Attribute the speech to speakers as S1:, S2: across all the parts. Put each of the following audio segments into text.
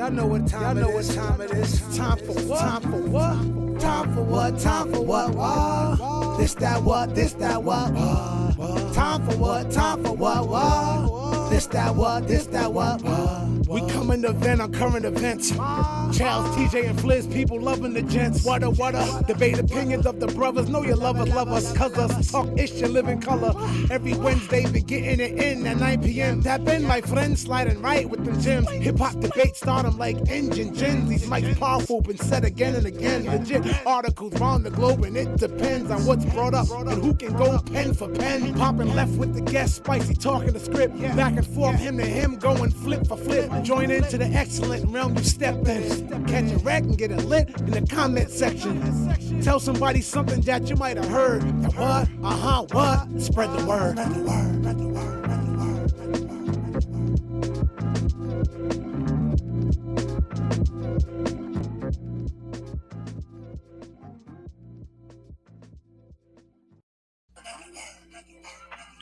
S1: Y'all know what time it is. Time for what? Time for what? Time for what? Time for what? What? This that what? This that what? Time for what? Time for what? What? This that what? This that what? We coming to vent on current events. Charles, TJ, and Fliz, people loving the gents. What a debate opinions of the brothers. Know your lovers love us, cuz us talk ish and live in color. Every Wednesday, be getting it in at 9 p.m. Tap in, my friends, sliding right with them gems. Hip hop debate start them like engine gens. These mics powerful, been said again and again. Legit articles round the globe, and it depends on what's brought up and who can go pen for pen. Popping left with the guest, spicy talking the script. Back and forth, him to him, going flip for flip. Join into the excellent realm you step in. Catch a wreck and get it lit in the comment section. Tell somebody something that you might have heard. The what? What? Spread the word. Spread the word. Spread the word.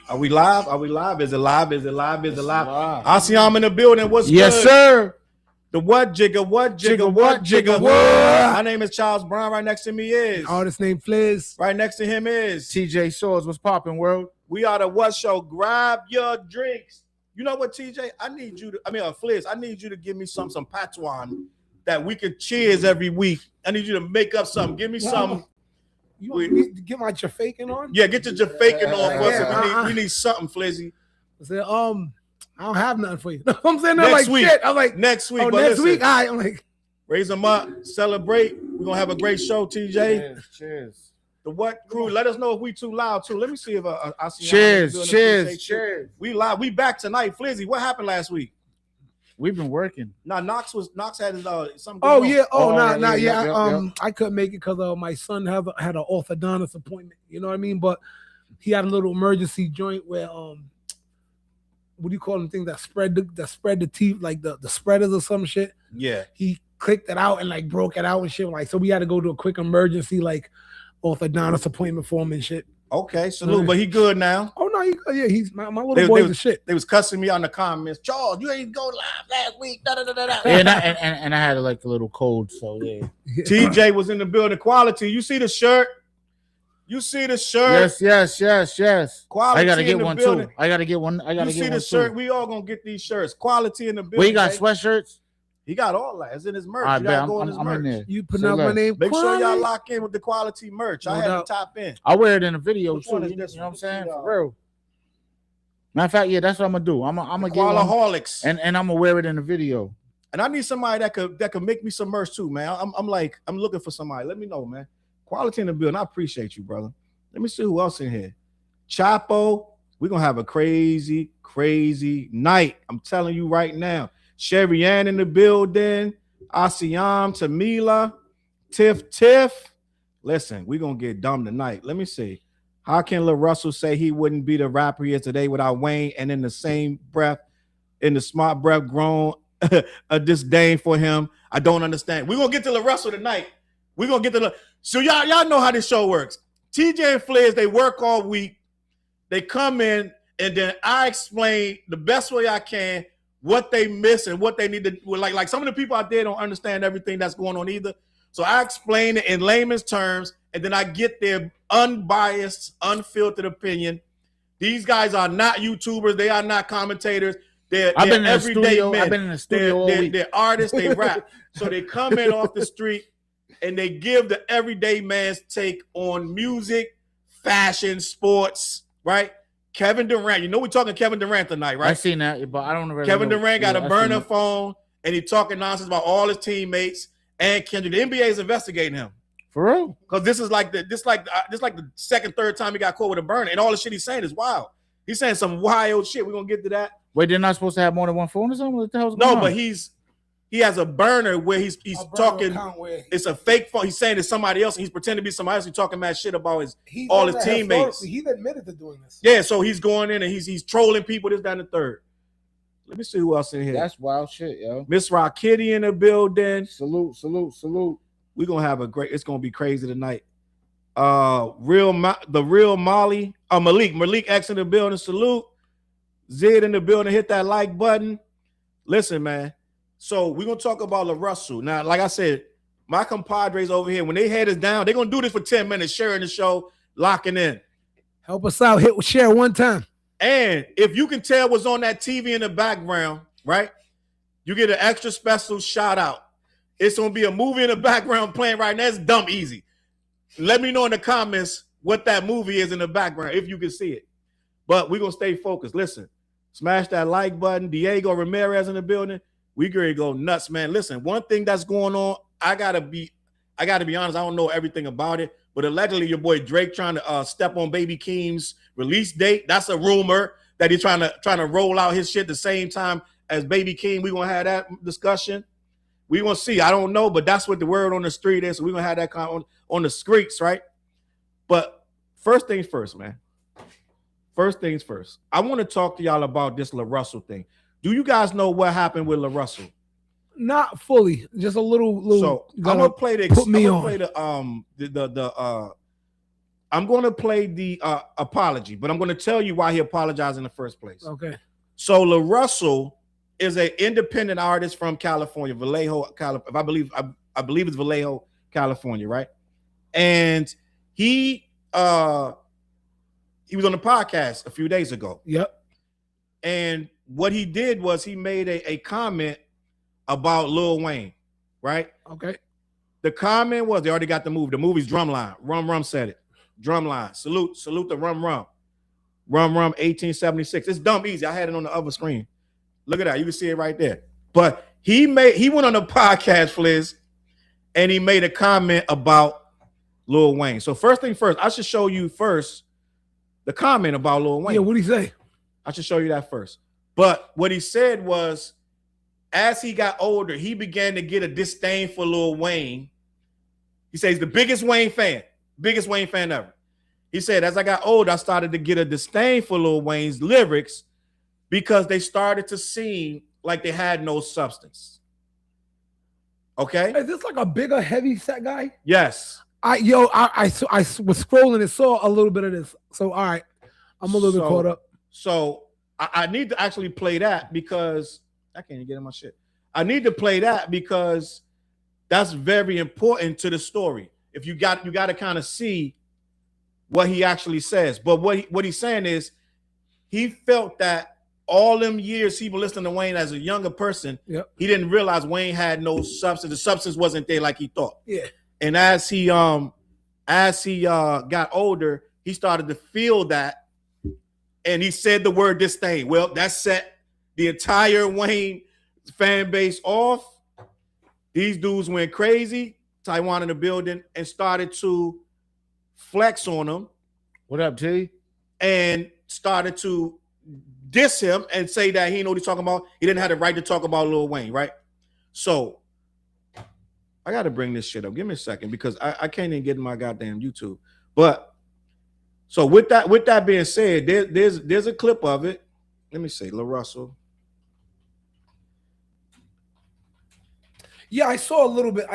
S2: Are we live? Are we live? Is it live? Is it live? Is it live? I see I'm in the building. What's
S3: yes,
S2: good?
S3: Yes, sir.
S2: The what jigger? What jigger? What jigger? What? My name is Charles Brown. Right next to me is
S1: artist named Fliz.
S2: Right next to him is
S3: TJ Swords. What's popping, world?
S2: We are the What Show. Grab your drinks. You know what, TJ? Fliz, I need you to give me some patois that we can cheers every week. I need you to make up something. Give me some.
S1: You want me to get my Jafakin on?
S2: Yeah, get your Jafakin on for us. We need something, Flizzy.
S1: I said, I don't have nothing for you. I'm saying
S2: next
S1: like
S2: week.
S1: Shit. I'm like
S2: next week.
S1: Oh, next week. All right. I'm like,
S2: raise them up, celebrate. We're gonna have a great show, TJ.
S3: Cheers.
S2: The what crew? Let us know if we too loud too. Let me see if I see.
S3: Cheers.
S2: We live. We back tonight, Flizzy. What happened last week?
S3: We've been working.
S2: Nah, Knox had his something.
S1: Oh yeah. I couldn't make it because my son had an orthodontist appointment. You know what I mean? But he had a little emergency joint where what do you call them things that spread the teeth, like the spreaders or some shit?
S2: Yeah. He
S1: clicked it out and like broke it out and shit. Like, so we had to go to a quick emergency like orthodontist appointment for him and shit.
S2: Okay, salute, but he good now.
S1: Oh no, he's my little boy's the shit.
S2: They was cussing me out in the comments. Charles, you ain't go live last week.
S3: Yeah, and I had like a little cold, so yeah.
S2: TJ was in the building. Quality. You see the shirt?
S3: Yes. Quality. I gotta get one
S2: building.
S3: too. I gotta get one.
S2: You see the shirt? We all gonna get these shirts. Quality in the building.
S3: We got sweatshirts.
S2: He got all that. It's in his merch.
S3: I
S2: you
S3: bet
S2: go in his merch.
S3: In there.
S1: You put out my name.
S2: Make sure y'all lock in with the quality merch. I had to top in.
S3: I wear it in a video too. You know what I'm saying? For real. Matter of fact, yeah, that's what I'm gonna do. I'm gonna get
S2: Qualaholics.
S3: And I'm gonna wear it in the video.
S2: And I need somebody that could make me some merch too, man. I'm looking for somebody. Let me know, man. Quality in the building. I appreciate you, brother. Let me see who else in here. Chapo. We're gonna have a crazy night. I'm telling you right now. Sherry Ann in the building. Asiam, Tamila, Tiff. Listen, we're going to get dumb tonight. Let me see. How can LaRussell say he wouldn't be the rapper he is today without Wayne, and in the same breath, in the smart breath, grown a disdain for him? I don't understand. We're going to get to LaRussell tonight. We're going to get to So y'all know how this show works. TJ and Fliz, they work all week. They come in, and then I explain the best way I can what they miss and what they need to like some of the people out there don't understand everything that's going on either. So I explain it in layman's terms, and then I get their unbiased, unfiltered opinion. These guys are not YouTubers. They are not commentators. They're everyday men.
S3: I've been in the studio all week.
S2: They're artists. They rap. So they come in off the street and they give the everyday man's take on music, fashion, sports, right? Kevin Durant, you know we're talking Kevin Durant tonight, right?
S3: I seen that, but I don't really
S2: Kevin
S3: know.
S2: Durant got a burner phone, and he talking nonsense about all his teammates and Kendrick. The NBA is investigating him
S3: for real,
S2: because this is like the second, third time he got caught with a burner, and all the shit he's saying is wild. He's saying some wild shit. We're gonna get to that.
S3: Wait, they're not supposed to have more than one phone or something? What the hell's going on?
S2: No, but he has a burner where he's talking. It's a fake phone. He's saying it's somebody else, and he's pretending to be somebody else. He's talking mad shit about all his teammates.
S1: He's admitted to doing this.
S2: Yeah, so he's going in and he's trolling people. This, that, and the third. Let me see who else in here.
S3: That's wild shit, yo.
S2: Miss Rockitty in the building.
S3: Salute.
S2: We're gonna have it's gonna be crazy tonight. The real Molly, Malik X in the building. Salute. Zid in the building. Hit that like button. Listen, man. So we're gonna talk about LaRussell. Now, like I said, my compadres over here, when they head us down, they're gonna do this for 10 minutes, sharing the show, locking in.
S1: Help us out. Share one time.
S2: And if you can tell what's on that TV in the background, right? You get an extra special shout out. It's gonna be a movie in the background playing right now. It's dumb easy. Let me know in the comments what that movie is in the background if you can see it. But we're gonna stay focused. Listen, smash that like button. Diego Ramirez in the building. We gonna go nuts, man. Listen, one thing that's going on, I gotta be honest. I don't know everything about it, but allegedly your boy Drake trying to step on Baby Keem's release date. That's a rumor that he's trying to roll out his shit the same time as Baby Keem. We gonna have that discussion. We gonna see. I don't know, but that's what the word on the street is. So we're gonna have that on the streets, right? But first things first, man. First things first. I want to talk to y'all about this LaRussell thing. Do you guys know what happened with LaRussell?
S1: Not fully, just a little.
S2: So I'm gonna play the.
S1: Put me
S2: I'm
S1: on.
S2: Play I'm gonna play the apology, but I'm gonna tell you why he apologized in the first place.
S1: Okay.
S2: So LaRussell is an independent artist from California, Vallejo, California. I believe it's Vallejo, California, right? And he was on the podcast a few days ago.
S1: Yep.
S2: And what he did was he made a comment about Lil Wayne, right?
S1: Okay.
S2: The comment was they already got the movie. The movie's Drumline. Rum said it. Drumline. Salute the Rum. Rum 1876. It's dumb easy. I had it on the other screen. Look at that. You can see it right there. But he went on a podcast, Fliz, and he made a comment about Lil Wayne. So first thing first, I should show you first the comment about Lil Wayne.
S1: Yeah, what'd he say?
S2: I should show you that first. But what he said was, as he got older, he began to get a disdain for Lil Wayne. He says he's the biggest Wayne fan ever. He said, as I got older, I started to get a disdain for Lil Wayne's lyrics because they started to seem like they had no substance. Okay?
S1: Is this like a bigger, heavy set guy?
S2: Yes.
S1: I was scrolling and saw a little bit of this. So all right, I'm a little bit caught up.
S2: So I need to actually play that because I can't even get in my shit. I need to play that because that's very important to the story. If you got to kind of see what he actually says. But what he's saying is he felt that all them years he was listening to Wayne as a younger person,
S1: yep,
S2: he didn't realize Wayne had no substance. The substance wasn't there like he thought.
S1: Yeah.
S2: And as he got older, he started to feel that, and he said the word disdain. Well, that set the entire Wayne fan base off. These dudes went crazy. Taiwan in the building and started to flex on him.
S3: What up, T?
S2: And started to diss him and say that he know what he's talking about. He didn't have the right to talk about Lil Wayne, right? So I got to bring this shit up. Give me a second because I can't even get in my goddamn YouTube. But so with that being said, there's a clip of it. Let me see, LaRussell.
S1: Yeah, I saw a little bit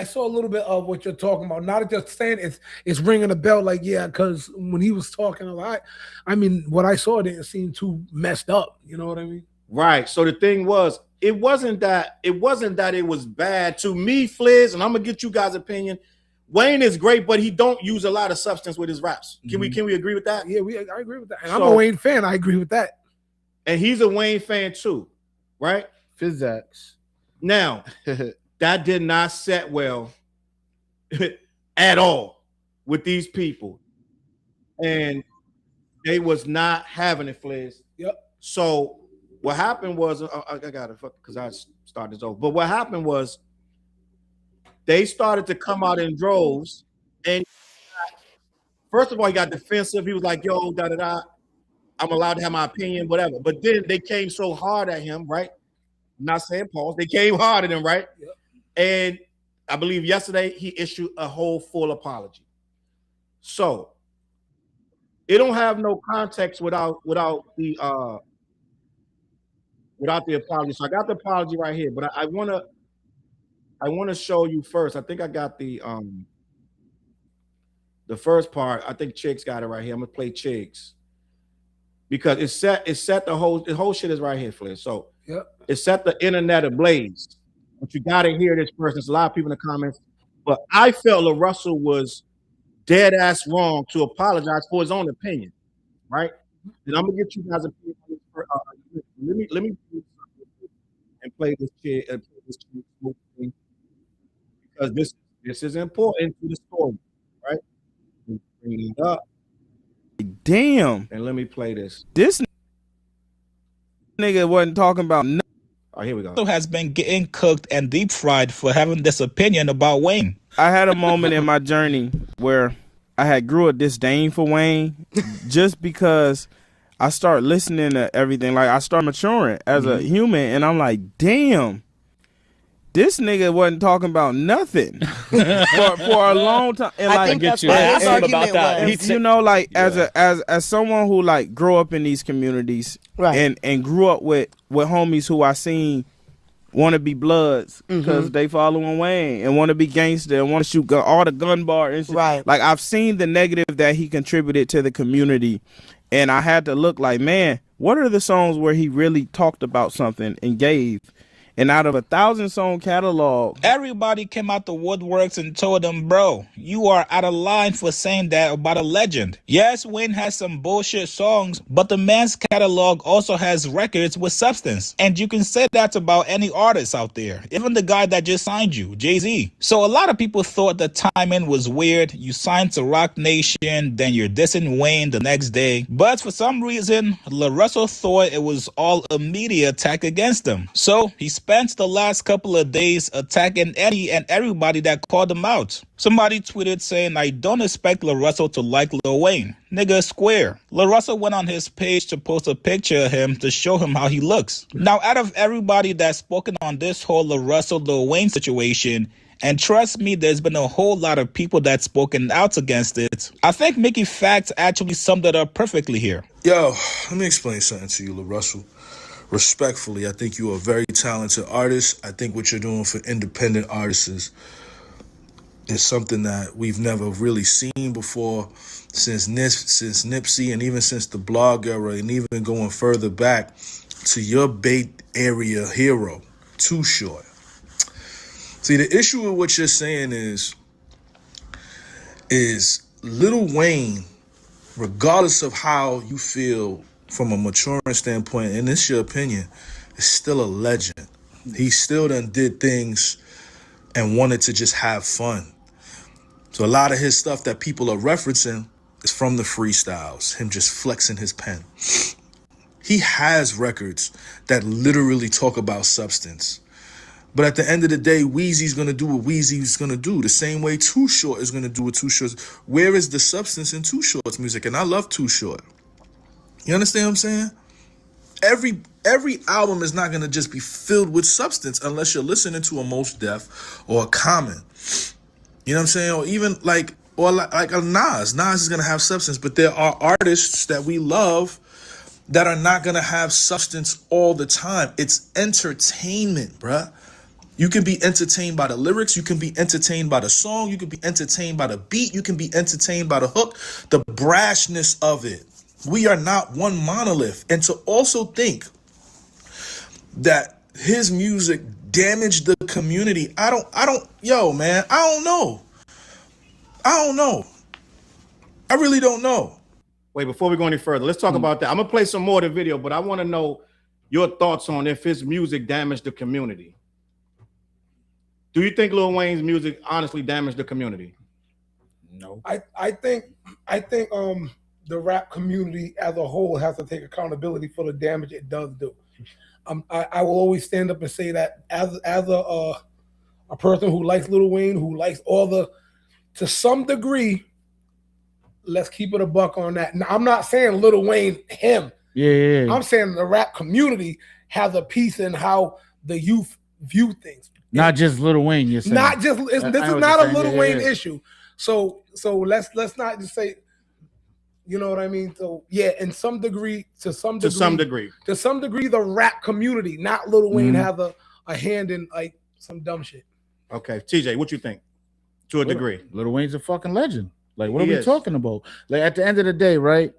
S1: of what you're talking about. Not just saying it's ringing a bell. Like, yeah, because when he was talking a lot, I mean, what I saw didn't seem too messed up. You know what I mean?
S2: Right. So the thing was, it wasn't that it was bad to me, Fliz, and I'm gonna get you guys' opinion. Wayne is great, but he don't use a lot of substance with his raps. Can we agree with that?
S1: Yeah, I agree with that. And I'm a Wayne fan. I agree with that.
S2: And he's a Wayne fan too, right?
S3: Physics.
S2: Now, that did not set well at all with these people. And they was not having it, Fliz.
S1: Yep.
S2: So what happened was, I got to fuck because I started this over. But what happened was they started to come out in droves. And first of all, he got defensive. He was like, yo, da-da-da. I'm allowed to have my opinion, whatever. But then they came so hard at him, right? I'm not saying pause. They came hard at him, right?
S1: Yep.
S2: And I believe yesterday he issued a whole full apology. So it don't have no context without the apology. So I got the apology right here, but I wanna show you first. I think I got the first part. I think Chiggs got it right here. I'm gonna play Chiggs because it set the whole shit is right here, Flynn. So
S1: yep,
S2: it set the internet ablaze. but you got to hear this first. There's a lot of people in the comments, but I felt LaRussell was dead ass wrong to apologize for his own opinion, right? And I'm gonna get you guys' opinion on this. Let me and play this shit thing because this is important to the story, right? Bring it up.
S4: Damn.
S2: And let me play this.
S4: This nigga wasn't talking about nothing.
S2: Oh, here we go.
S5: Has been getting cooked and deep fried for having this opinion about Wayne.
S4: I had a moment in my journey where I had grew a disdain for Wayne just because I started listening to everything. Like I started maturing as a human, and I'm like, damn, this nigga wasn't talking about nothing for a long time. And
S6: I think that's what his argument was.
S4: You know, like as someone who like grew up in these communities,
S6: right,
S4: and grew up with homies who I seen want to be bloods because they following Wayne and want to be gangster and want to shoot all the gun bar and shit.
S6: Right.
S4: Like I've seen the negative that he contributed to the community, and I had to look like, man, what are the songs where he really talked about something and gave? And out of 1,000-song catalog,
S5: everybody came out the woodworks and told him, bro, you are out of line for saying that about a legend. Yes, Wayne has some bullshit songs, but the man's catalog also has records with substance. And you can say that about any artist out there, even the guy that just signed you, Jay-Z. So a lot of people thought the timing was weird. You signed to Rock Nation, then you're dissing Wayne the next day. But for some reason, LaRussell thought it was all a media attack against him. So he spent the last couple of days attacking any and everybody that called him out. Somebody tweeted saying, I don't expect LaRussell to like Lil Wayne. Nigga square. LaRussell went on his page to post a picture of him to show him how he looks. Now, out of everybody that's spoken on this whole LaRussell Lil Wayne situation, and trust me, there's been a whole lot of people that's spoken out against it, I think Mickey Facts actually summed it up perfectly here.
S7: Yo, let me explain something to you, LaRussell. Respectfully, I think you're a very talented artist. I think what you're doing for independent artists is something that we've never really seen before since Nipsey and even since the blog era, and even going further back to your Bay Area hero, Too Short. See, the issue with what you're saying is Lil Wayne, regardless of how you feel from a maturing standpoint, and it's your opinion, is still a legend. He still done did things and wanted to just have fun. So a lot of his stuff that people are referencing is from the freestyles, him just flexing his pen. He has records that literally talk about substance. But at the end of the day, Weezy's going to do what Weezy's going to do. The same way Too Short is going to do what Too Short's. Where is the substance in Too Short's music? And I love Too Short. You understand what I'm saying? Every album is not going to just be filled with substance unless you're listening to a Mos Def or a Common. You know what I'm saying? Or even like a Nas. Nas is going to have substance, but there are artists that we love that are not going to have substance all the time. It's entertainment, bruh. You can be entertained by the lyrics. You can be entertained by the song. You can be entertained by the beat. You can be entertained by the hook, the brashness of it. We are not one monolith. And to also think that his music damaged the community, I don't know. I really don't know.
S2: Wait, before we go any further, let's talk about that. I'm going to play some more of the video, but I want to know your thoughts on if his music damaged the community. Do you think Lil Wayne's music honestly damaged the community?
S3: No.
S8: I think the rap community as a whole has to take accountability for the damage it does do. I will always stand up and say that as a person who likes Lil Wayne, who likes to some degree, let's keep it a buck on that. Now, I'm not saying Lil Wayne, him.
S3: Yeah.
S8: I'm saying the rap community has a piece in how the youth view things.
S3: Not just Lil Wayne, you're saying.
S8: Not just this is not a Lil Wayne issue. So let's not just say, you know what I mean? So yeah, to some degree, the rap community, not Lil Wayne, have a hand in like some dumb shit.
S2: Okay, TJ, what you think? To a degree,
S3: Lil Wayne's a fucking legend. Like, what are we talking about? Like, at the end of the day, right?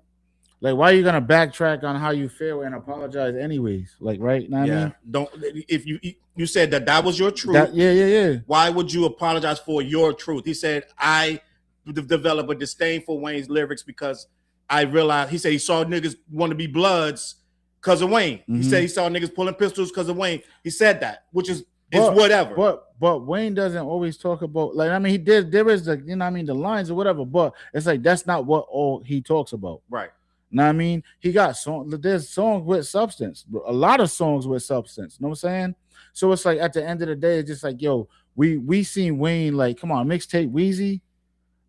S3: Like, why are you gonna backtrack on how you feel and apologize anyways? Like, right? Know what I mean?
S2: Don't if you said that was your truth.
S3: Yeah.
S2: Why would you apologize for your truth? He said I developed a disdain for Wayne's lyrics because I realized he said he saw niggas want to be Bloods because of Wayne. He said he saw niggas pulling pistols because of Wayne. He said that, which is whatever.
S3: But Wayne doesn't always talk about, like, I mean, he did. There is the, you know what I mean, the lines or whatever. But it's like that's not what all he talks about.
S2: Right.
S3: Know what I mean? He got there's songs with substance, a lot of songs with substance. You know what I'm saying? So it's like at the end of the day, it's just like, yo, we seen Wayne, like, come on, mixtape Wheezy.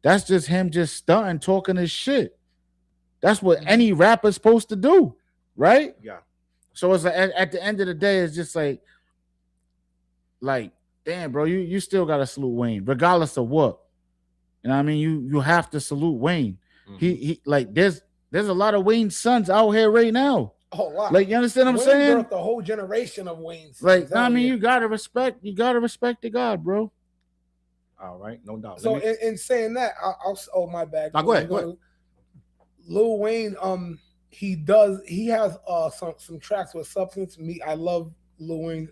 S3: That's just him just stunting, talking his shit. That's what any rapper's supposed to do, right?
S2: Yeah.
S3: So it's like at the end of the day, it's just like, damn, bro, you still gotta salute Wayne, regardless of what. You know what I mean? You have to salute Wayne. He like there's a lot of Wayne's sons out here right now.
S8: A whole lot.
S3: Like, you understand what I'm
S8: Wayne
S3: saying?
S8: birthed a whole generation of Wayne's.
S3: Like, I mean, you gotta respect the God, bro.
S2: All right, no doubt.
S8: So in saying that, oh my bad.
S2: Go ahead.
S8: Lil Wayne, he has some tracks with substance. I love Lil Wayne.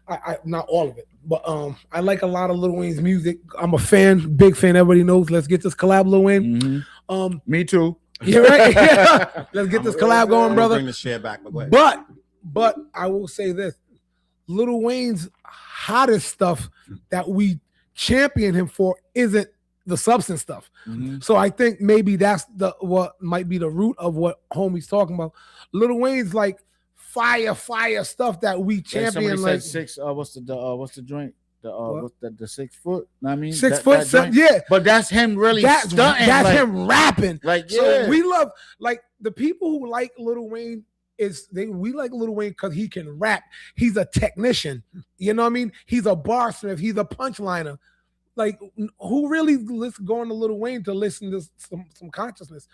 S8: I not all of it, but I like a lot of Lil Wayne's music. I'm a fan, big fan. Everybody knows. Let's get this collab, Lil Wayne.
S3: Me too.
S8: You're right. Let's get this collab going, brother.
S2: Bring the share back, but go ahead.
S8: But I will say this: Lil Wayne's hottest stuff that we champion him for isn't the substance stuff. So I think maybe that's what might be the root of what homie's talking about. Lil Wayne's like fire stuff that we champion. Like
S3: six. What's the joint? The 6 foot. I mean,
S8: 6 foot. Yeah,
S3: but that's him really.
S8: That's
S3: like,
S8: him rapping.
S3: Like, yeah.
S8: So we love, like, the people who like Lil Wayne we like Lil Wayne because he can rap. He's a technician. You know what I mean? He's a barsmith. He's a punchliner. Like, who really going to Lil Wayne to listen to some consciousness?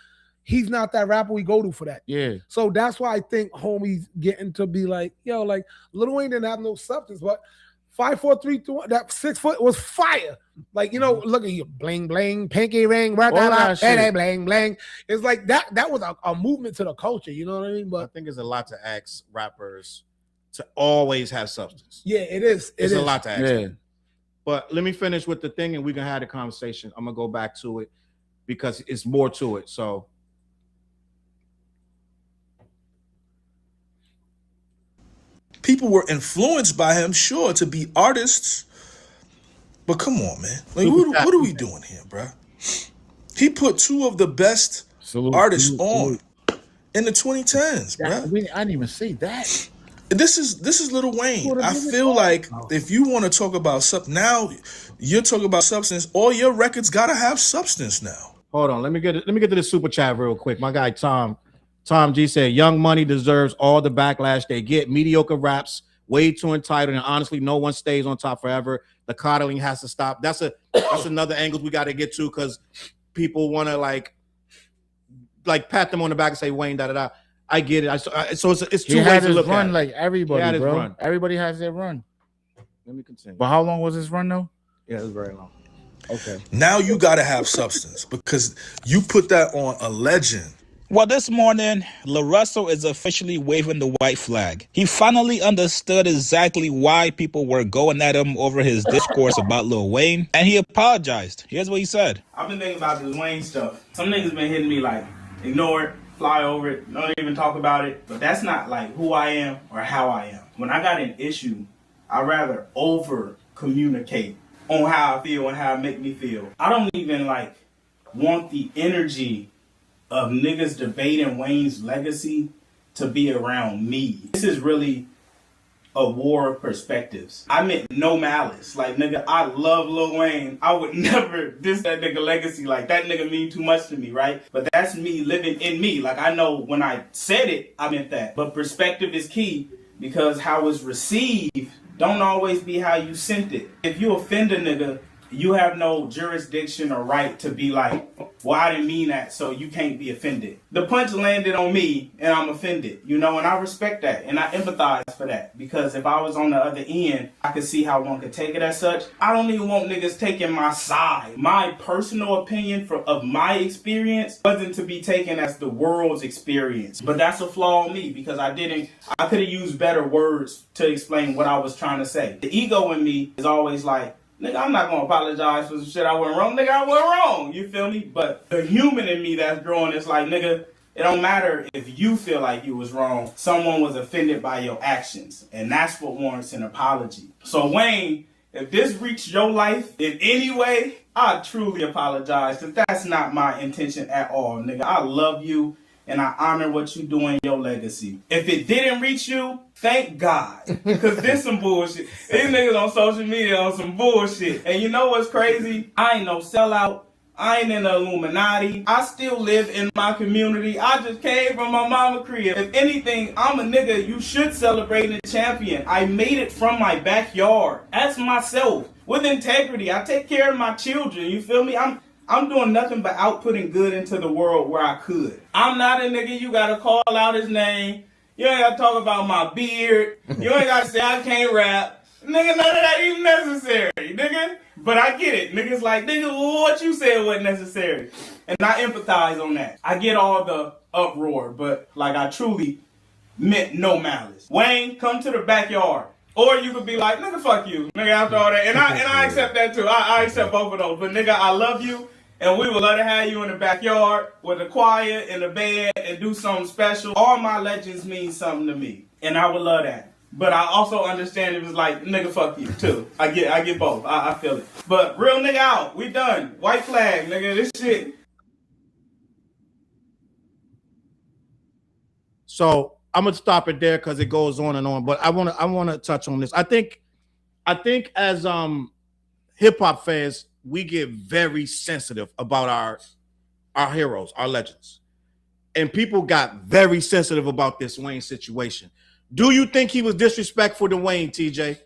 S8: He's not that rapper we go to for that.
S3: Yeah.
S8: So that's why I think homies getting to be like, yo, like, Lil Wayne didn't have no substance, but 5, 4, 3, 2, 1, that 6 foot was fire. Like, you know, look at you, bling bling, pinky ring, bling bling. It's like that was a movement to the culture. You know what I mean? But
S2: I think it's a lot to ask rappers to always have substance.
S8: Yeah, it is.
S2: It's a lot to ask. Yeah. But let me finish with the thing, and we can have the conversation. I'm gonna go back to it because it's more to it. So.
S7: People were influenced by him, sure, to be artists. But come on, man. Like, what are we doing here, bro? He put two of the best artists on in the 2010s, bro.
S3: I didn't even see that.
S7: This is Lil Wayne. I feel like if you want to talk about something, now you're talking about substance, all your records gotta have substance now.
S2: Hold on, let me get to the super chat real quick. My guy Tom G said, Young Money deserves all the backlash they get. Mediocre raps, way too entitled, and honestly, no one stays on top forever. The coddling has to stop. That's another angle we got to get to, because people want to like pat them on the back and say Wayne da. I get it. So it's two ways to look at it.
S3: Like everybody, bro. Run. Everybody has their run.
S2: Let me continue.
S3: But how long was this run though?
S2: Yeah, it was very long.
S3: Okay.
S7: Now you got to have substance because you put that on a legend.
S5: Well, this morning, LaRussell is officially waving the white flag. He finally understood exactly why people were going at him over his discourse about Lil Wayne, and he apologized. Here's what he said.
S4: I've been thinking about this Wayne stuff. Some niggas been hitting me like, ignore it, fly over it, don't even talk about it. But that's not like who I am or how I am. When I got an issue, I'd rather over-communicate on how I feel and how it make me feel. I don't even like want the energy of niggas debating Wayne's legacy to be around me. This is really a war of perspectives. I meant no malice. Like, nigga, I love Lil Wayne. I would never diss that nigga legacy. Like, that nigga mean too much to me, right? But that's me living in me. Like, I know when I said it, I meant that. But perspective is key, because how it's received don't always be how you sent it. If you offend a nigga you have no jurisdiction or right to be like, well, I didn't mean that, so you can't be offended. The punch landed on me, and I'm offended, you know, and I respect that, and I empathize for that, because if I was on the other end, I could see how one could take it as such. I don't even want niggas taking my side. My personal opinion of my experience wasn't to be taken as the world's experience, but that's a flaw on me, because I could have used better words to explain what I was trying to say. The ego in me is always like, nigga, I'm not gonna apologize for some shit I went wrong. Nigga, I went wrong. You feel me? But the human in me that's growing is like, nigga, it don't matter if you feel like you was wrong. Someone was offended by your actions. And that's what warrants an apology. So Wayne, if this reached your life in any way, I truly apologize, because that's not my intention at all, nigga. I love you, and I honor what you do in your legacy. If it didn't reach you, thank God. Because this some bullshit. These niggas on social media on some bullshit. And you know what's crazy? I ain't no sellout. I ain't in the Illuminati. I still live in my community. I just came from my mama crib. If anything, I'm a nigga you should celebrate and champion. I made it from my backyard. That's myself. With integrity. I take care of my children. You feel me? I'm doing nothing but outputting good into the world where I could. I'm not a nigga you gotta call out his name. You ain't gotta talk about my beard. You ain't gotta say I can't rap. Nigga, none of that even necessary, nigga. But I get it. Niggas like, nigga, what you said wasn't necessary. And I empathize on that. I get all the uproar, but like I truly meant no malice. Wayne, come to the backyard. Or you could be like, nigga, fuck you. Nigga, after all that. And I accept that too. I accept both of those. But nigga, I love you. And we would love to have you in the backyard with a choir and a band and do something special. All my legends mean something to me. And I would love that. But I also understand it was like, nigga, fuck you too. I get both. I feel it. But real nigga out. We done. White flag, nigga. This shit.
S2: So I'm gonna stop it there because it goes on and on. But I wanna touch on this. I think as hip hop fans, we get very sensitive about our heroes, our legends. And people got very sensitive about this Wayne situation. Do you think he was disrespectful to Wayne, TJ?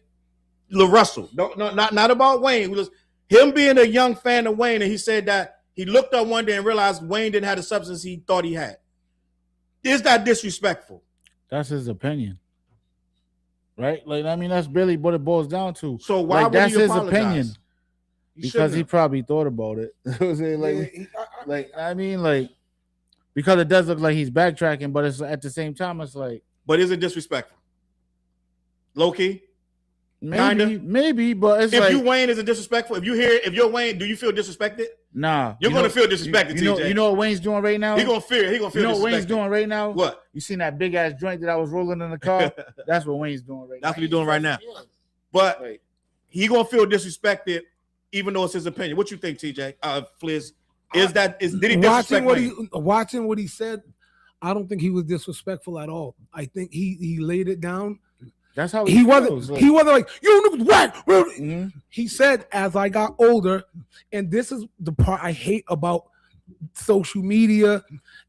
S2: LaRussell. No, not about Wayne. It was him being a young fan of Wayne, and he said that he looked up one day and realized Wayne didn't have the substance he thought he had. Is that disrespectful?
S3: That's his opinion. Right? Like, I mean, that's really what it boils down to.
S2: So why would
S3: that's
S2: he
S3: his
S2: apologize?
S3: opinion? Because he probably thought about it. Because it does look like he's backtracking, but it's at the same time, it's like.
S2: But is it disrespectful? Low key?
S3: Maybe, but it's
S2: if you Wayne, is it disrespectful? If you're Wayne, do you feel disrespected?
S3: Nah.
S2: You're gonna feel disrespected, TJ.
S3: You know what Wayne's doing right now?
S2: He gonna feel
S3: You know what Wayne's doing right now?
S2: What?
S3: You seen that big ass joint that I was rolling in the car? That's what Wayne's doing right now.
S2: That's what he's doing right now. But he gonna feel disrespected, even though it's his opinion. What you think, TJ? Fliz? Did he disrespect Wayne?
S8: Watching what he said, I don't think he was disrespectful at all. I think he laid it down.
S3: That's how
S8: he wasn't. He wasn't like, you niggas whack. Mm-hmm. He said, as I got older, and this is the part I hate about social media,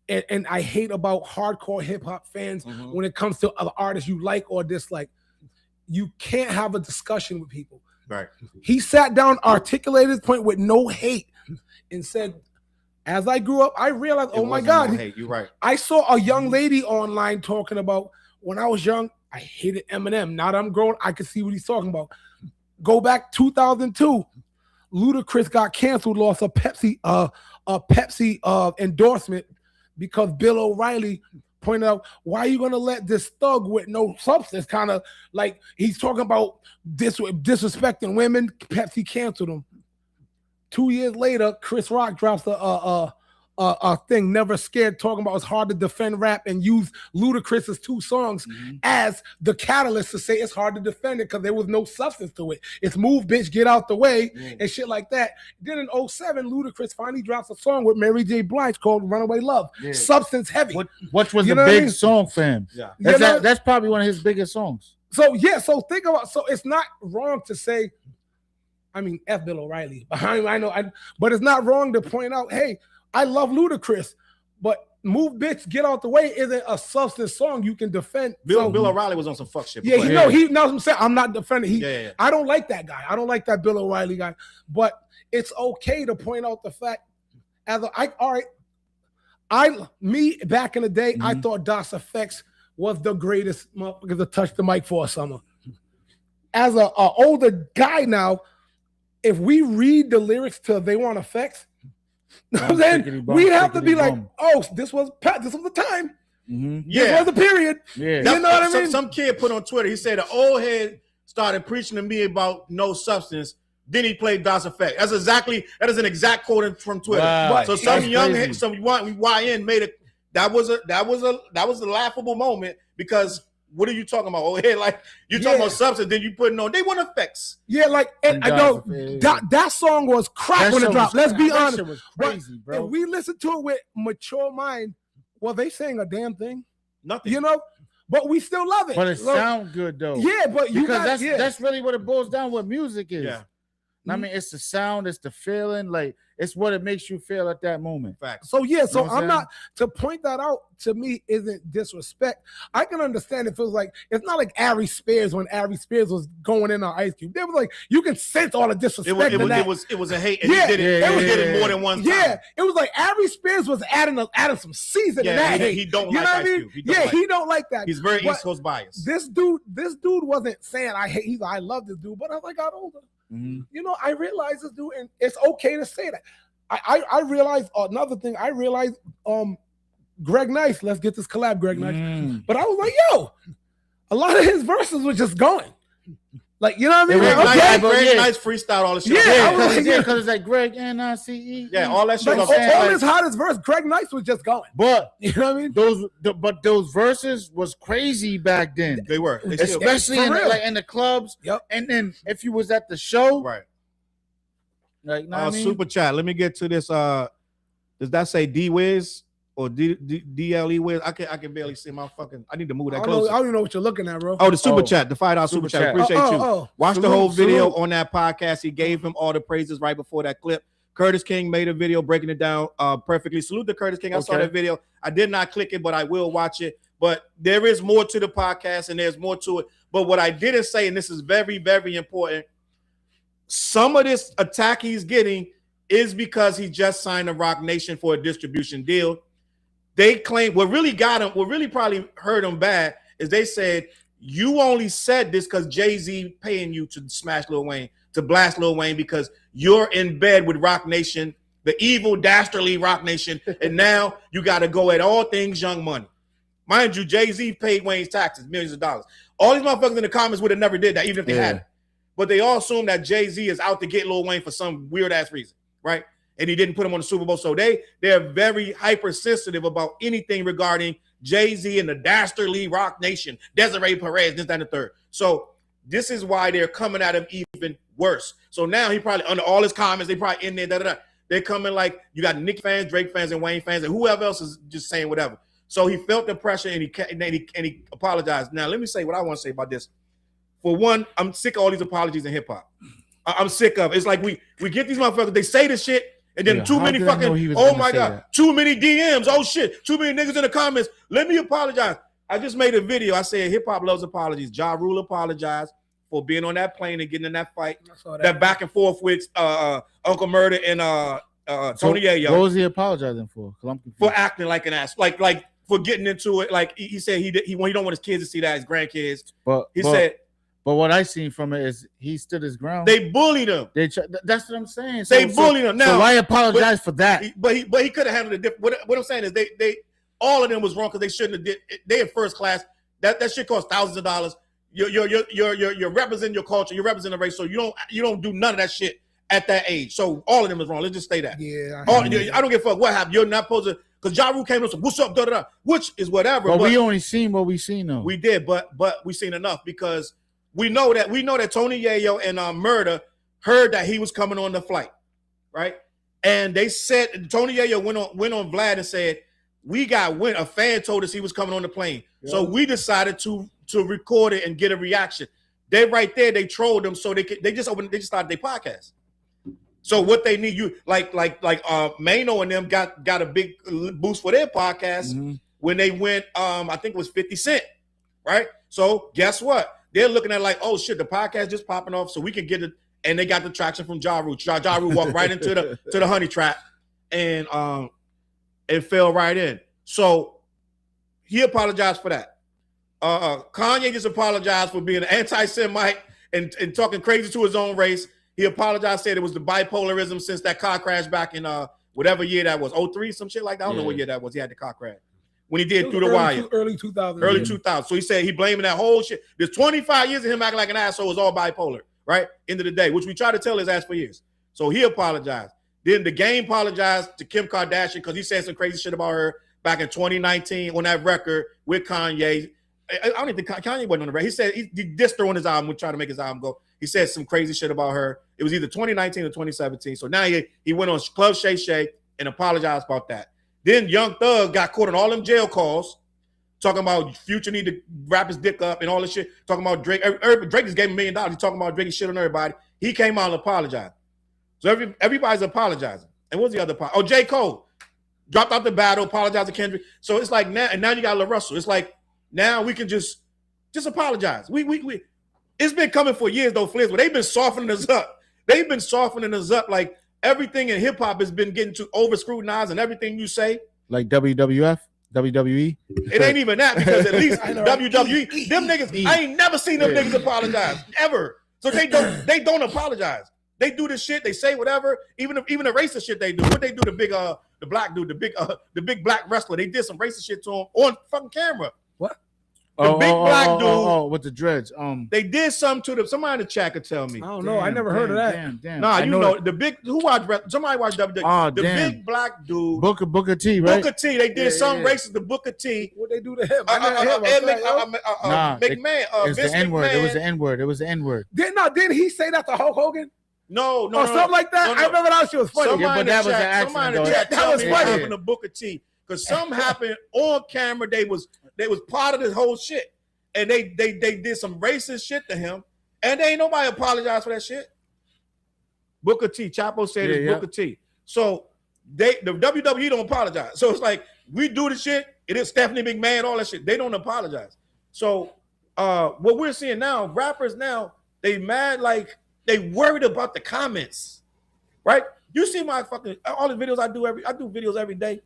S8: and I hate about hardcore hip hop fans when it comes to other artists you like or dislike. You can't have a discussion with people.
S2: Right.
S8: He sat down, articulated his point with no hate, and said, as I grew up, I realized, oh my God.
S2: Hey, you're right.
S8: I saw a young lady online talking about, when I was young, I hated Eminem. Now that I'm grown, I can see what he's talking about. Go back 2002, Ludacris got canceled, lost a Pepsi endorsement because Bill O'Reilly pointed out, why are you going to let this thug with no substance, kind of like he's talking about disrespecting women, Pepsi canceled him. 2 years later, Chris Rock drops a thing, Never Scared, talking about it's hard to defend rap, and use Ludacris's 2 songs as the catalyst to say it's hard to defend it because there was no substance to it. It's move, bitch, get out the way, and shit like that. Then in 2007, Ludacris finally drops a song with Mary J. Blige called Runaway Love. Yeah. Substance heavy.
S3: Which was a big song for him. Yeah. That's probably one of his biggest songs.
S8: So think about, so it's not wrong to say, I mean, F Bill O'Reilly. I know, but it's not wrong to point out, hey, I love Ludacris, but Move Bitch, Get Out the Way isn't a substance song you can defend.
S2: Bill O'Reilly was on some fuck shit.
S8: Yeah, he knows what I'm saying. I'm not defending. I don't like that guy. I don't like that Bill O'Reilly guy. But it's okay to point out the fact me back in the day, I thought Das EFX was the greatest motherfucker to touch the mic for a summer. As an older guy now, if we read the lyrics to They Want Effects, then we have to be like, oh, this was the time. This was the period.
S2: Yeah.
S8: You know what I mean?
S2: Some kid put on Twitter, he said an old head started preaching to me about no substance. Then he played Das EFX. That is an exact quote from Twitter.
S3: Wow.
S2: So some young head, some YN made it. That was a laughable moment because what are you talking about? Oh, head, like you talking about substance, then you putting on They Want Effects.
S8: Yeah, like and I know that song was crap when it dropped. Let's be honest.
S3: Shit was crazy, bro.
S8: If we listen to it with mature mind, well, they saying a damn thing.
S2: Nothing.
S8: You know? But we still love it.
S3: But it sounds good though.
S8: Yeah, but
S3: that's really what it boils down what music is.
S2: Yeah.
S3: I mean, it's the sound, it's the feeling, like it's what it makes you feel at that moment.
S2: Facts.
S8: So yeah, so
S3: You know what
S8: I'm not to point that out to me isn't disrespect. I can understand it feels like it's not like Ari Spears when Ari Spears was going in on Ice Cube. They was like you can sense all the disrespect.
S2: It was a hate, and he did it more than one time.
S8: Yeah, it was like Ari Spears was adding some season to that hate.
S2: He don't
S8: you
S2: like
S8: know
S2: Ice
S8: what I mean?
S2: Cube.
S8: He don't like that.
S2: He's very
S8: But
S2: East Coast biased.
S8: This dude wasn't saying I hate. He's like, I love this dude, but as I got older. You know, I realized this dude, and it's okay to say that. I realized another thing. I realized Greg Nice. Let's get this collab, Greg Nice. But I was like, yo, a lot of his verses were just going. Like, you know what I mean?
S2: Greg Nice freestyle all the shit.
S3: Because it's like Greg N-I-C-E.
S2: Yeah, all that shit.
S8: Like, all his hottest verse, Greg Nice was just going.
S3: But
S8: you know what I mean?
S3: Those verses was crazy back then.
S2: They were,
S3: especially in the clubs.
S8: Yep.
S3: And then if you was at the show,
S2: right?
S3: Like, I mean?
S2: Super chat. Let me get to this. Does that say D Wiz or DLE Wiz? I can barely see my fucking. I need to move that closer.
S8: I don't even know what you're looking at, bro.
S2: Oh, the super chat, the $5 super chat. Appreciate you. Watch the whole video on that podcast. He gave him all the praises right before that clip. Curtis King made a video breaking it down perfectly. Salute to Curtis King. I saw that video. I did not click it, but I will watch it. But there is more to the podcast, and there's more to it. But what I didn't say, and this is very, very important, some of this attack he's getting is because he just signed a Rock Nation for a distribution deal. They claim what really probably hurt him bad is they said you only said this because Jay-Z paying you to smash Lil Wayne, to blast Lil Wayne because you're in bed with Rock Nation, the evil, dastardly Rock Nation, and now you got to go at all things Young Money. Mind you, Jay-Z paid Wayne's taxes, millions of dollars. All these motherfuckers in the comments would have never did that, even if they had it. But they all assume that Jay-Z is out to get Lil Wayne for some weird-ass reason, right? And he didn't put him on the Super Bowl. So they're very hypersensitive about anything regarding Jay-Z and the dastardly Rock Nation, Desiree Perez, this, that, and the third. So this is why they're coming at him even worse. So now he probably, under all his comments, they probably in there, They're coming like, you got Nicki fans, Drake fans, and Wayne fans, and whoever else is just saying whatever. So he felt the pressure, and he apologized. Now, let me say what I want to say about this. For one, I'm sick of all these apologies in hip-hop. I'm sick of it. It's like we get these motherfuckers, they say this shit, and then too many fucking, oh my God, too many DMs, oh shit, too many niggas in the comments. Let me apologize. I just made a video. I said hip-hop loves apologies. Ja Rule apologized for being on that plane and getting in that fight, that back and forth with Uncle Murder and Tony Yayo.
S3: What was he apologizing for?
S2: For acting like an ass, like for getting into it. Like he said he don't want his kids to see that, his grandkids.
S3: But what I seen from it is he stood his ground.
S2: They bullied him.
S3: That's what I'm saying.
S2: They bullied him. Now,
S3: so why apologize for that?
S2: But he could have handled it different. What I'm saying is they all of them was wrong because they shouldn't have did. They in first class. That shit costs thousands of dollars. You're representing your culture. You're representing the race. So you don't do none of that shit at that age. So all of them is wrong. Let's just say that.
S8: Yeah.
S2: I don't give a fuck what happened. You're not supposed to. Because Ja Rule came and said, "What's up?" Da da da. Which is whatever.
S3: But we only seen what we seen though.
S2: We did, but we seen enough because. We know that Tony Yayo and Murder heard that he was coming on the flight, right? And they said Tony Yayo went on Vlad and said, "We got wind. A fan told us he was coming on the plane, so we decided to record it and get a reaction." They right there, they trolled them, so they just started their podcast. So what they need, you like Mano and them got a big boost for their podcast when they went. I think it was 50 Cent, right? So guess what? They're looking at like, oh shit, the podcast just popping off, so we can get it. And they got the traction from Ja Rule. Ja Rule walked right into the honey trap, and it fell right in. So he apologized for that. Kanye just apologized for being an anti-Semite and talking crazy to his own race. He apologized, said it was the bipolarism since that car crash back in whatever year that was, 03, some shit like that. I don't know what year that was. He had the car crash when he did Through the Wire.
S8: Early 2000.
S2: Early 2000. So he said he blaming that whole shit. There's 25 years of him acting like an asshole was all bipolar, right? End of the day, which we try to tell his ass for years. So he apologized. Then the Game apologized to Kim Kardashian because he said some crazy shit about her back in 2019 on that record with Kanye. I don't even think Kanye wasn't on the record. He said he dissed her on his album, trying to make his album go. He said some crazy shit about her. It was either 2019 or 2017. So now he went on Club Shay Shay and apologized about that. Then Young Thug got caught in all them jail calls, talking about Future need to wrap his dick up and all this shit. Talking about Drake. Drake just gave him $1 million. He's talking about Drake shit on everybody. He came out and apologized. So everybody's apologizing. And what's the other part? Oh, J. Cole dropped out the battle, apologized to Kendrick. So it's like now, and now you got LaRussell. It's like now we can just apologize. We it's been coming for years though, Fliz, but they've been softening us up. They've been softening us up. Like everything in hip hop has been getting too over scrutinized, and everything you say,
S3: like WWF, WWE.
S2: It ain't even that, because at least WWE, them niggas, I ain't never seen them niggas apologize ever. So they don't apologize. They do this shit. They say whatever. Even the racist shit they do. What they do? The black dude, the big black wrestler. They did some racist shit to him on fucking camera.
S3: What?
S2: The big black dude
S3: with the dreads.
S2: They did something to them. Somebody in the chat could tell me.
S8: I don't know. I never heard of that.
S3: Damn.
S2: Nah, you know the big who watched somebody watched WWE. The big black dude,
S3: Booker T, right?
S2: Booker T. They did something racist to Booker T.
S8: What they do to him?
S2: McMahon.
S3: It's the N-word. It was the N-word. It was the N-word.
S8: Didn't he say that to Hulk Hogan?
S2: No,
S8: something like that. I remember that shit was funny.
S3: But that was an accident.
S2: That was funny. Happened to Booker T, because something happened on camera. They was part of this whole shit, and they did some racist shit to him, and they ain't nobody apologize for that shit. Booker T. Chapo said it's Booker T. So the WWE don't apologize. So it's like we do the shit. It is Stephanie McMahon, all that shit. They don't apologize. So what we're seeing now, rappers now, they mad like. They worried about the comments, right? You see my fucking all the videos I do videos every day,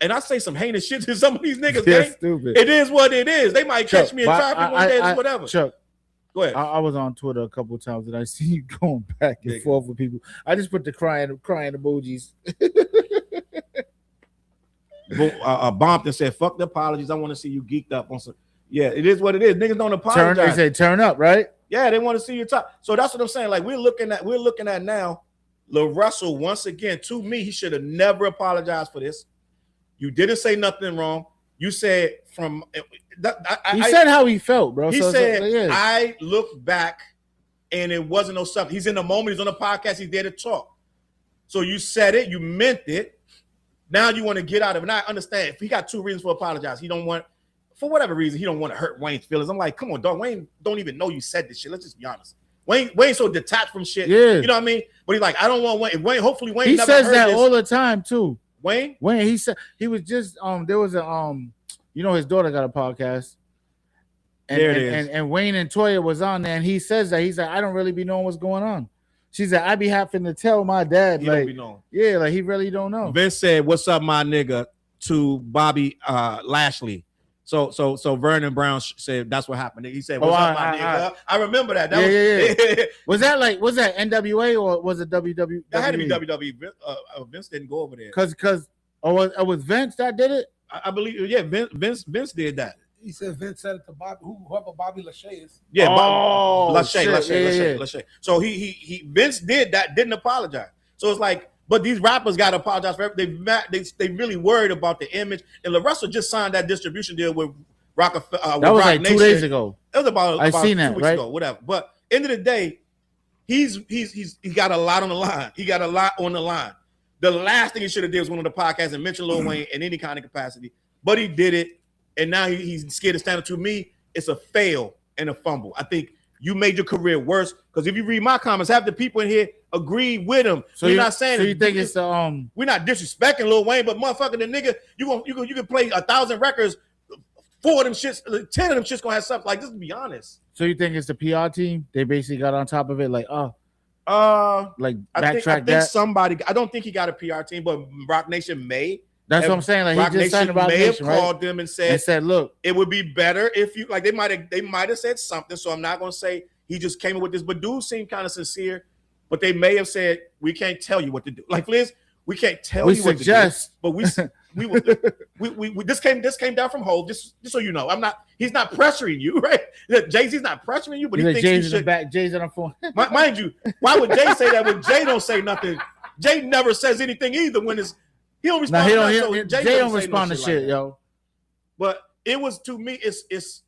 S2: and I say some heinous shit to some of these niggas.
S3: That's stupid.
S2: It is what it is. They might catch me in traffic one day, whatever.
S3: Chuck,
S2: go ahead.
S3: I was on Twitter a couple of times and I see you going back and forth with people. I just put the crying emojis.
S2: Bompton said, "Fuck the apologies. I want to see you geeked up on some." Yeah, it is what it is. Niggas don't apologize.
S3: They say turn up, right?
S2: Yeah, they want to see you talk. So that's what I'm saying. Like we're looking at now. LaRussell, once again, to me, he should have never apologized for this. You didn't say nothing wrong. You said
S3: he said how he felt, bro.
S2: He said, I look back and it wasn't no something. He's in the moment. He's on the podcast. He's there to talk. So you said it. You meant it. Now you want to get out of it. And I understand. If he got two reasons for apologize, he don't want. For whatever reason, he don't want to hurt Wayne's feelings. I'm like, come on, dog. Wayne don't even know you said this shit. Let's just be honest. Wayne's so detached from shit.
S3: Yeah.
S2: You know what I mean? But he's like, I don't want Wayne. Wayne, hopefully Wayne.
S3: He
S2: never
S3: says
S2: heard
S3: that
S2: this.
S3: all the time too.
S2: Wayne,
S3: he said he was just there was a his daughter got a podcast. And,
S2: there it is.
S3: And Wayne and Toya was on there, and he says that he's like, I don't really be knowing what's going on. She said, I be having to tell my dad,
S2: he
S3: like,
S2: don't be knowing.
S3: Yeah, like he really don't know.
S2: Vince said, "What's up, my nigga?" to Bobby Lashley. So Vernon Brown said that's what happened. He said, "What's up, my nigga?" I remember that.
S3: Was that NWA or was it WWE?
S2: That had to be WWE. Vince didn't go over there.
S3: Cause it was Vince that did it.
S2: I believe. Yeah, Vince did that.
S8: He said Vince said it to Bobby, whoever Bobby Lashay is.
S2: Yeah, Lashay. So he Vince did that. Didn't apologize. So it's like. But these rappers got to apologize for everything. They really worried about the image. And LaRussell just signed that distribution deal with Rockefeller.
S3: That was
S2: Rock
S3: like
S2: Nation.
S3: 2 days ago.
S2: It was about
S3: I seen
S2: 2
S3: that,
S2: weeks
S3: right?
S2: ago, whatever. But end of the day, he got a lot on the line. He got a lot on the line. The last thing he should have did was went on the podcast and mention Lil Wayne in any kind of capacity. But he did it, and now he's scared to stand up to me. It's a fail and a fumble. I think you made your career worse. Because if you read my comments, half the people in here agree with him.
S3: So
S2: we're not saying.
S3: So you think it's
S2: we're not disrespecting Lil Wayne, but motherfucker, the nigga, you can play 1,000 records, 4 of them shits, 10 of them shits gonna have something like this. To be honest.
S3: So you think it's the PR team? They basically got on top of it, like like
S2: I think somebody. I don't think he got a PR team, but Rock Nation may.
S3: That's what I'm saying. Like
S2: Rock
S3: he just signed Rock Nation,
S2: may have called them and said,
S3: "Look,
S2: it would be better if you like." They might have said something. So I'm not gonna say he just came in with this. But dude seemed kind of sincere. But they may have said, "We can't tell you what to do." Like Liz, we can't tell you what to do. But we this came down from Hov. Just so you know, he's not pressuring you, right? Jay-Z's not pressuring you, but he thinks
S3: Jay's
S2: you should.
S3: In the back, Jay's on the phone.
S2: Mind you, why would Jay say that when Jay don't say nothing? Jay never says anything either when it's. He don't respond.
S3: Jay don't respond to shit, yo.
S2: But it was, to me, it's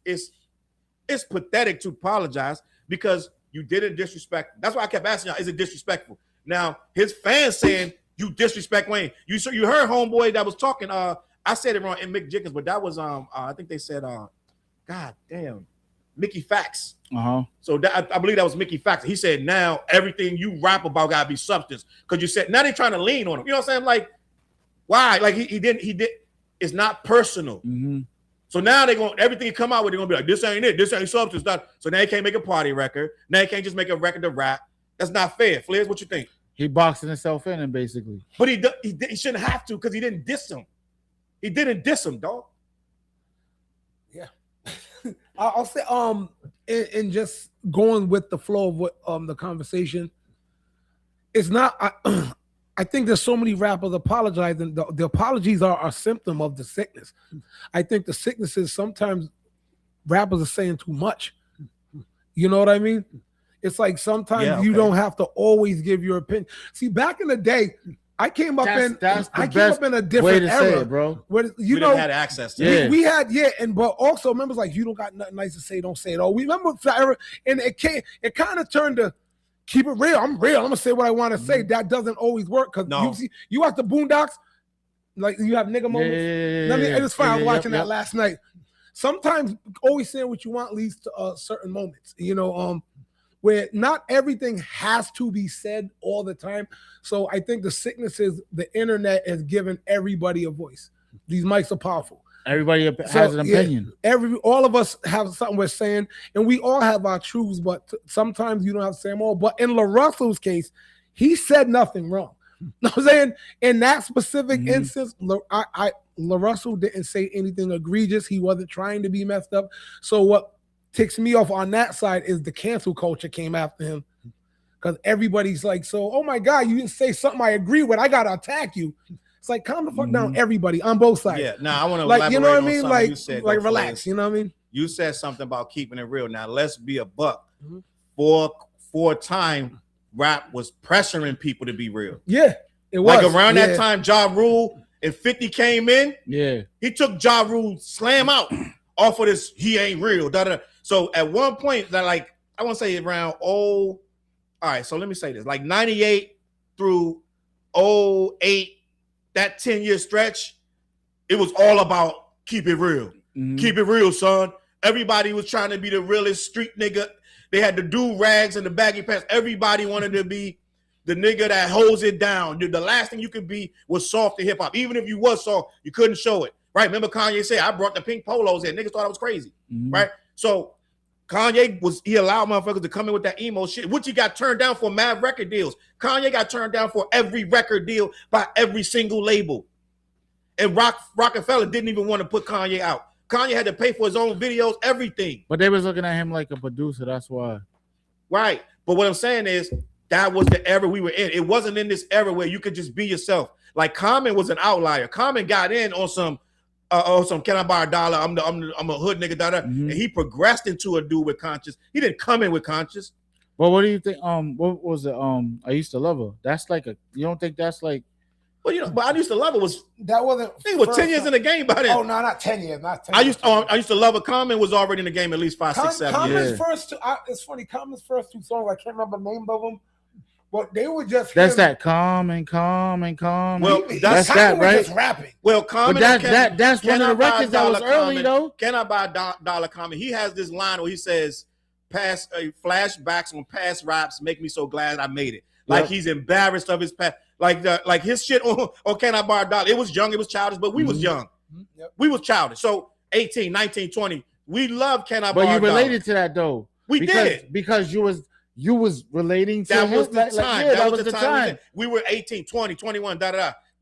S2: pathetic to apologize because you didn't disrespect. That's why I kept asking y'all, is it disrespectful? Now his fans saying you disrespect Wayne. You heard homeboy that was talking. I said it wrong in Mick Jickens, but that was I think they said God damn, Mickey Fax. So I believe that was Mickey Fax. He said now everything you rap about gotta be substance because you said now they trying to lean on him. You know what I'm saying? Like. Why? Like he did. It's not personal.
S3: Mm-hmm.
S2: So now everything he come out with, they're gonna be like, this ain't it. This ain't substance. So now he can't make a party record. Now he can't just make a record to rap. That's not fair. Flares, what you think?
S3: He boxing himself in, and basically.
S2: But he shouldn't have to because he didn't diss him. He didn't diss him, dog.
S8: Yeah. I'll say and just going with the flow of what the conversation. It's not. I think there's so many rappers apologizing. The apologies are a symptom of the sickness. I think the sickness is sometimes rappers are saying too much. You know what I mean? It's like sometimes you don't have to always give your opinion. See, back in the day, I came up in a different era,
S3: bro.
S2: Where we didn't have access to
S8: it. We had, but also members like, you don't got nothing nice to say, don't say it. Oh, we remember that era, and it kind of turned to keep it real. I'm real. I'm gonna say what I want to say. That doesn't always work because you watch the Boondocks, like you have nigga moments. It was fine. I was watching that last night. Sometimes always saying what you want leads to certain moments, where not everything has to be said all the time. So I think the sickness is the internet has given everybody a voice. These mics are powerful.
S3: Everybody has an opinion.
S8: All of us have something we're saying, and we all have our truths, but sometimes you don't have to say them all. But in LaRussell's case, he said nothing wrong. You know what I'm saying? In that specific instance, LaRussell didn't say anything egregious. He wasn't trying to be messed up. So what ticks me off on that side is the cancel culture came after him. Because everybody's like, so, oh my God, you didn't say something I agree with. I got to attack you. It's like, calm the fuck down, everybody on both sides.
S2: Yeah, I want to
S8: elaborate, you know what I mean? Like,
S2: you said,
S8: relax, you know what I mean?
S2: You said something about keeping it real. Now, let's be a buck. For a time, rap was pressuring people to be real.
S8: Yeah, it was.
S2: Like around that time, Ja Rule and 50 came in.
S3: Yeah.
S2: He took Ja Rule slam out off of this, he ain't real. So at one point, that like, I want to say around, all right, so let me say this. Like 98 through 08, that 10-year stretch, it was all about keep it real. Keep it real, son. Everybody was trying to be the realest street nigga. They had the do-rags and the baggy pants. Everybody wanted to be the nigga that holds it down. The last thing you could be was soft to hip-hop. Even if you was soft, you couldn't show it. Right? Remember Kanye said, I brought the pink polos in. Niggas thought I was crazy. Right? So Kanye he allowed motherfuckers to come in with that emo shit, which he got turned down for mad record deals. Kanye got turned down for every record deal by every single label. And Rockefeller didn't even want to put Kanye out. Kanye had to pay for his own videos, everything.
S3: But they was looking at him like a producer, that's why.
S2: Right. But what I'm saying is that was the era we were in. It wasn't in this era where you could just be yourself. Like Common was an outlier. Common got in on some can I buy $1? I'm a hood nigga, and he progressed into a dude with conscience. He didn't come in with conscience.
S3: Well, what do you think? What was it? I used to love her. That's like you don't think that's like?
S2: Well, but I used to love her
S8: that wasn't.
S2: He was 10 years in the game by then.
S8: Oh no, not 10 years, not 10.
S2: I used to love her. Common was already in the game at least 5, 6, 7 years.
S8: First two, it's funny. Common's first 2 songs, I can't remember the names of them. But they were just
S3: that calm.
S2: Well,
S3: that's that, right?
S8: Just rapping.
S2: Well, Common.
S3: But that's one of the records that was early though.
S2: Can I buy $1 Common? He has this line where he says, past flashbacks on past raps make me so glad I made it. Like he's embarrassed of his past. Like his shit on Can I Borrow a Dollar? It was young, it was childish, but we was young.
S8: Yep.
S2: We was childish. So 18, 19, 20. We love Can I Borrow a Dollar.
S3: But you related to that though.
S2: We did.
S3: Because you was relating to
S2: that was the
S3: like,
S2: time.
S3: Yeah,
S2: that was the time. We were 18, 20, 21,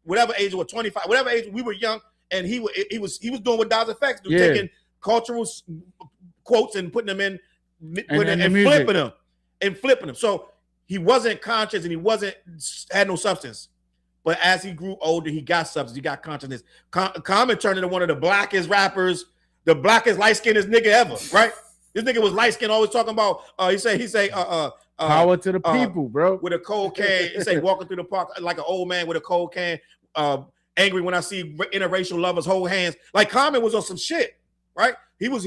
S2: whatever age it was, 25, whatever age we were young, and he was doing what Daz Effects do, taking cultural quotes and putting them in and flipping them. So he wasn't conscious and he had no substance. But as he grew older, he got substance. He got consciousness. Common turned into one of the blackest rappers, the blackest light-skinned nigga ever, right? This nigga was light-skinned, always talking about, he say,
S3: power to the people, bro.
S2: With a cold can, he say walking through the park like an old man with a cold can, angry when I see interracial lovers hold hands. Like Common was on some shit, right? He was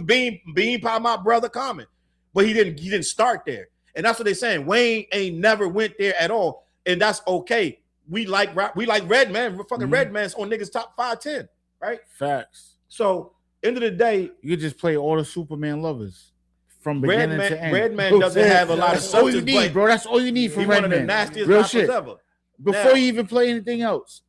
S2: being by my brother Common, but he didn't start there. And that's what they're saying. Wayne ain't never went there at all, and that's okay. We like rap. We like Redman. We're fucking Redman's on niggas top 5, 10, right?
S3: Facts.
S2: So end of the day,
S3: you could just play all the Superman lovers from beginning to end.
S2: Redman doesn't have a lot of substance.
S3: All you need, bro. That's all you need from Redman.
S2: One of the nastiest
S3: real
S2: rappers
S3: shit
S2: ever.
S3: Before you even play anything else.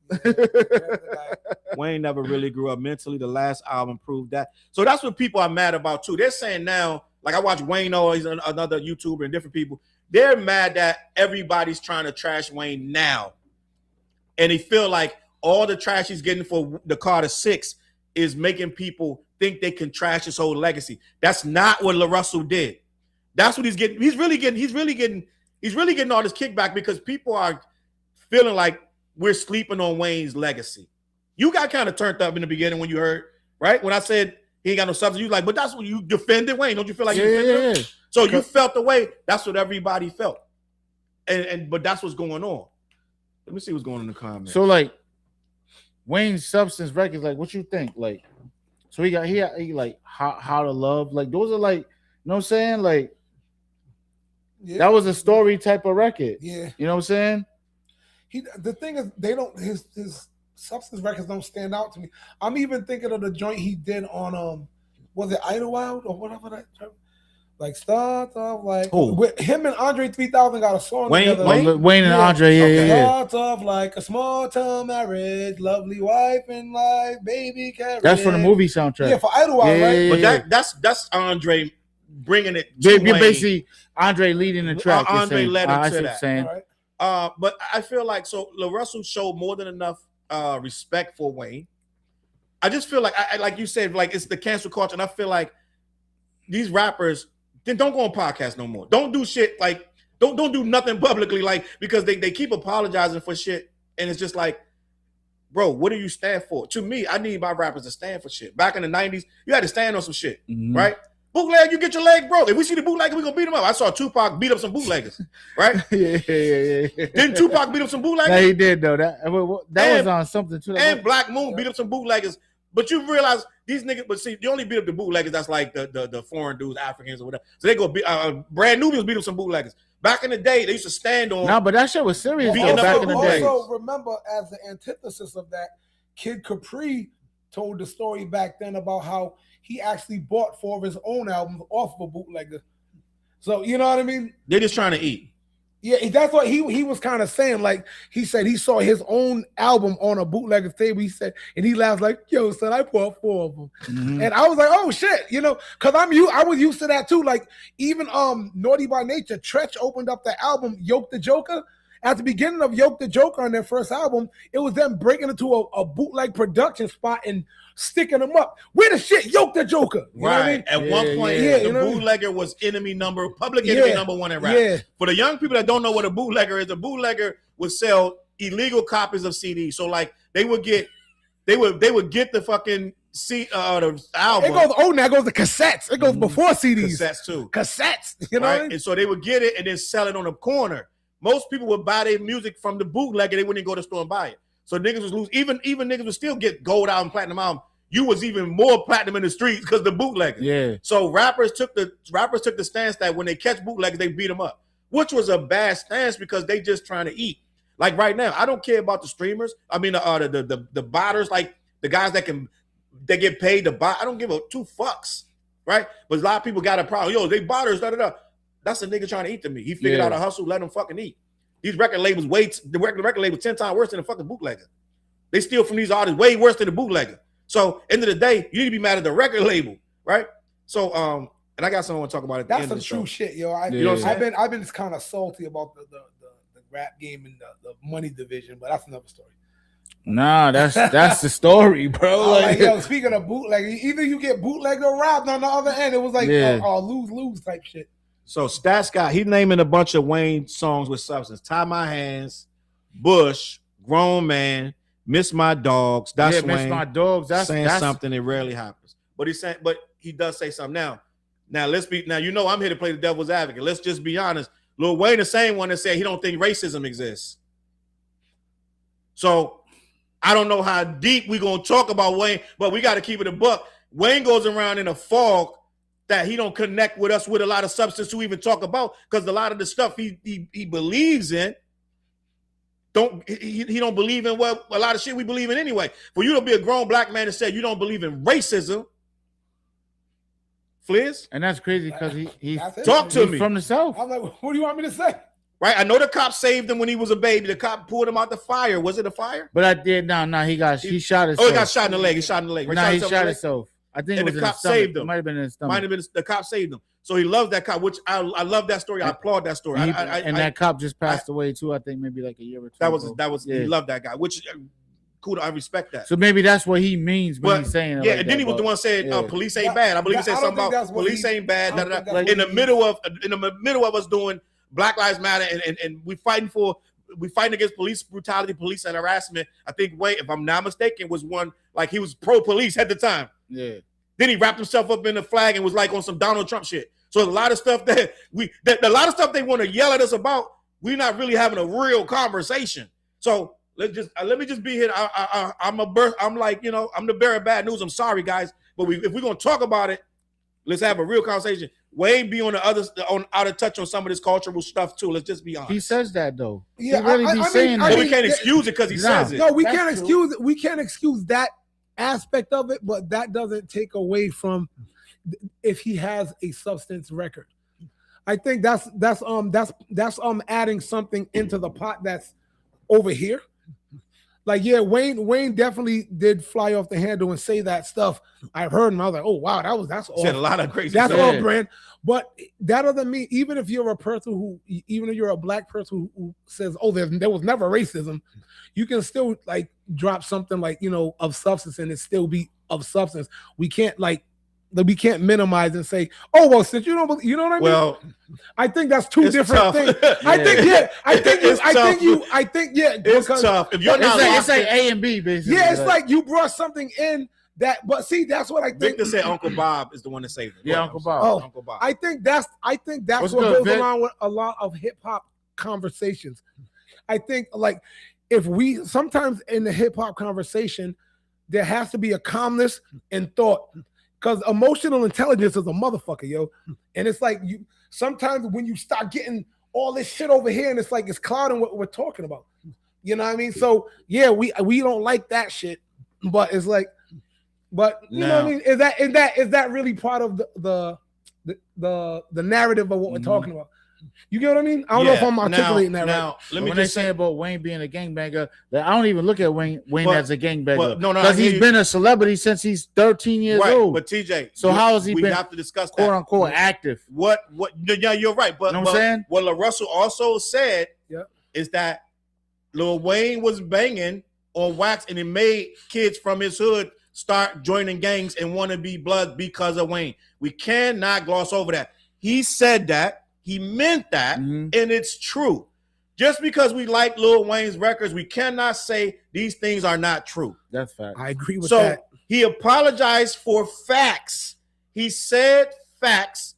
S2: Wayne never really grew up mentally. The last album proved that. So that's what people are mad about too. They're saying now, like I watch Wayne, he's another YouTuber and different people. They're mad that everybody's trying to trash Wayne now. And they feel like all the trash he's getting for the Carter 6 is making people think they can trash his whole legacy. That's not what LaRussell did. That's what he's getting. He's really getting all this kickback because people are feeling like we're sleeping on Wayne's legacy. You got kind of turned up in the beginning when you heard, right? When I said he ain't got no substance, you like, but that's what you defended Wayne. Don't you feel like you defended him? So you felt the way. That's what everybody felt. But that's what's going on. Let me see what's going on in the comments.
S3: So like Wayne's Substance Records, like what you think? Like, so he like how to love, like those are like, you know what I'm saying? Like that was a story type of record.
S8: Yeah.
S3: You know what I'm saying?
S8: The thing is, his Substance records don't stand out to me. I'm even thinking of the joint he did on was it Idlewild or whatever that term? Like start off like with him and Andre 3000 got a song together.
S3: Wayne and Andre, yeah.
S8: Starts off like a small town marriage, lovely wife and like baby carriage.
S3: That's for the movie soundtrack.
S8: Yeah, for Idlewild, right?
S2: But that's Andre bringing it.
S3: You're basically Andre leading the track.
S2: Andre led him to that.
S3: Saying.
S2: But I feel like LaRussell showed more than enough respect for Wayne. I just feel like I like you said, like it's the cancel culture, and I feel like these rappers then don't go on podcasts no more. Don't do shit like don't do nothing publicly, like because they keep apologizing for shit, and it's just like, bro, what do you stand for? To me, I need my rappers to stand for shit. Back in the 90s, you had to stand on some shit, right? Bootleg, you get your leg broke. If we see the bootlegger, we gonna beat him up. I saw Tupac beat up some bootleggers, right?
S3: yeah.
S2: Didn't Tupac beat up some bootleggers?
S3: No, he did though. That was on something too.
S2: And Black Moon beat up some bootleggers. But you realize these niggas, but see, you only beat up the bootleggers. That's like the foreign dudes, Africans or whatever. So they go beat Brand Nubians beat up some bootleggers. Back in the day, they used to stand on.
S3: No, but that shit was serious though, back in the day.
S8: Also, remember, as the antithesis of that, Kid Capri told the story back then about how he actually bought 4 of his own albums off of a bootlegger. So you know what I mean?
S2: They're just trying to eat.
S8: Yeah, that's what he was kind of saying. Like he said, he saw his own album on a bootlegger's table. He said, and he laughed like, "Yo, son, I bought 4 of them." And I was like, "Oh shit," you know, because I was used to that too. Like even Naughty by Nature, Tretch opened up the album Yoke the Joker. At the beginning of Yoke the Joker on their first album, it was them breaking into a bootleg production spot and sticking them up. Where the shit Yoke the Joker? You know what I mean?
S2: At one point, the bootlegger was public enemy number 1 in rap.
S8: Yeah.
S2: For the young people that don't know what a bootlegger is, a bootlegger would sell illegal copies of CDs. So like they would get the fucking the album.
S8: Now it goes to cassettes. It goes before CDs.
S2: Cassettes too.
S8: Cassettes. You know what I mean?
S2: And so they would get it and then sell it on the corner. Most people would buy their music from the bootlegger. They wouldn't go to the store and buy it. So niggas was lose. Even niggas would still get gold album, platinum album. You was even more platinum in the streets because the bootlegger.
S3: Yeah.
S2: So rappers took the stance that when they catch bootleggers, they beat them up, which was a bad stance because they just trying to eat. Like right now, I don't care about the streamers. I mean, the botters, like the guys that get paid to buy. I don't give a 2 fucks. right? But a lot of people got a problem. Yo, they botters, da. That's a nigga trying to eat to me. He figured out a hustle, let him fucking eat. These record labels the record label 10 times worse than the fucking bootlegger. They steal from these artists way worse than the bootlegger. So end of the day, you need to be mad at the record label, right? So and I got something I want to talk about at the end of the show.
S8: That's some true shit, yo.
S2: You know what I'm saying?
S8: I've been kind of salty about the rap game and the money division, but that's another story.
S3: Nah, that's the story, bro.
S8: Like, yo, speaking of bootleg, either you get bootlegged or robbed on the other end. It was like lose type shit.
S2: So Stats got he naming a bunch of Wayne songs with substance. Tie My Hands, Bush, Grown Man, Miss My Dogs. That's Wayne.
S3: Miss My Dogs. That's
S2: something that rarely happens. But he does say something now. Now I'm here to play the devil's advocate. Let's just be honest. Lil Wayne the same one that said he don't think racism exists. So I don't know how deep we're gonna talk about Wayne, but we got to keep it a buck. Wayne goes around in a fog that he don't connect with us with a lot of substance to even talk about, because a lot of the stuff he believes in he don't believe in what a lot of shit we believe in anyway. For you to be a grown black man and say you don't believe in racism, Fliz,
S3: and that's crazy because he
S2: talk to me
S3: from the South.
S8: I'm like, what do you want me to say?
S2: Right, I know the cop saved him when he was a baby. The cop pulled him out the fire. Was it a fire?
S3: But I did he shot himself.
S2: Oh, he got shot in the leg. He shot in the leg.
S3: Nah, he shot himself. I think it was
S2: the cop saved him.
S3: It might have been in his stomach.
S2: Might have been the cop saved him. So he loves that cop, which I love that story. I applaud that story.
S3: And that cop just passed away too. I think maybe like a year or two.
S2: That was he loved that guy, which cool. I respect that.
S3: So maybe that's what he means when he's saying it.
S2: Yeah, and then he was the one saying police ain't bad. I believe he said something about police ain't bad. In the middle of us doing Black Lives Matter and we fighting against police brutality, police and harassment. I think Wayne, if I'm not mistaken, was one like he was pro police at the time.
S3: Yeah.
S2: Then he wrapped himself up in the flag and was like on some Donald Trump shit. So a lot of stuff that a lot of stuff they want to yell at us about, we're not really having a real conversation. So let me just be here. I'm the bearer of bad news. I'm sorry, guys, but if we're gonna talk about it, let's have a real conversation. Wayne be on out of touch on some of this cultural stuff too. Let's just be honest.
S3: He says that though.
S8: Yeah,
S3: he really be saying that.
S2: But we can't excuse it because he says it.
S8: No, we can't excuse it. We can't excuse that aspect of it, but that doesn't take away from if he has a substance record. I think that's adding something into the pot that's over here. Like, yeah, Wayne definitely did fly off the handle and say that stuff. I've heard him. I was like, oh wow, that's all.
S2: Said a lot of crazy.
S8: That's all brand. But that doesn't mean, even if you're a person even if you're a black person who says, oh, there was never racism, you can still like drop something like, of substance and it still be of substance. We can't minimize and say, oh, well, since you don't believe, you know what I mean?
S2: Well,
S8: I think that's two different
S2: tough.
S8: things. I think
S2: it's tough. If you're
S3: it's like A and B, basically.
S8: Yeah, it's like you brought something in that, but see, that's what I think.
S2: Victor said Uncle Bob is the one that saved him.
S3: Yeah, Uncle Bob.
S8: Oh,
S2: Uncle Bob.
S8: I think that's what goes along with a lot of hip hop conversations. I think like if we sometimes in the hip hop conversation, there has to be a calmness and thought. Because emotional intelligence is a motherfucker, yo. And it's like sometimes when you start getting all this shit over here and it's like it's clouding what we're talking about. You know what I mean? So yeah, we don't like that shit, but it's like, but you know what I mean? Is that really part of the narrative of what we're talking about? You get what I mean? I don't know if I'm articulating that right.
S3: Let me say about Wayne being a gangbanger, that I don't even look at Wayne as a gangbanger.
S2: No,
S3: because he's been a celebrity since he's 13 years old.
S2: But TJ,
S3: so how has he been?
S2: We have to discuss that.
S3: Quote unquote active.
S2: What? Yeah, you're right. But
S3: you know what I'm saying?
S2: What LaRussell also said is that Lil Wayne was banging on wax and it made kids from his hood start joining gangs and want to be blood because of Wayne. We cannot gloss over that. He said that. He meant that, and it's true. Just because we like Lil Wayne's records, we cannot say these things are not true.
S3: That's fact.
S8: I agree with that.
S2: So he apologized for facts. He said facts.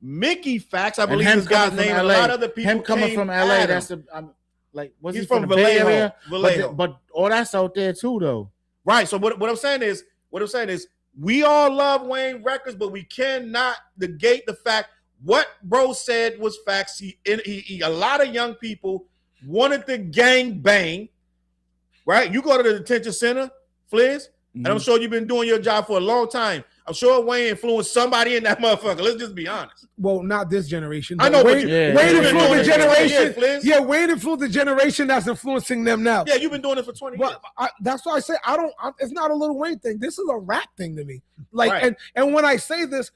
S2: Mickey Facts, I believe this guy's name. A lot of other people.
S3: Him coming from LA, that's he's from the Bay Area? But all that's out there too, though.
S2: Right. So what I'm saying is, we all love Wayne records, but we cannot negate the fact. What bro said was facts. A lot of young people wanted to gang bang, right? You go to the detention center, Fliz, and I'm sure you've been doing your job for a long time. I'm sure Wayne influenced somebody in that motherfucker. Let's just be honest.
S8: Well, not this generation.
S2: I know,
S8: Wayne,
S2: but
S8: Wayne influenced the generation.
S2: Yeah,
S8: Wayne influenced the generation that's influencing them now.
S2: Yeah, you've been doing it for 20 years.
S8: That's why I say it's not a Lil Wayne thing. This is a rap thing to me. Like,
S2: right.
S8: and when I say this,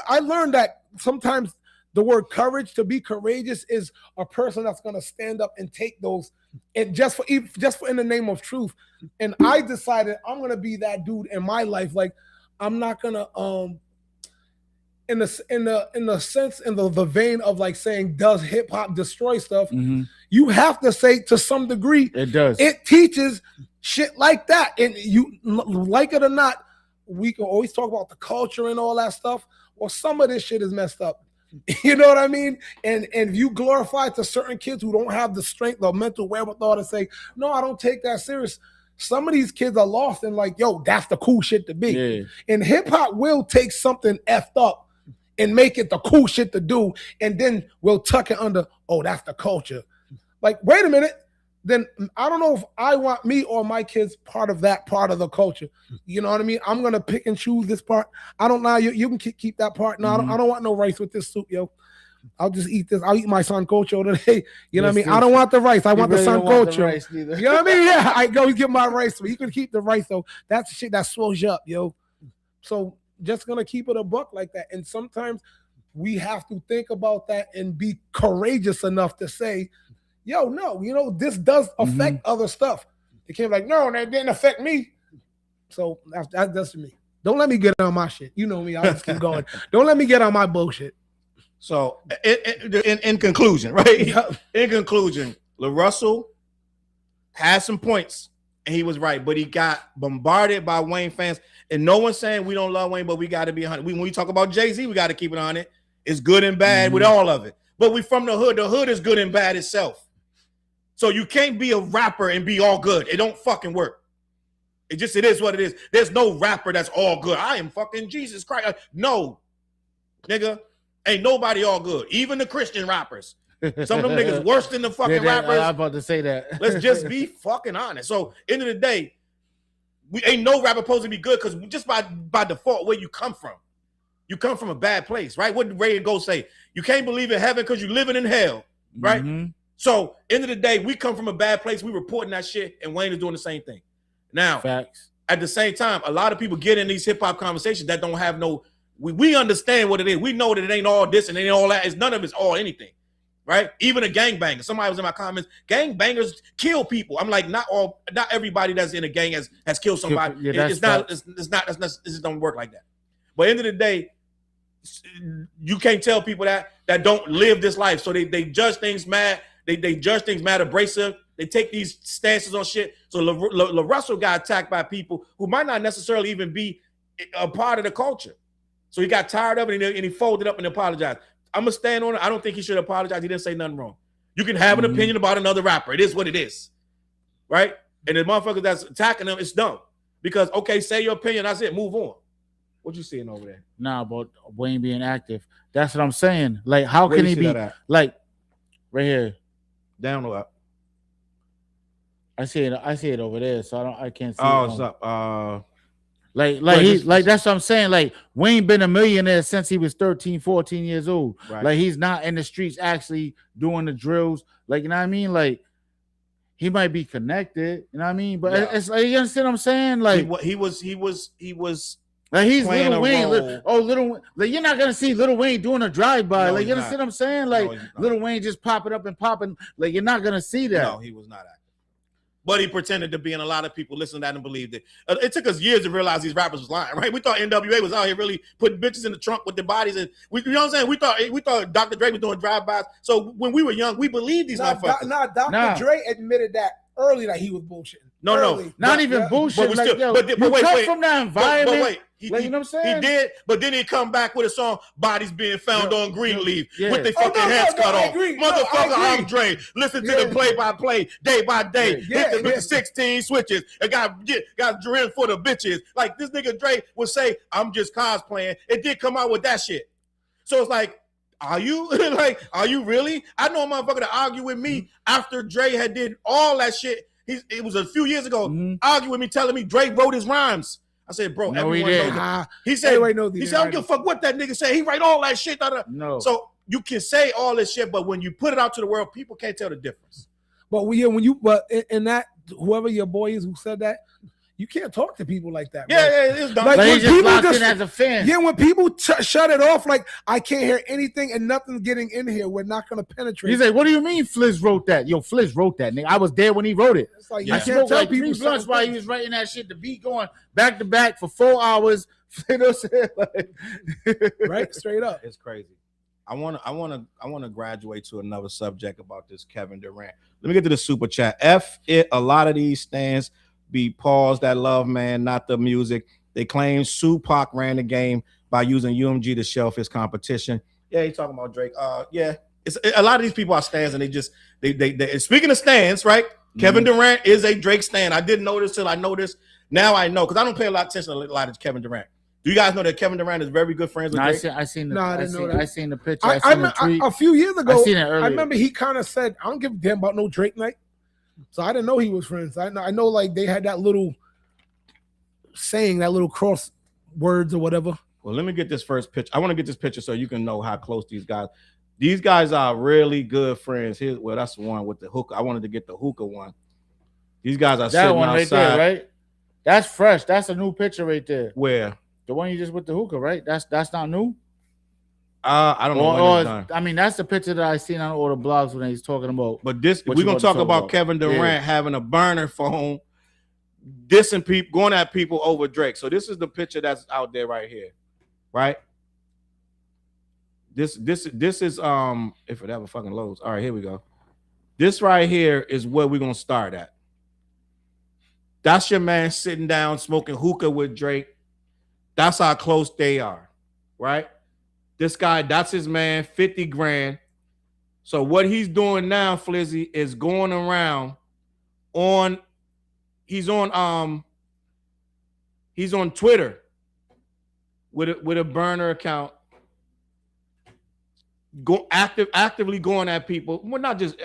S8: I learned that sometimes the word courage, to be courageous, is a person that's gonna stand up and take those, and just for in the name of truth. And I decided I'm gonna be that dude in my life. Like, I'm not gonna in the sense, in the vein of like saying, does hip hop destroy stuff?
S3: Mm-hmm.
S8: You have to say, to some degree,
S3: it does.
S8: It teaches shit like that, and you like it or not, we can always talk about the culture and all that stuff. Well, some of this shit is messed up. You know what I mean? And if you glorify to certain kids who don't have the strength or mental wherewithal to say, no, I don't take that serious. Some of these kids are lost and like, yo, that's the cool shit to be.
S3: Yeah.
S8: And hip hop will take something effed up and make it the cool shit to do, and then we'll tuck it under, oh, that's the culture. Like, wait a minute. Then I don't know if I want me or my kids part of that part of the culture. You know what I mean? I'm gonna pick and choose this part. I don't know. You can keep that part. No, I don't want no rice with this soup, yo. I'll just eat this. I'll eat my sancocho today. You know what I mean? I don't want the rice. I want the sancocho. You know what I mean? Yeah, I go get my rice. So you can keep the rice though. That's the shit that swells you up, yo. So just gonna keep it a buck like that. And sometimes we have to think about that and be courageous enough to say, yo, no, you know, this does affect other stuff. They can't be like, no, that didn't affect me. So that's me. Don't let me get on my shit. You know me. I'll just keep going. Don't let me get on my bullshit.
S2: So in conclusion, right? In conclusion, LaRussell had some points and he was right, but he got bombarded by Wayne fans. And no one's saying we don't love Wayne, but we got to be 100. When we talk about Jay-Z, we got to keep it on it. It's good and bad with all of it. But we from the hood. The hood is good and bad itself. So you can't be a rapper and be all good. It don't fucking work. It is what it is. There's no rapper that's all good. I am fucking Jesus Christ. No, nigga, ain't nobody all good. Even the Christian rappers. Some of them niggas worse than the fucking rappers.
S3: I'm about to say that.
S2: Let's just be fucking honest. So end of the day, we ain't no rapper supposed to be good because just by default, where you come from. You come from a bad place, right? What did Ray and Go say? You can't believe in heaven because you're living in hell, right? Mm-hmm. So end of the day, we come from a bad place. We reporting that shit, and Wayne is doing the same thing. Now,
S3: facts.
S2: At the same time, a lot of people get in these hip hop conversations that don't have no. We understand what it is. We know that it ain't all this and it ain't all that. It's none of it's all anything, right? Even a gangbanger. Somebody was in my comments. Gangbangers kill people. I'm like, not everybody that's in a gang has killed somebody.
S3: Yeah,
S2: it just don't work like that. But end of the day, you can't tell people that don't live this life. So they judge things mad. They judge things mad, abrasive. They take these stances on shit. So LaRussell got attacked by people who might not necessarily even be a part of the culture. So he got tired of it and he folded up and apologized. I'm going to stand on it. I don't think he should apologize. He didn't say nothing wrong. You can have an opinion about another rapper. It is what it is. Right? And the motherfuckers that's attacking them, it's dumb. Because, okay, say your opinion. That's it. Move on. What you seeing over there?
S3: Nah, about Wayne being active. That's what I'm saying. Like, how can he be like right here?
S2: Down or up?
S3: I see it over there, so I can't see.
S2: Oh, it's up.
S3: Like that's what I'm saying. Like, Wayne been a millionaire since he was 13, 14 years old. Right. Like, he's not in the streets actually doing the drills. Like, you know what I mean? Like, he might be connected, you know what I mean? But it's like, you understand what I'm saying? Like,
S2: he was
S3: like, he's Lil Wayne. Lil, like, you're not gonna see Lil Wayne doing a drive-by. Like, you understand what I'm saying? Like, Lil Wayne just popping up and popping. Like, you're not gonna see that.
S2: No, he was not active. But he pretended to be, and a lot of people listened to that and believed it. It took us years to realize these rappers was lying, right? We thought NWA was out here really putting bitches in the trunk with their bodies, and you know what I'm saying? We thought Dr. Dre was doing drive-bys. So when we were young, we believed these motherfuckers.
S8: Dr. Dre admitted that early that he was bullshitting.
S2: No,
S3: not even bullshit. But, like, yo, but wait, from that environment.
S2: But wait, you know what I'm saying? He did, but then he come back with a song, "Bodies Being Found on Greenleaf," with their fucking heads cut off. Motherfucker, I'm Dre. Listen to the play-by-play, day by day. Hit the 16 switches. And got drilled for the bitches. Like, this nigga Dre would say, "I'm just cosplaying." It did come out with that shit. So it's like, are you are you really? I know a motherfucker to argue with me after Dre had did all that shit. It was a few years ago, arguing with me, telling me Dre wrote his rhymes. I said, bro,
S3: No, he
S2: everyone
S3: didn't.
S2: knows that. He said,
S8: Everybody knows
S2: he said, I don't give a fuck what that nigga say. He write all that shit.
S3: No.
S2: So you can say all this shit, but when you put it out to the world, people can't tell the difference.
S8: But in that, whoever your boy is who said that, you can't talk to people like that.
S2: Yeah,
S8: bro.
S2: it's dumb.
S8: Like,
S3: But
S8: when
S3: he just
S8: people
S3: locked
S8: just-
S3: in as a fan.
S8: Yeah, when people shut it off, like I can't hear anything and nothing's getting in here, we're not gonna penetrate.
S3: He's like, what do you mean Fliz wrote that? Yo, Fliz wrote that, nigga. I was there when he wrote it.
S8: It's like
S2: Yeah.
S8: you
S3: I
S8: can't
S3: smoked
S8: tell
S3: like
S8: people
S3: 3 blunts
S8: certain
S3: while he
S8: things.
S3: was writing that shit, the beat going back to back for 4 hours. You know what I'm saying? Like,
S8: Right, straight up.
S2: It's crazy. I want to graduate to another subject about this Kevin Durant. Let me get to the super chat. A lot of these stands be paused that love man, not the music. They claim Tupac ran the game by using UMG to shelf his competition. Yeah, he's talking about Drake. Yeah, it's a lot of these people are stands, and they speaking of stands, right? Kevin Durant is a Drake stan. I didn't know this till I know this. Now I know because I don't pay a lot of attention to a lot of Kevin Durant. Do you guys know that Kevin Durant is very good friends with Drake?
S3: I seen
S8: No, I didn't know that.
S3: I seen the picture. I seen the tweet.
S8: A few years ago,
S3: I seen it earlier.
S8: I remember he kind of said, "I don't give a damn about no Drake night." So I didn't know he was friends. I know, like they had that little saying, that little cross words or whatever.
S2: Well, let me get this first picture. I want to get this picture so you can know how close these guys. These guys are really good friends. Well, that's the one with the hookah. I wanted to get the hookah one. These guys are
S3: That
S2: sitting
S3: one right
S2: outside.
S3: there, right? That's fresh. That's a new picture right there.
S2: Where?
S3: The one you just with the hookah, right? That's not new.
S2: I don't know when it's done.
S3: I mean, that's the picture that I seen on all the blogs when he's talking about.
S2: But this,
S3: What
S2: we're
S3: you
S2: gonna
S3: about to
S2: talk
S3: talk
S2: about
S3: about?
S2: Kevin Durant
S3: Yeah.
S2: having a burner phone, dissing people, going at people over Drake. So this is the picture that's out there right here, right? This is if it ever fucking loads. All right, here we go. This right here is where we're gonna start at. That's your man sitting down smoking hookah with Drake. That's how close they are, right? This guy, that's his man, 50 grand. So what he's doing now, Flizzy, is going around he's on Twitter with a burner account, actively going at people. Well, not just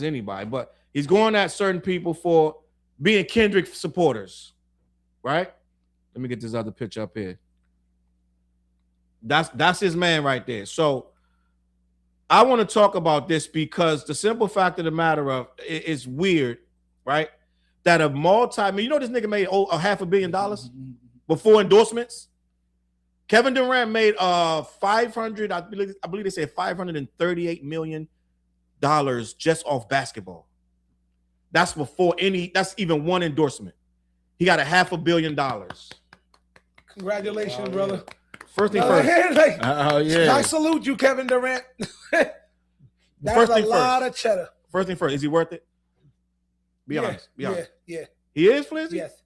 S2: anybody, but he's going at certain people for being Kendrick supporters, right? Let me get this other picture up here. That's his man right there. So I want to talk about this because the simple fact of the matter of it's weird, right? That you know this nigga made $500 million before endorsements. Kevin Durant made $500, I believe they said $538 million just off basketball. That's that's even one endorsement. He got $500 million.
S8: Congratulations, brother.
S2: First thing first.
S3: Yeah.
S8: I salute you, Kevin Durant. That's
S2: First
S8: a
S2: thing
S8: lot
S2: first.
S8: of cheddar.
S2: First thing first. Is he worth it? Be honest.
S8: Yeah.
S2: He is, Flizzy?
S8: Yes.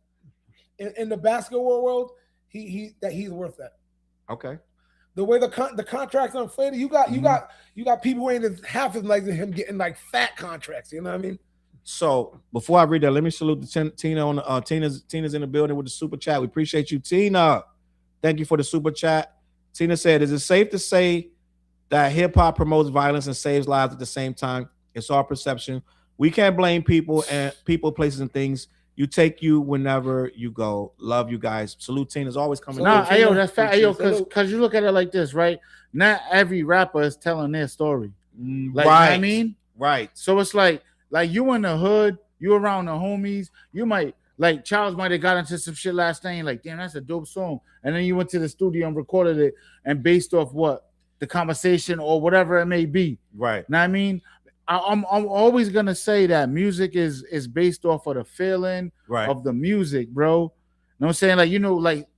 S8: In the basketball world, he's worth that.
S2: Okay.
S8: The way the contracts are inflated, you got people who ain't half as nice as him getting like fat contracts. You know what I mean?
S2: So before I read that, let me salute the Tina on Tina's in the building with the super chat. We appreciate you, Tina. Thank you for the super chat. Tina said, "Is it safe to say that hip hop promotes violence and saves lives at the same time? It's our perception. We can't blame people, places, and things. You take you whenever you go. Love you guys. Salute Tina's always coming.
S3: That's fact. Because you look at it like this, right? Not every rapper is telling their story. Like,
S2: right.
S3: You know what I mean?
S2: Right.
S3: So it's like you in the hood, you around the homies, you might like Charles might have got into some shit last night, like, damn, that's a dope song. And then you went to the studio and recorded it, and based off what the conversation or whatever it may be.
S2: Right.
S3: Know what I mean? I'm always gonna say that music is based off of the feeling of the music, bro. You know what I'm saying? Like, like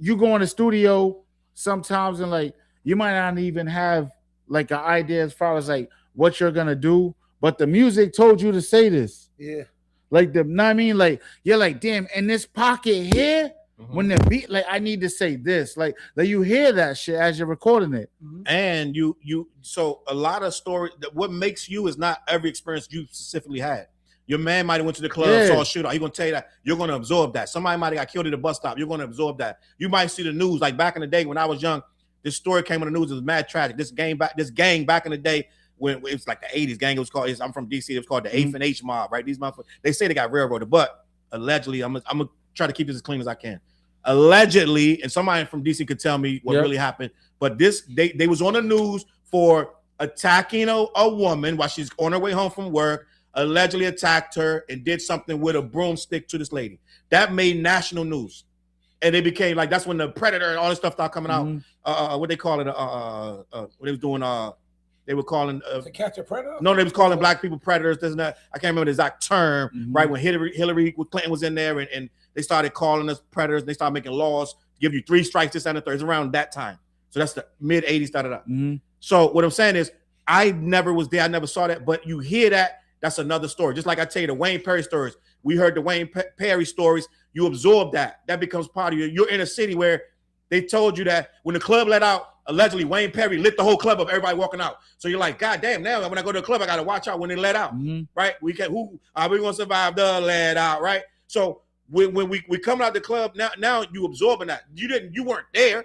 S3: you go in the studio sometimes and like you might not even have like an idea as far as like what you're gonna do, but the music told you to say this.
S8: Yeah.
S3: Like know what I mean? Like you're like, damn, in this pocket here, when the beat, like I need to say this, like you hear that shit as you're recording it.
S2: And so a lot of stories, what makes you is not every experience you specifically had. Your man might have went to the club, saw a shootout. He's gonna tell you that you're gonna absorb that. Somebody might have got killed at a bus stop. You're gonna absorb that. You might see the news like back in the day when I was young. This story came on the news. It was mad tragic. This gang back in the day when it was like the 80s gang. It was called. I'm from DC. It was called the 8th and H mob. Right? These motherfuckers. They say they got railroaded, but allegedly, I'm gonna try to keep this as clean as I can. allegedly, and somebody from DC could tell me what really happened, but they was on the news for attacking a woman while she's on her way home from work, allegedly attacked her and did something with a broomstick to this lady. That made national news. And it became like, that's when the Predator and all this stuff started coming out. What they call it? What they was doing, they were calling
S8: to catch a predator.
S2: No, they was calling black people predators. This and that. I can't remember the exact term. Right when Hillary Clinton was in there, and they started calling us predators. And they started making laws to give you 3 strikes, this and the third. It's around that time. So that's the mid '80s. So what I'm saying is, I never was there. I never saw that. But you hear that. That's another story. Just like I tell you the Wayne Perry stories. We heard the Wayne Perry stories. You absorb that. That becomes part of you. You're in a city where they told you that when the club let out, allegedly Wayne Perry lit the whole club up, everybody walking out. So you're like, God damn, now when I go to the club, I got to watch out when they let out, right? Who are we going to survive the let out, right? So when we coming out the club, now you absorbing that. You weren't there,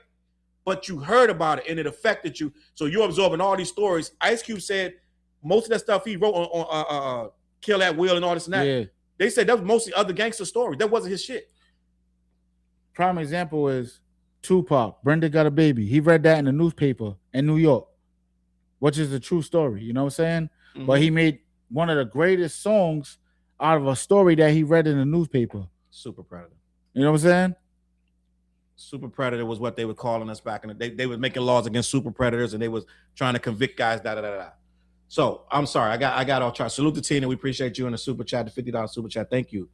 S2: but you heard about it and it affected you. So you're absorbing all these stories. Ice Cube said most of that stuff he wrote on Kill at Will and all this and that. Yeah. They said that was mostly other gangster stories. That wasn't his shit.
S3: Prime example is Tupac, Brenda Got a Baby. He read that in the newspaper in New York, which is a true story. You know what I'm saying? But he made one of the greatest songs out of a story that he read in the newspaper.
S2: Super Predator.
S3: You know what I'm saying?
S2: Super Predator was what they were calling us back in the day. They were making laws against super predators, and they was trying to convict guys. So I'm sorry, I got all charged. Salute to Tina. We appreciate you in the super chat, the $50 super chat. Thank you.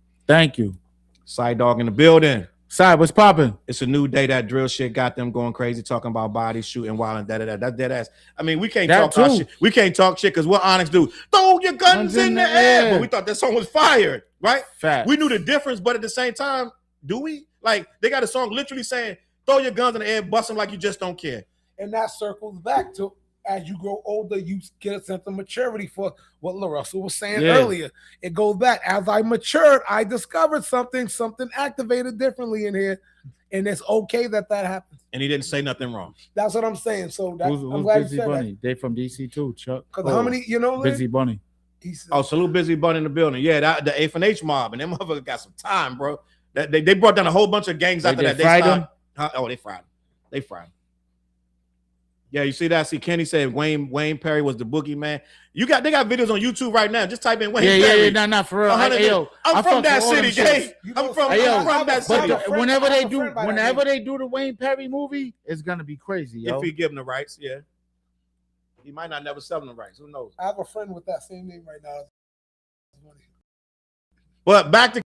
S2: Side Dog in the building.
S3: Side, what's popping?
S2: It's a new day. That drill shit got them going crazy, talking about bodies, shooting, wild, and da. That's dead ass. I mean, we can't talk our shit. We can't talk shit because what Onyx do? Throw your guns in the air. But we thought that song was fired, right?
S3: Fact.
S2: We knew the difference, but at the same time, do we? Like, they got a song literally saying, throw your guns in the air, bust them like you just don't care.
S8: And that circles back to, as you grow older, you get a sense of maturity for what LaRussell was saying earlier. It goes back. As I matured, I discovered something activated differently in here. And it's okay that happens.
S2: And he didn't say nothing wrong.
S8: That's what I'm saying. So that's,
S3: I'm glad Busy you said Bunny? That. They from DC too, Chuck.
S8: Because how many,
S3: Busy Bunny.
S2: Salute Busy Bunny in the building. Yeah, the F&H mob. And them motherfuckers got some time, bro. They brought down a whole bunch of gangs after that. They
S3: fried them?
S2: They fried them. They fried them. Yeah, you see that? See, Kenny said Wayne Perry was the boogeyman. They got videos on YouTube right now. Just type in Wayne Perry.
S3: Yeah, nah, for real.
S2: I'm from that city, Jay. I'm from that city.
S3: Whenever they do the Wayne Perry movie, it's gonna be crazy, yo.
S2: If he give them the rights, yeah. He might not never sell them the rights. Who knows?
S8: I have a friend with that same name right now.
S2: But back to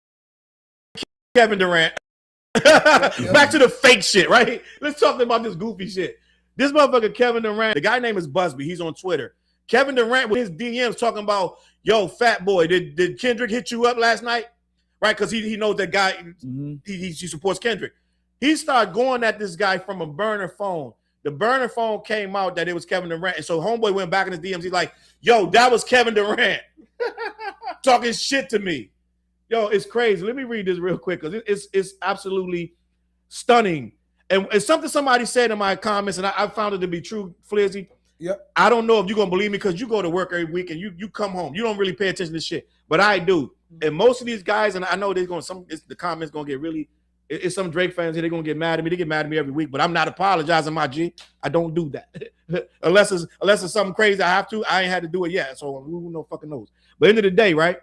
S2: Kevin Durant. Back to the fake shit, right? Let's talk about this goofy shit. This motherfucker, Kevin Durant, the guy name is Busby. He's on Twitter. Kevin Durant with his DMs talking about, yo, fat boy, did Kendrick hit you up last night? Right? Because he knows that guy, he supports Kendrick. He started going at this guy from a burner phone. The burner phone came out that it was Kevin Durant. And so homeboy went back in his DMs. He's like, yo, that was Kevin Durant talking shit to me. Yo, it's crazy. Let me read this real quick because it's absolutely stunning. And it's something somebody said in my comments, and I found it to be true, Flizzy.
S8: Yep.
S2: I don't know if you're going to believe me because you go to work every week and you come home. You don't really pay attention to shit, but I do. And most of these guys, and I know the comments going to get really, it's some Drake fans here, they're going to get mad at me. They get mad at me every week, but I'm not apologizing, my G. I don't do that. unless it's something crazy I have to. I ain't had to do it yet, so who no fucking knows. But end of the day, right?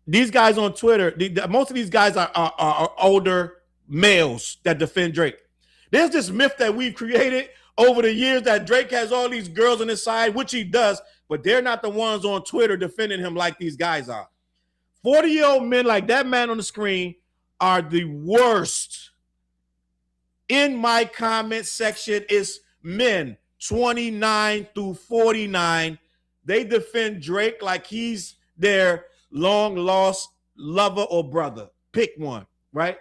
S2: These guys on Twitter, most of these guys are older males that defend Drake. There's this myth that we've created over the years that Drake has all these girls on his side, which he does, but they're not the ones on Twitter defending him like these guys are. 40-year-old men like that man on the screen are the worst. In my comment section is men 29 through 49. They defend Drake like he's their long lost lover or brother. Pick one, right?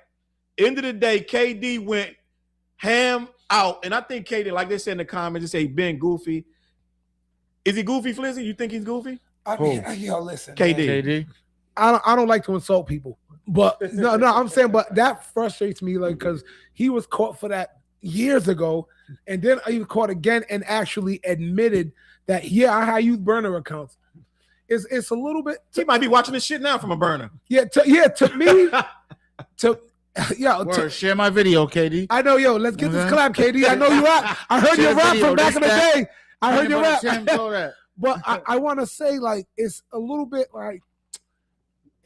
S2: End of the day, KD went ham out. And I think KD, like they said in the comments, they say being goofy. Is he goofy, Flizzy? You think he's goofy?
S8: I mean, yo, listen.
S2: KD.
S8: I don't like to insult people. But no, I'm saying, but that frustrates me, like, because he was caught for that years ago, and then he was caught again and actually admitted that, I use burner accounts. It's a little bit.
S2: He might be watching this shit now from a burner.
S8: To me, Yo,
S3: share my video, KD.
S8: I know, yo. Let's get this collab, KD. I know you rap. I heard your rap from back in the day. I heard your rap. But I want to say, like, it's a little bit like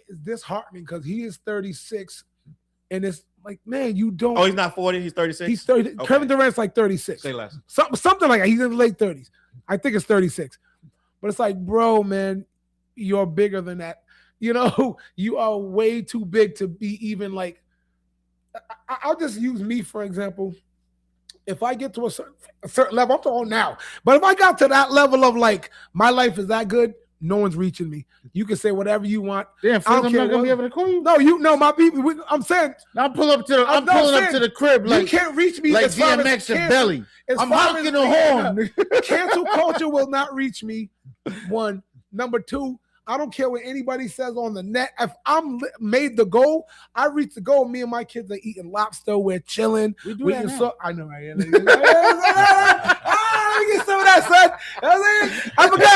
S8: it's disheartening because he is 36, and it's like, man, you don't.
S2: Oh, he's not 40. He's 36.
S8: He's 30. Okay. Kevin Durant's like 36.
S2: Say less.
S8: Something like that. He's in the late 30s. I think it's 36. But it's like, bro, man, you're bigger than that. You know, you are way too big to be even like. I'll just use me for example. If I get to a certain level, I'm talking now. But if I got to that level of like my life is that good, no one's reaching me. You can say whatever you want.
S3: Damn, I'm not gonna be able to call you.
S8: No, my people. I'm saying
S3: I'm pulling up to the crib. Like
S8: you can't reach me.
S3: Like DMX and Belly. I'm honking the horn.
S8: Cancel culture will not reach me. One. Number two. I don't care what anybody says on the net. If I'm made the goal, I reach the goal. Me and my kids are eating lobster. We're chilling.
S3: We that now.
S8: I know, right? Let me get some of that, son. I forgot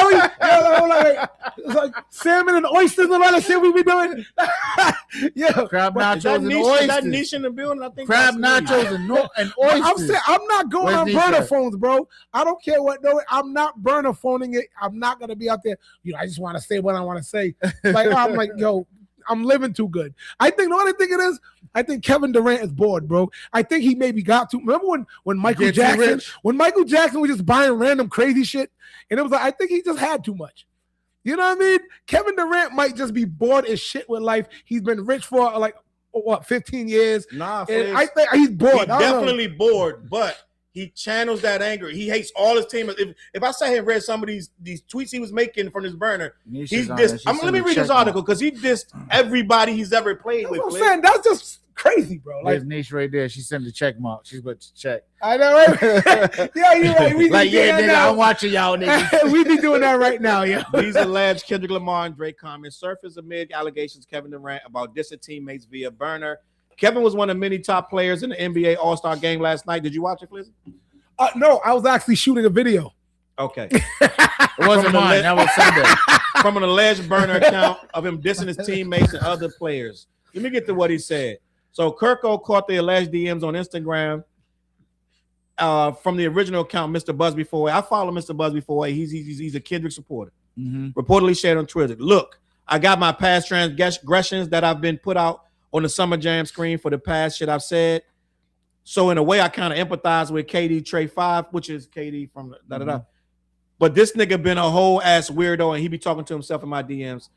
S8: it's like salmon and oysters and all that shit we be doing. Yeah,
S3: crab nachos and oysters.
S2: That niche in the building, I think.
S3: Crab nachos and oysters.
S8: I'm saying I'm not going on burner phones, bro. I don't care what. No, I'm not burner phoning it. I'm not gonna be out there. I just want to say what I want to say. Like I'm like, yo, I'm living too good. I think the only thing it is, I think Kevin Durant is bored, bro. I think he maybe got to. Remember when Michael Jackson was just buying random crazy shit, and it was like I think he just had too much. You know what I mean? Kevin Durant might just be bored as shit with life. He's been rich for like 15 years.
S2: Nah,
S8: and I think he's bored.
S2: He's definitely bored, but he channels that anger. He hates all his team. If I sat here and read some of these let me read this article because he dissed everybody he's ever played with.
S8: I'm saying that's just crazy, bro. Like,
S3: there's Niche right there. She sent the check mark. She's about to check.
S8: I know, right? Yeah, you're right. We
S3: like, yeah, nigga, I'm watching y'all, nigga.
S8: We be doing that right now, yeah.
S2: These alleged Kendrick Lamar and Drake comments surface amid allegations Kevin Durant about dissing teammates via burner. Kevin was one of many top players in the NBA All-Star game last night. Did you watch it, Flizzy?
S8: No, I was actually shooting a video.
S2: Okay.
S3: It wasn't mine. That was Sunday.
S2: From an alleged burner account of him dissing his teammates and other players. Let me get to what he said. So Kirko caught the alleged DMs on Instagram from the original account, Mr. Busby 4A. I follow Mr. Busby 4A. He's a Kendrick supporter.
S3: Mm-hmm.
S2: Reportedly shared on Twitter. Look, I got my past transgressions that I've been put out on the Summer Jam screen for the past shit I've said. So in a way, I kind of empathize with KD Trey 5, which is KD from da-da-da. But this nigga been a whole ass weirdo, and he be talking to himself in my DMs.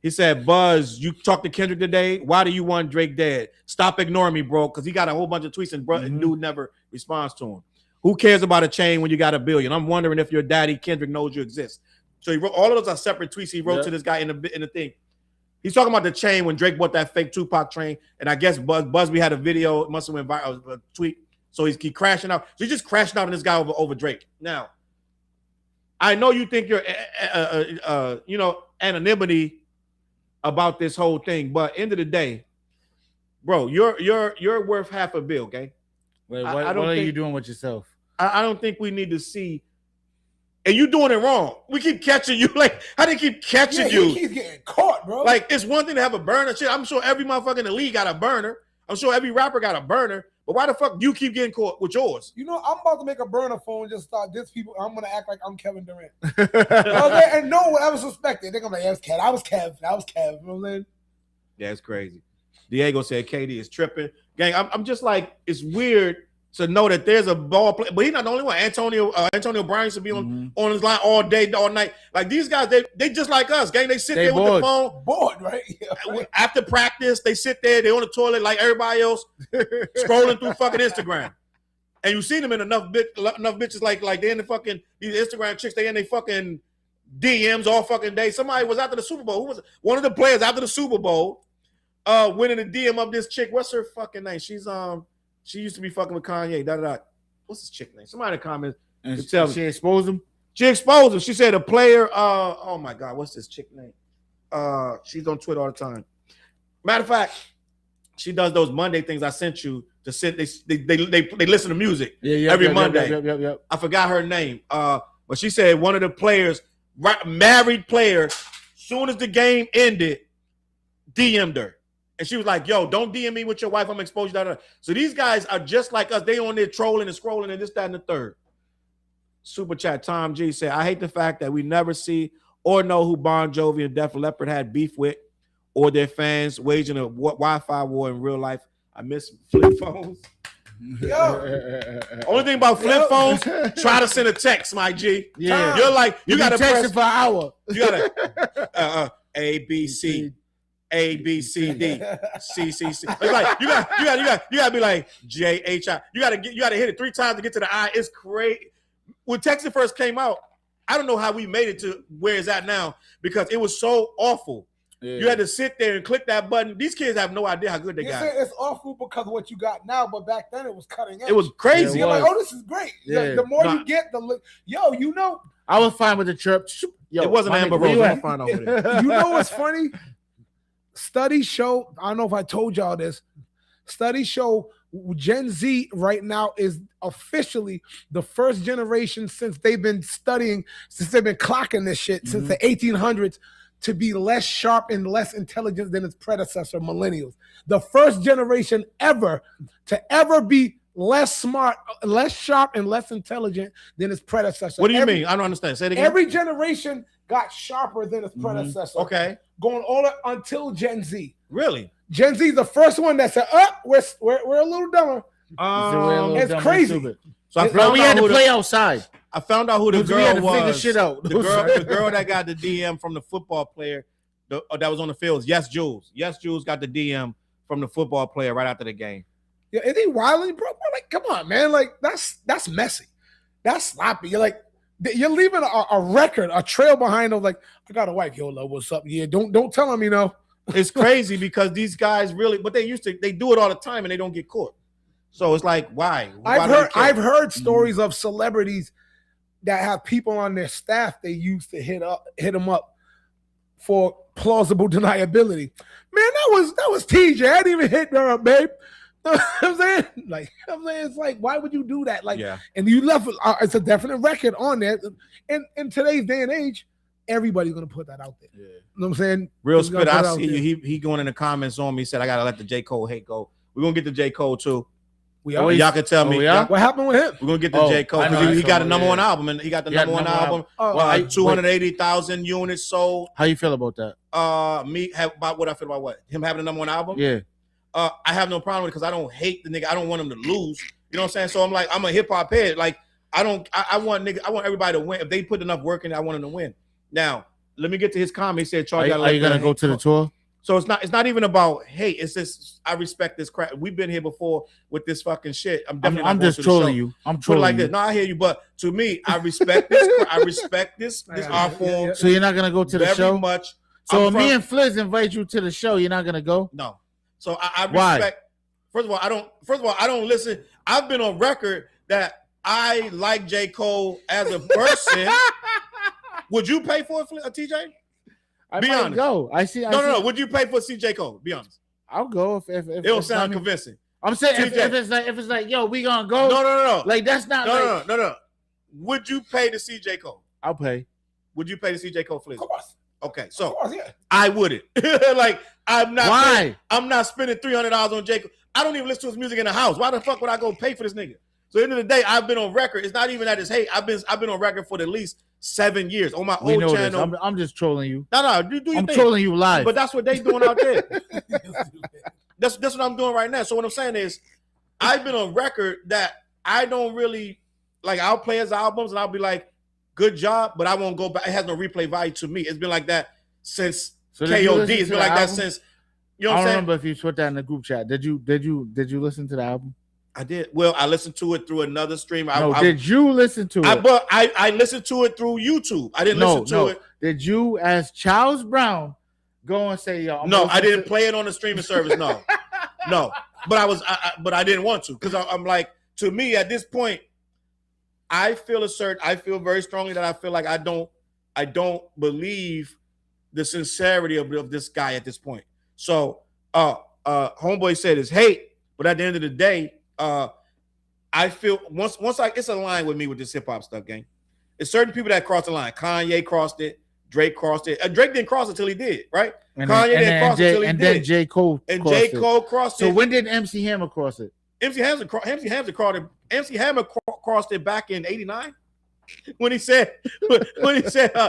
S2: He said, Buzz, you talked to Kendrick today. Why do you want Drake dead? Stop ignoring me, bro, because he got a whole bunch of tweets and dude never responds to him. Who cares about a chain when you got $1 billion? I'm wondering if your daddy Kendrick knows you exist. So he wrote all of those are separate tweets he wrote to this guy in the thing. He's talking about the chain when Drake bought that fake Tupac train, and I guess Busby had a video. It must have went viral, a tweet. So he's crashing out. So he's just crashing out on this guy over Drake. Now, I know you think you're, anonymity about this whole thing, but end of the day, bro, you're worth $500 million, okay?
S3: Wait, what are you doing with yourself?
S2: I don't think we need to see. And you doing it wrong. We keep catching you. Like, how they keep catching you?
S8: He keeps getting caught, bro.
S2: Like, it's one thing to have a burner. Shit, I'm sure every motherfucker in the league got a burner. I'm sure every rapper got a burner. But why the fuck you keep getting caught with yours?
S8: You know, I'm about to make a burner phone and just start diss people. I'm going to act like I'm Kevin Durant. Okay? And no one will ever suspect it. They're going to be like, I was Kev. You know what I'm saying?
S2: Yeah, it's crazy. Diego said KD is tripping. Gang, I'm just like, it's weird to know that there's a ball player, but he's not the only one. Antonio Brown used to be on his line all day, all night. Like these guys, they just like us, gang. They sit there with the phone,
S8: bored, right?
S2: After practice, they sit there, they on the toilet like everybody else, scrolling through fucking Instagram. And you see them in enough bitches like they in the fucking these Instagram chicks. They in they fucking DMs all fucking day. Somebody was after the Super Bowl. Who was one of the players after the Super Bowl? Winning the DM of this chick. What's her fucking name? She used to be fucking with Kanye. What's this chick name? Somebody in the comments.
S3: She exposed him.
S2: She exposed him. She said a player. Oh my God, what's this chick name? She's on Twitter all the time. Matter of fact, she does those Monday things I sent you to sit. They listen to music every Monday.
S3: Yep.
S2: I forgot her name. But she said one of the players, married player, soon as the game ended, DM'd her. And she was like, yo, don't DM me with your wife. I'm gonna expose you. So these guys are just like us. They on there trolling and scrolling and this, that, and the third. Super chat. Tom G said, I hate the fact that we never see or know who Bon Jovi and Def Leppard had beef with or their fans waging a Wi-Fi war in real life. I miss flip phones. Only thing about flip phones, try to send a text, my G.
S3: Yeah.
S2: You're like, you gotta
S3: text
S2: press
S3: for an hour.
S2: You gotta A B C D C. It's like you gotta be like JHI. You gotta hit it 3 times to get to the I. It's crazy. When texting first came out, I don't know how we made it to where it's at now because it was so awful. Yeah. You had to sit there and click that button. These kids have no idea how good they got.
S8: It's awful because of what you got now, but back then it was cutting edge.
S2: It was crazy.
S8: You're like, oh, this is great. Yeah. The more you get, you know.
S3: I was fine with the chirp.
S2: Yo, it wasn't Amber Rose. I'm fine over there.
S8: You know what's funny? Studies show, I don't know if I told y'all this, studies show Gen Z right now is officially the first generation since they've been studying, since they've been clocking this shit since the 1800s to be less sharp and less intelligent than its predecessor, millennials. The first generation ever to ever be less smart, less sharp, and less intelligent than its predecessor.
S2: What do you mean? I don't understand. Say it again.
S8: Every generation got sharper than its predecessor.
S2: Okay.
S8: Going all until Gen Z.
S2: Really?
S8: Gen Z is the first one that said, we're a little dumber. It's crazy.
S2: So I found
S3: we had to play outside.
S2: I found out who the girl was.
S3: Figure shit out.
S2: The girl that got the DM from the football player that was on the field. Yes, Jules. Yes, Jules got the DM from the football player right after the game.
S8: Yeah, is he wilding, bro? Like, come on, man. Like, that's messy. That's sloppy. You're leaving a record, a trail behind of like, I got a wife. Yo, love, what's up? Yeah, don't tell him,
S2: It's crazy because these guys really, but they do it all the time and they don't get caught. So it's like, why?
S8: I've heard stories of celebrities that have people on their staff they used to hit them up for plausible deniability. Man, that was TJ. I didn't even hit her up, babe. You know what I'm saying? It's like, why would you do that? And you left it's a definite record on there. And in today's day and age, everybody's gonna put that out there. Yeah. You know what I'm saying?
S2: Real spit. I see you. He going in the comments on me. He said I gotta let the J. Cole hate go. We're gonna get the J. Cole too. Y'all can tell me
S8: what happened with him.
S2: We're gonna get the J. Cole because he got a number 1 album and he got the number 1 album. 280,000 units sold.
S3: How you feel about that?
S2: About what I feel about what? Him having the number 1 album?
S3: Yeah.
S2: I have no problem with it because I don't hate the nigga. I don't want him to lose. You know what I'm saying? So I'm like, I'm a hip hop head. Like, I want everybody to win. If they put enough work in, I want them to win. Now, let me get to his comment. He said, "Charge."
S3: Are you gonna go to the tour?
S2: So it's not even about hate. It's just I respect this crap. We've been here before with this fucking shit. I'm
S3: just trolling you. I'm trolling
S2: like this. No, I hear you, but to me, I respect this. I respect this art form.
S3: So you're not gonna go to the show?
S2: Very much.
S3: So if me and Fliz invite you to the show, you're not gonna go?
S2: No. So I respect.
S3: Why?
S2: First of all, I don't listen. I've been on record that I like J. Cole as a person. Would you pay for it, TJ?
S3: I might go.
S2: No. Would you pay for CJ Cole? Be honest.
S3: I'll go if
S2: it don't sound convincing.
S3: I'm saying if it's like, yo, we gonna go.
S2: No.
S3: Like that's not.
S2: No. Would you pay to CJ Cole?
S3: I'll pay.
S2: Would you pay to CJ Cole, please?
S8: Of course.
S2: Okay, so
S8: yeah.
S2: I wouldn't. Like I'm not.
S3: Why?
S2: I'm not spending $300 on J. Cole. I don't even listen to his music in the house. Why the fuck would I go pay for this nigga? So at the end of the day, I've been on record. It's not even that it's hate. I've been on record for at least 7 years on my old channel.
S3: I'm just trolling you.
S2: No, do your
S3: I'm
S2: thing.
S3: trolling you live.
S2: But that's what they doing out there. That's what I'm doing right now. So what I'm saying is, I've been on record that I don't really like. I'll play his albums and I'll be like, "Good job," but I won't go back. It has no replay value to me. It's been like that since KOD. It's been like that since. You know what I'm saying?
S3: I don't remember if you put that in the group chat. Did you listen to the album?
S2: I did. Well, I listened to it through another stream.
S3: Did you listen to it?
S2: But I listened to it through YouTube. I didn't listen to it.
S3: Did you, as Charles Brown, go and say, "Yo"?
S2: No, I didn't play it on the streaming service. No, no. But but I didn't want to because I'm like, to me at this point, I feel very strongly that I feel like I don't believe the sincerity of this guy at this point. So, homeboy said it's hate, but at the end of the day, I feel it's a line with me with this hip hop stuff, gang. It's certain people that cross the line. Kanye crossed it. Drake crossed it. Drake didn't cross it until he did, right?
S3: And
S2: Kanye
S3: then,
S2: didn't cross it until he did.
S3: And then J. Cole
S2: and
S3: crossed
S2: J.
S3: it.
S2: Cole crossed it.
S3: So when did MC Hammer cross it?
S2: MC Hammer crossed it back in '89 when he said when he dissed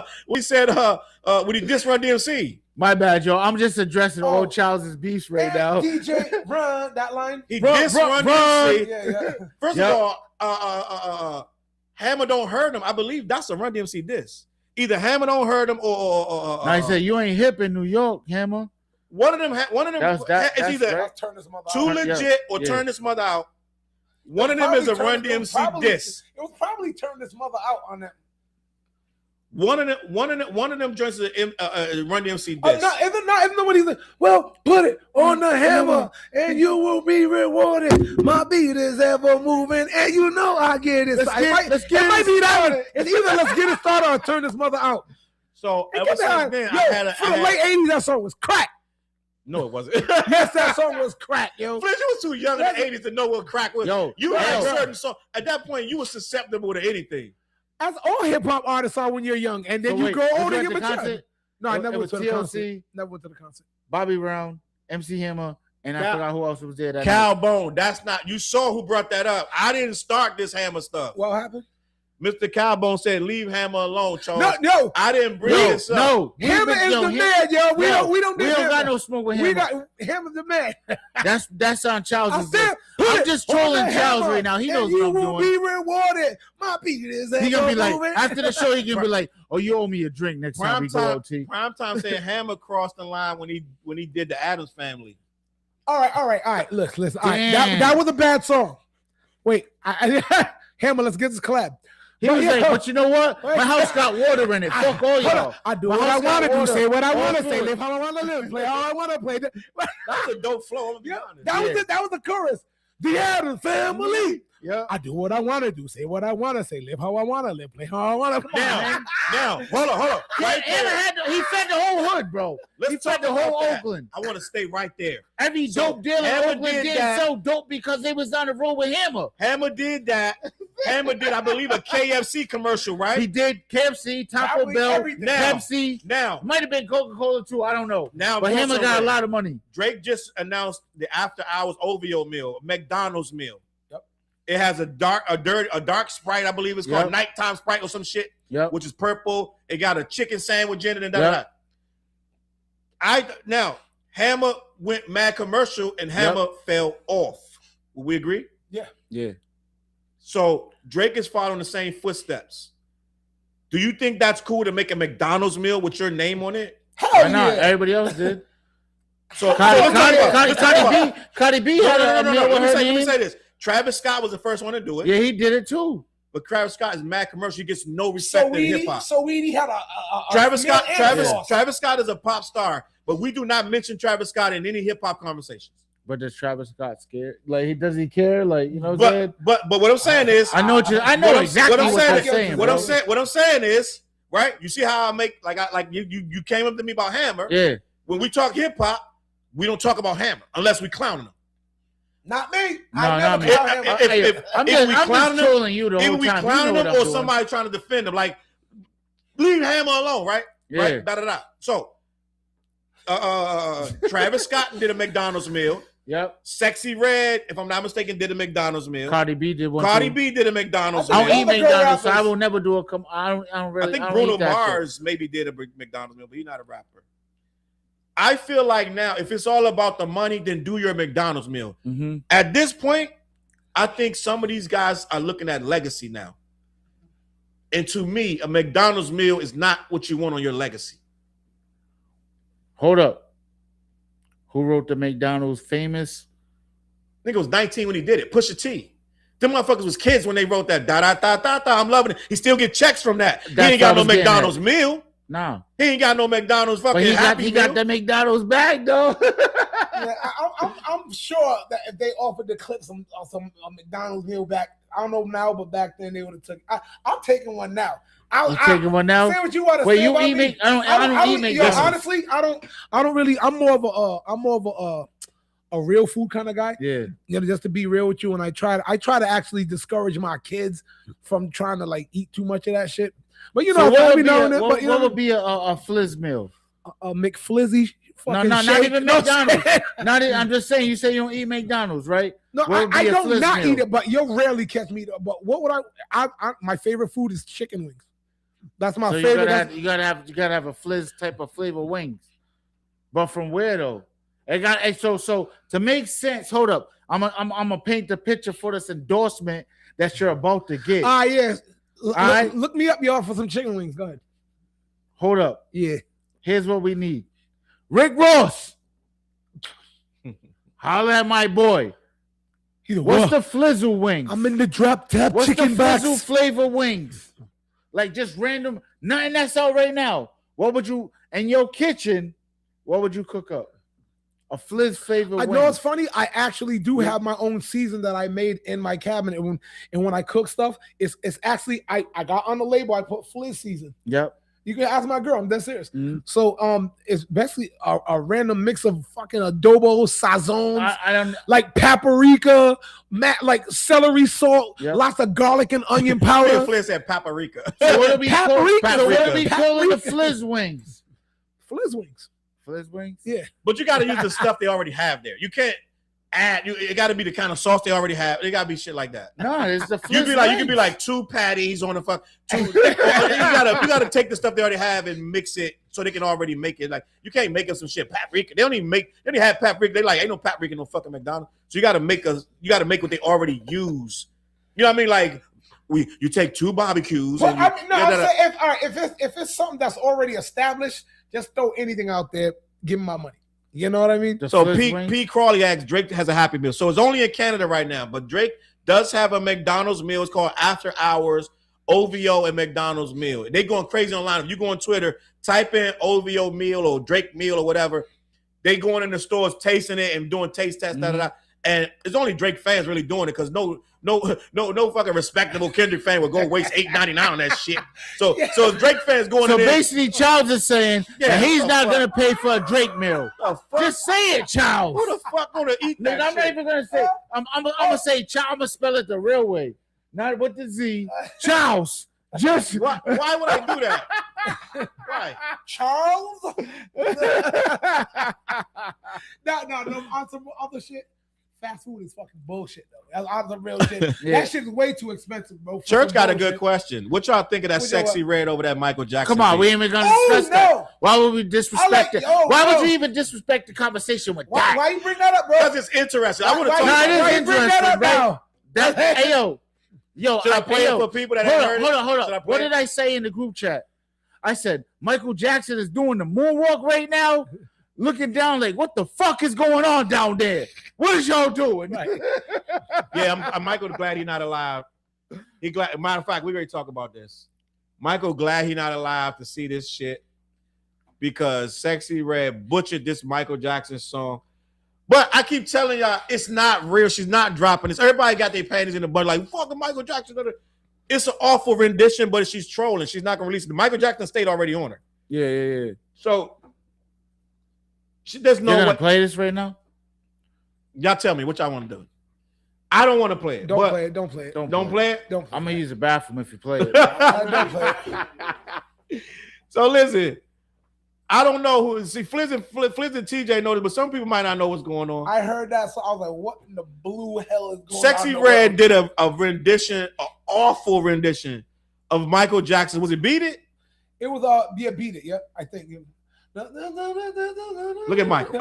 S2: Run DMC.
S3: My bad, y'all. I'm just addressing all Charles's beefs right now.
S8: DJ Run that line.
S2: He dissed Run DMC.
S8: Yeah.
S2: First of all, Hammer don't hurt him. I believe that's a Run DMC diss. Either Hammer don't hurt him or
S3: I said you ain't hip in New York, Hammer.
S2: One of them is either
S3: right.
S8: Turn this mother
S2: too
S8: out.
S2: legit or turn this mother out. One of them is a Run DMC diss.
S8: It was probably turn this mother out on that.
S2: One of them joints is a Run DMC diss.
S8: Isn't nobody like, well, put it on the hammer and you will be rewarded. My beat is ever moving and you know I get it. It might be that one. It's either let's get it started or turn this mother out.
S2: So ever since then,
S8: for the late 80s, that song was crack.
S2: No, it wasn't.
S8: Yes, that song was crack, yo.
S2: Flinch, you was too young in the 80s to know what crack was. You had a certain song. At that point, you were susceptible to anything.
S8: As all hip hop artists are when you're young, and then you grow older and get mature. No, I never went to the concert. Never went to the concert.
S3: Bobby Brown, MC Hammer, and I forgot who else was there. That
S2: Cowbone. That's not. You saw who brought that up. I didn't start this Hammer stuff.
S8: What happened?
S2: Mr. Cowbone said, "Leave Hammer alone, Charles."
S8: No,
S2: I didn't bring this up.
S3: No,
S8: Hammer is the man, yo. We don't
S3: got no smoke with Hammer.
S8: We got Hammer's the man.
S3: That's on Charles. I'm just trolling Charles right now. He knows what I'm doing.
S8: You will be rewarded. My beat is.
S3: He gonna be like after the show. He gonna be like, "Oh, you owe me a drink next time we go OT."
S2: Primetime said Hammer crossed the line when he did the Addams Family.
S8: All right. Listen. All right. That was a bad song. Wait, Hammer, let's get this collab.
S3: He was like, but you know what? My house got water in it. Fuck all y'all.
S8: I do what I want to do, say what I want to say, live how I want to live, play how I want to play.
S2: That's a dope flow. I'm gonna be honest.
S8: That was the chorus. The Addams Family.
S3: Yeah.
S8: I do what I want to do, say what I want to say, live how I want to live, play how I want to play.
S2: Now, hold on.
S3: Right he fed the whole hood, bro. He fed the whole Oakland.
S2: I want to stay right there.
S3: Every dope dealer in Oakland did so dope because they was on the road with Hammer.
S2: Hammer did that. Hammer did, I believe, a KFC commercial, right?
S3: He did KFC, Taco Bell, Pepsi.
S2: Now,
S3: might have been Coca-Cola too. I don't know.
S2: Now,
S3: but Hammer got a lot of money.
S2: Drake just announced the after hours OVO meal, McDonald's meal. It has a dark Sprite, I believe it's called nighttime Sprite or some shit, which is purple. It got a chicken sandwich in it and Now, Hammer went mad commercial and Hammer fell off. Will we agree?
S3: Yeah.
S2: So Drake is following the same footsteps. Do you think that's cool to make a McDonald's meal with your name on it?
S3: Why not? Everybody else did.
S2: So
S3: Cardi B had a meal with her name.
S2: Let me say this. Travis Scott was the first one to do it.
S3: Yeah, he did it too.
S2: But Travis Scott is mad commercial. He gets no respect in hip hop.
S8: So we had a
S2: Travis Scott is a pop star, but we do not mention Travis Scott in any hip hop conversations.
S3: But does Travis Scott scared? Like, does he care? Like, you know,
S2: but what I'm saying is,
S3: I know exactly what you're saying.
S2: What I'm saying is, right? You see how I make you came up to me about Hammer.
S3: Yeah.
S2: When we talk hip hop, we don't talk about Hammer unless we clowning him.
S8: Not me.
S3: I'm just trolling you the whole time.
S2: If we clowning him or somebody trying to defend him, like leave Hammer alone, right?
S3: Yeah.
S2: Right. So, Travis Scott did a McDonald's meal.
S3: Yep.
S2: Sexy Red, if I'm not mistaken, did a McDonald's meal.
S3: Cardi B did one.
S2: Cardi B did a McDonald's meal.
S3: I don't eat McDonald's, so I will never do a. I
S2: think Bruno Mars maybe did a McDonald's meal, but he's not a rapper. I feel like now, if it's all about the money, then do your McDonald's meal.
S3: Mm-hmm.
S2: At this point, I think some of these guys are looking at legacy now. And to me, a McDonald's meal is not what you want on your legacy.
S3: Hold up. Who wrote the McDonald's famous?
S2: I think it was 19 when he did it. Pusha T. Them motherfuckers was kids when they wrote that. I'm loving it. He still get checks from that. He ain't got no McDonald's meal.
S3: No.
S2: He ain't got no McDonald's fucking
S3: he got the McDonald's bag though.
S8: I'm sure that if they offered to clip some McDonald's meal back, I don't know now, but back then they would have took. I'm taking one now.
S3: Taking one now?
S8: Say what you want to say.
S3: Wait, you eat me? I don't eat McDonald's.
S8: Honestly, I don't really. I'm more of a real food kind of guy.
S3: Yeah.
S8: You know, just to be real with you, and I try to actually discourage my kids from trying to like eat too much of that shit. But you
S3: So
S8: know,
S3: what
S8: every
S3: would be
S8: now
S3: a,
S8: and then,
S3: what,
S8: but you
S3: what
S8: know,
S3: would be a Flizz meal?
S8: a McFlizzy.
S3: No,
S8: fucking
S3: not
S8: shake.
S3: even McDonald's. I'm just saying. You say you don't eat McDonald's, right?
S8: No,
S3: What would
S8: I
S3: be a
S8: don't
S3: Flizz
S8: not
S3: meal?
S8: eat it, but you'll rarely catch me. But what would I my favorite food is chicken wings. That's my
S3: So
S8: favorite.
S3: you gotta have a Flizz type of flavor wings. But from where though? So to make sense, hold up. I'm gonna paint the picture for this endorsement that you're about to get.
S8: Yes.
S3: right.
S8: Look me up, y'all, for some chicken wings. Go ahead.
S3: Hold up.
S8: Yeah.
S3: Here's what we need. Rick Ross. Holla at my boy. What's the Flizzle wings?
S8: I'm in the drop top
S3: What's
S8: chicken
S3: the
S8: box.
S3: Flizzle flavor wings? Like just random, nothing that's out right now. What would you in your kitchen? What would you cook up? A Flizz flavor.
S8: I know it's funny. I actually do have my own season that I made in my cabinet. And when I cook stuff, it's actually I got on the label. I put Flizz season.
S3: Yep.
S8: You can ask my girl. I'm dead serious.
S3: Mm-hmm.
S8: So it's basically a random mix of fucking adobo, sazons,
S3: I don't
S8: like paprika, like celery salt,
S3: Yep.
S8: lots of garlic and onion powder.
S2: Flizz said paprika.
S3: So what are we
S8: Paprika.
S3: calling the Flizz wings?
S8: Flizz wings.
S3: Flizz wings?
S8: Yeah.
S2: But you got to use the stuff they already have there. You can't add. It got to be the kind of sauce they already have. It got to be shit like that.
S3: No, it's the Flizz
S2: You could be like 2 patties on the fuck. You gotta take the stuff they already have and mix it so they can already make it. Like you can't make up some shit paprika. They don't even have paprika. They like ain't no paprika in no fucking McDonald's. So you gotta make what they already use. You know what I mean? Like you take 2 barbecues.
S8: Well, I'm saying if it's something that's already established, just throw anything out there. Give me my money. You know what I mean?
S2: So P. Crawley asks, Drake has a Happy Meal. So it's only in Canada right now, but Drake does have a McDonald's meal. It's called After Hours OVO and McDonald's meal. They going crazy online. If you go on Twitter, type in OVO meal or Drake meal or whatever. They going in the stores tasting it and doing taste tests, and it's only Drake fans really doing it because no fucking respectable Kendrick fan would go waste $8.99 on that shit. So Drake fans going.
S3: So
S2: in there.
S3: basically, Charles is saying that he's not gonna pay for a Drake meal. Just say it, Charles.
S2: Who the fuck gonna eat that?
S3: I'm not even gonna say. I'm gonna say Charles. I'm gonna spell it the real way, not with the Z. Charles. Just
S2: why would I do that? Why,
S8: Charles? No. On some other shit. Fast food is fucking bullshit though. That's some real shit. That shit is way too expensive, bro.
S2: Church got a good question. What y'all think of that sexy red over that Michael Jackson?
S3: Come on, we ain't even gonna discuss that. Why would we disrespect it? Why would you even disrespect the conversation with that?
S8: Why you bring that up, bro?
S2: Because it's interesting. I want to talk
S8: about
S2: it.
S8: Why you bring that up now?
S3: Hey yo,
S2: should I play it for people that ain't heard it?
S3: Hold up. What did I say in the group chat? I said Michael Jackson is doing the moonwalk right now, looking down like, what the fuck is going on down there? What is y'all doing?
S2: Yeah, I'm Michael glad he's not alive. Matter of fact, we already talked about this. Michael glad he's not alive to see this shit because Sexy Red butchered this Michael Jackson song. But I keep telling y'all, it's not real. She's not dropping this. Everybody got their panties in the butt like, fucking Michael Jackson. It's an awful rendition, but she's trolling. She's not going to release it. Michael Jackson stayed already on her.
S3: Yeah.
S2: So, there's no way.
S3: You're going to play this right now?
S2: Y'all tell me what y'all want to do. I don't want to play it.
S8: Don't play it. Don't play it.
S2: Don't play it?
S8: Don't play
S3: I'm going to use the bathroom if you play it.
S8: Don't play it.
S2: So, listen. I don't know who. See, Flizz and TJ know this, but some people might not know what's going on.
S8: I heard that, so I was like, "What in the blue hell is going on?"
S2: Sexy Red did a rendition, an awful rendition of Michael Jackson. Was it Beat It?
S8: It was Beat It. Yeah, I think.
S2: Look at Michael.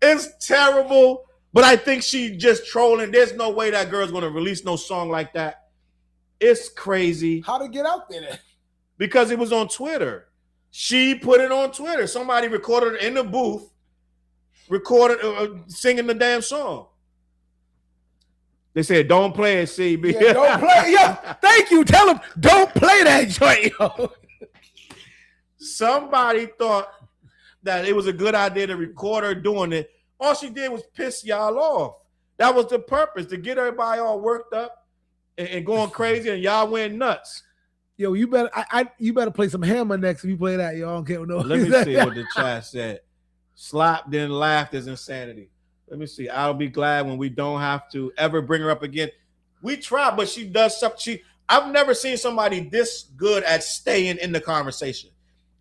S2: It's terrible, but I think she just trolling. There's no way that girl's gonna release no song like that. It's crazy.
S8: How to get out there then?
S2: Because it was on Twitter. She put it on Twitter. Somebody recorded it in the booth, singing the damn song. They said, don't play it, CB.
S8: Yeah, don't play it. Yeah, thank you. Tell them, don't play that joint, yo.
S2: Somebody thought that it was a good idea to record her doing it. All she did was piss y'all off. That was the purpose, to get everybody all worked up and going crazy, and y'all went nuts.
S8: Yo, you better play some Hammer next if you play that. Y'all don't care no.
S2: Let me see what the chat said. Slap then laughed is insanity. Let me see. I'll be glad when we don't have to ever bring her up again. We try, but she does something. I've never seen somebody this good at staying in the conversation.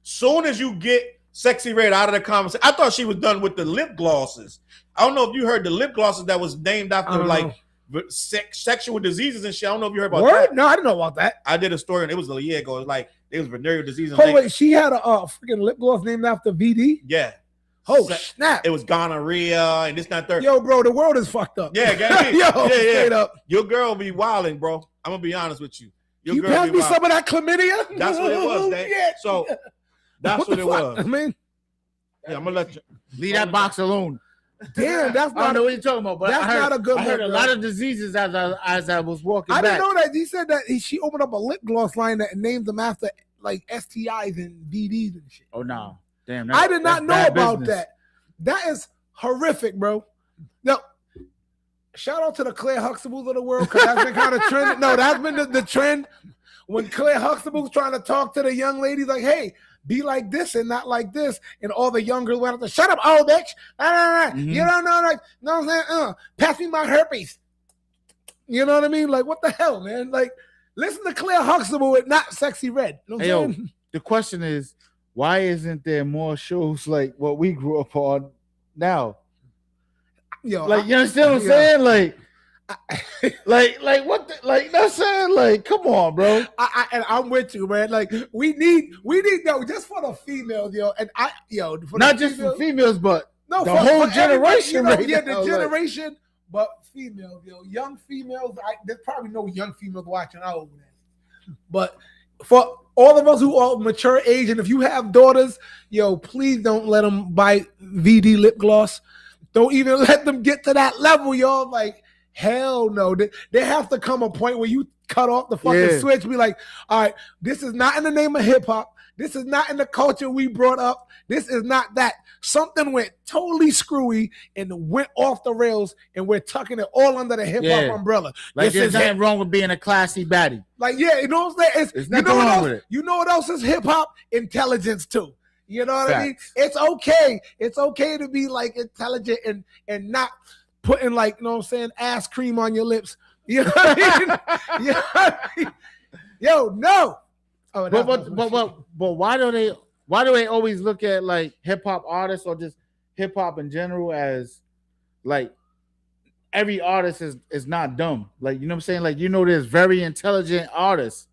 S2: Soon as you get Sexy Red out of the conversation, I thought she was done with the lip glosses. I don't know if you heard the lip glosses that was named after like sexual diseases and shit. I don't know if you heard about that.
S8: No, I didn't know about that.
S2: I did a story and it was a year ago. It was like it was venereal disease.
S8: Oh wait, she had a freaking lip gloss named after VD.
S2: Yeah.
S8: Oh snap!
S2: It was gonorrhea and this, not third.
S8: Yo, bro, the world is fucked up.
S2: Yeah,
S8: straight up.
S2: Your girl be wilding, bro. I'm gonna be honest with you.
S8: You pass me some of that chlamydia.
S2: That's what it was. So that's what it was.
S8: I mean,
S2: yeah, I'm gonna let you
S3: leave that box alone.
S8: Damn, that's not.
S3: I don't know what you're talking about, but
S8: that's not a good.
S3: I heard a lot of diseases as I was walking.
S8: I didn't know that. He said that she opened up a lip gloss line that named them after like STIs and VDs and shit.
S3: Oh no, damn!
S8: I did not know about that. That is horrific, bro. Now, shout out to the Claire Huxtables of the world because that's been kind of trending. No, that's been the trend when Claire Huxtable's trying to talk to the young ladies like, "Hey, be like this and not like this," and all the young girls went up to shut up, old bitch. You don't know, like, no, I'm saying, pass me my herpes. You know what I mean? Like, what the hell, man? Like, listen to Claire Huxtable with not Sexy Red. You know what I'm saying?
S3: The question is, why isn't there more shows like what we grew up on now?
S8: Yo,
S3: like, you understand what I'm saying? Like what? Like, that's saying, like, come on, bro.
S8: And I'm with you, man. Like, we need just for the females, yo. And for
S3: not just for females, but
S8: the
S3: whole generation,
S8: right? Yeah, the generation, but females, yo, young females. There's probably no young females watching out over there, but for all of us who are mature age, and if you have daughters, yo, please don't let them buy VD lip gloss. Don't even let them get to that level, y'all. Like, hell no. There has to come a point where you cut off the fucking switch. Be like, all right, this is not in the name of hip hop. This is not in the culture we brought up. This is not that. Something went totally screwy and went off the rails, and we're tucking it all under the hip hop umbrella.
S3: Like, there's nothing wrong with being a classy baddie.
S8: Like, yeah, you know what I'm saying?
S3: There's nothing wrong with it.
S8: You know what else is hip hop? Intelligence too. You know what I mean? It's okay. It's okay to be like intelligent and not putting, like, you know what I'm saying, ass cream on your lips. You know what I mean? You know what I mean? Yo, no. Oh,
S3: but why do they always look at like hip hop artists or just hip hop in general as like every artist is not dumb? Like, you know what I'm saying? Like, you know, there's very intelligent artists.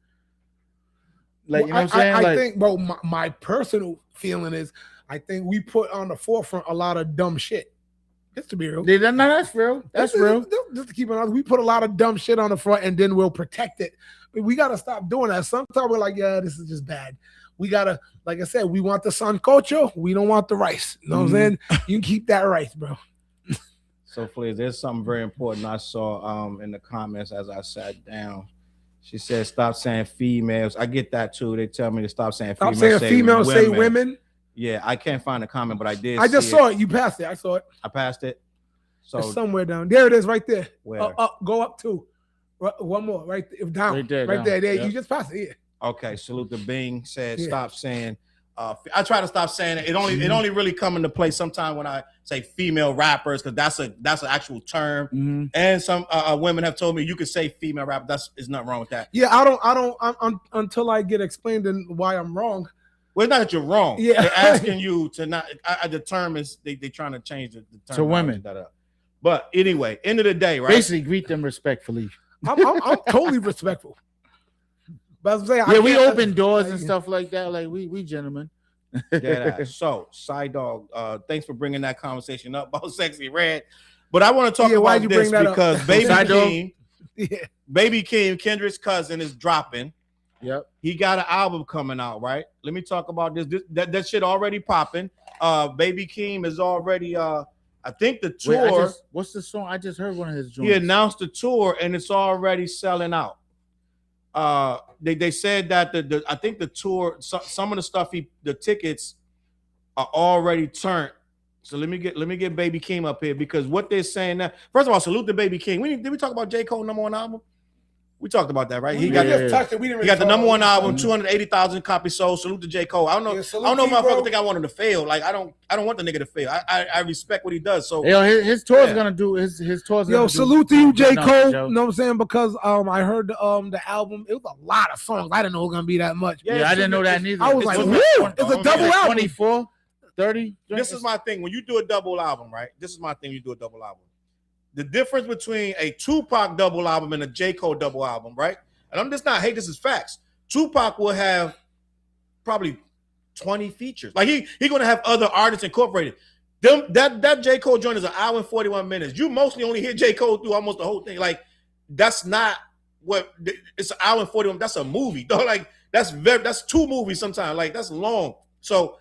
S3: Like, you know what I'm saying?
S8: I think, bro, my personal feeling is I think we put on the forefront a lot of dumb shit. Just to be real.
S3: No, that's real. That's real.
S8: Just to keep it honest, we put a lot of dumb shit on the front and then we'll protect it. We got to stop doing that. Sometimes we're like, yeah, this is just bad. We got to, like I said, we want the sancocho. We don't want the rice. You know what I'm saying? You can keep that rice, bro.
S2: So, please, there's something very important I saw in the comments as I sat down. She said, stop saying females. I get that, too. They tell me to stop saying females.
S8: Stop saying females, say women.
S2: Yeah, I can't find the comment, but I did.
S8: I just saw it. You passed it. I saw it.
S2: I passed it. So
S8: it's somewhere down there. It is right there.
S2: Where?
S8: Go up two. One more right there. Down. Right there. There. Yep. You just passed it. Yeah.
S2: Okay. Salute the Bing said, stop saying. I try to stop saying it. It only really come into play sometime when I say female rappers, because that's an actual term. And some women have told me you can say female rapper. There's nothing wrong with that.
S8: Yeah, I don't until I get explained and why I'm wrong.
S2: Well, it's not that you're wrong.
S8: Yeah.
S2: They're asking you to not. The term is they trying to change the term
S3: to women.
S2: But anyway, end of the day, right?
S3: Basically, greet them respectfully.
S8: I'm totally respectful. But I'm saying,
S3: we open doors and stuff like that. Like we gentlemen.
S2: Yeah. So, Side Dog, thanks for bringing that conversation up about Sexy Red. But I want to talk about this because Baby Keem, Kendrick's cousin, is dropping.
S3: Yep.
S2: He got an album coming out, right? Let me talk about this. That shit already popping. Baby Keem is already I think the tour.
S3: Wait, what's the song? I just heard one of his joints.
S2: He announced the tour and it's already selling out. They said that I think the tour, some of the stuff the tickets are already turned. So let me get Baby Keem up here, because what they're saying now. First of all, salute to Baby Keem. Did we talk about J. Cole #1 album? We talked about that, right?
S8: We just touched it. We didn't
S2: he
S8: really
S2: got the
S8: talk
S2: #1
S8: about
S2: album, 280,000 copies sold. Salute to J. Cole. I don't know.
S8: Yeah,
S2: I
S8: salute
S2: don't know,
S8: to you,
S2: motherfucker.
S8: bro.
S2: Think I want him to fail. Like I don't want the nigga to fail. I respect what he does. So
S3: Yo, his tour's gonna do his tour's.
S8: Yo,
S3: gonna
S8: salute
S3: do
S8: to you, J.
S3: nuts,
S8: Cole.
S3: Joe.
S8: You know what I'm saying? Because I heard the album. It was a lot of songs. I didn't know it was gonna be that much.
S3: Yeah, I didn't know that neither.
S8: I was like, woo! It's a double album.
S3: 24, 30.
S2: this is my thing. When you do a double album, right? This is my thing. You do a double album. The difference between a Tupac double album and a J. Cole double album, right? And I'm just not hate. This is facts. Tupac will have probably 20 features. Like he gonna have other artists incorporated. That J. Cole joint is an hour and 41 minutes. You mostly only hear J. Cole through almost the whole thing. Like that's not what it's an hour and 41. That's a movie, though. Like that's 2 movies sometimes. Like that's long. So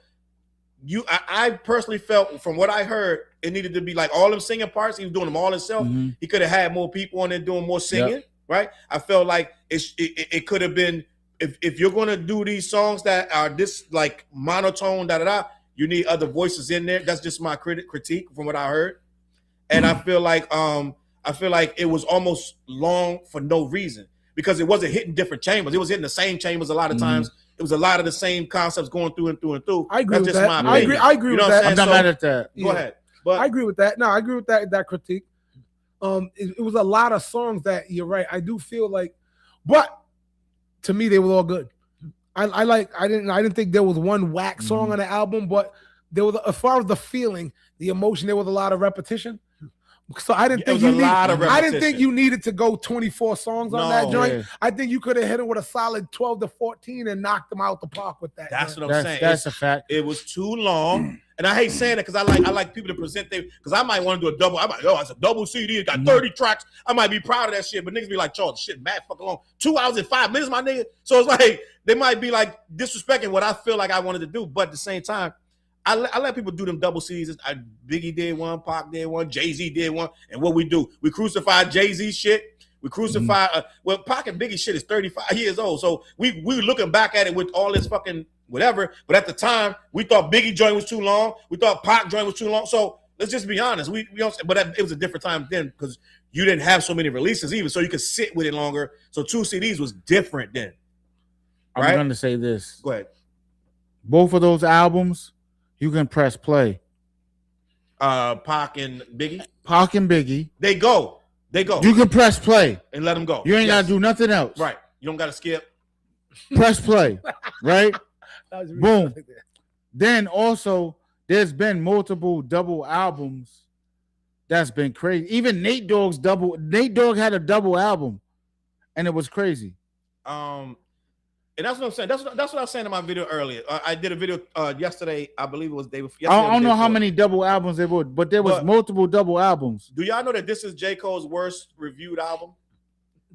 S2: I personally felt from what I heard, it needed to be like all them singing parts. He was doing them all himself.
S3: Mm-hmm.
S2: He could have had more people on there doing more singing, right? I felt like it could have been if you're gonna do these songs that are this like monotone, you need other voices in there. That's just my critique from what I heard, and I feel like it was almost long for no reason because it wasn't hitting different chambers. It was hitting the same chambers a lot of times. It was a lot of the same concepts going through and through and through.
S8: I agree
S2: That's
S8: with
S2: just
S8: that.
S2: my opinion.
S8: I agree
S2: you
S8: with
S2: know
S8: that.
S2: What
S3: I'm not mad at that.
S2: Go ahead. But
S8: I agree with that. No, I agree with that critique. It was a lot of songs that you're right. I do feel like, but to me they were all good. I didn't think there was one whack song on the album, but there was, as far as the feeling, the emotion, there was a lot of repetition. So I didn't think you needed to go 24 songs on that joint. Yeah. I think you could have hit it with a solid 12 to 14 and knocked them out the park with that.
S2: That's what I'm saying.
S3: That's a fact.
S2: It was too long. And I hate saying it because I like people to present because I might want to do a double. I'm like, it's a double CD. It got 30 tracks. I might be proud of that shit, but niggas be like, Charles, shit, mad fucking long. 2 hours and 5 minutes, my nigga. So it's like they might be like disrespecting what I feel like I wanted to do, but at the same time, I let people do them double CDs. Biggie did one, Pac did one, Jay-Z did one, and what we do, we crucify Jay-Z shit. We crucify. Pac and Biggie shit is 35 years old, so we looking back at it with all this fucking whatever. But at the time, we thought Biggie joint was too long. We thought Pac joint was too long. So let's just be honest. We don't. But it was a different time then because you didn't have so many releases even, so you could sit with it longer. So 2 CDs was different then. Right?
S3: I'm gonna say this.
S2: Go ahead.
S3: Both of those albums, you can press play.
S2: Pac and Biggie.
S3: Pac and Biggie.
S2: They go.
S3: You can press play
S2: and let them go.
S3: You ain't gotta do nothing else.
S2: Right. You don't gotta skip.
S3: Press play. Right. Boom. Then also, there's been multiple double albums. That's been crazy. Even Nate Dogg had a double album, and it was crazy.
S2: And that's what I'm saying. That's what I was saying in my video earlier. I did a video yesterday. I believe it was day before.
S3: I don't know how many double albums there were, but there was multiple double albums.
S2: Do y'all know that this is J. Cole's worst reviewed album?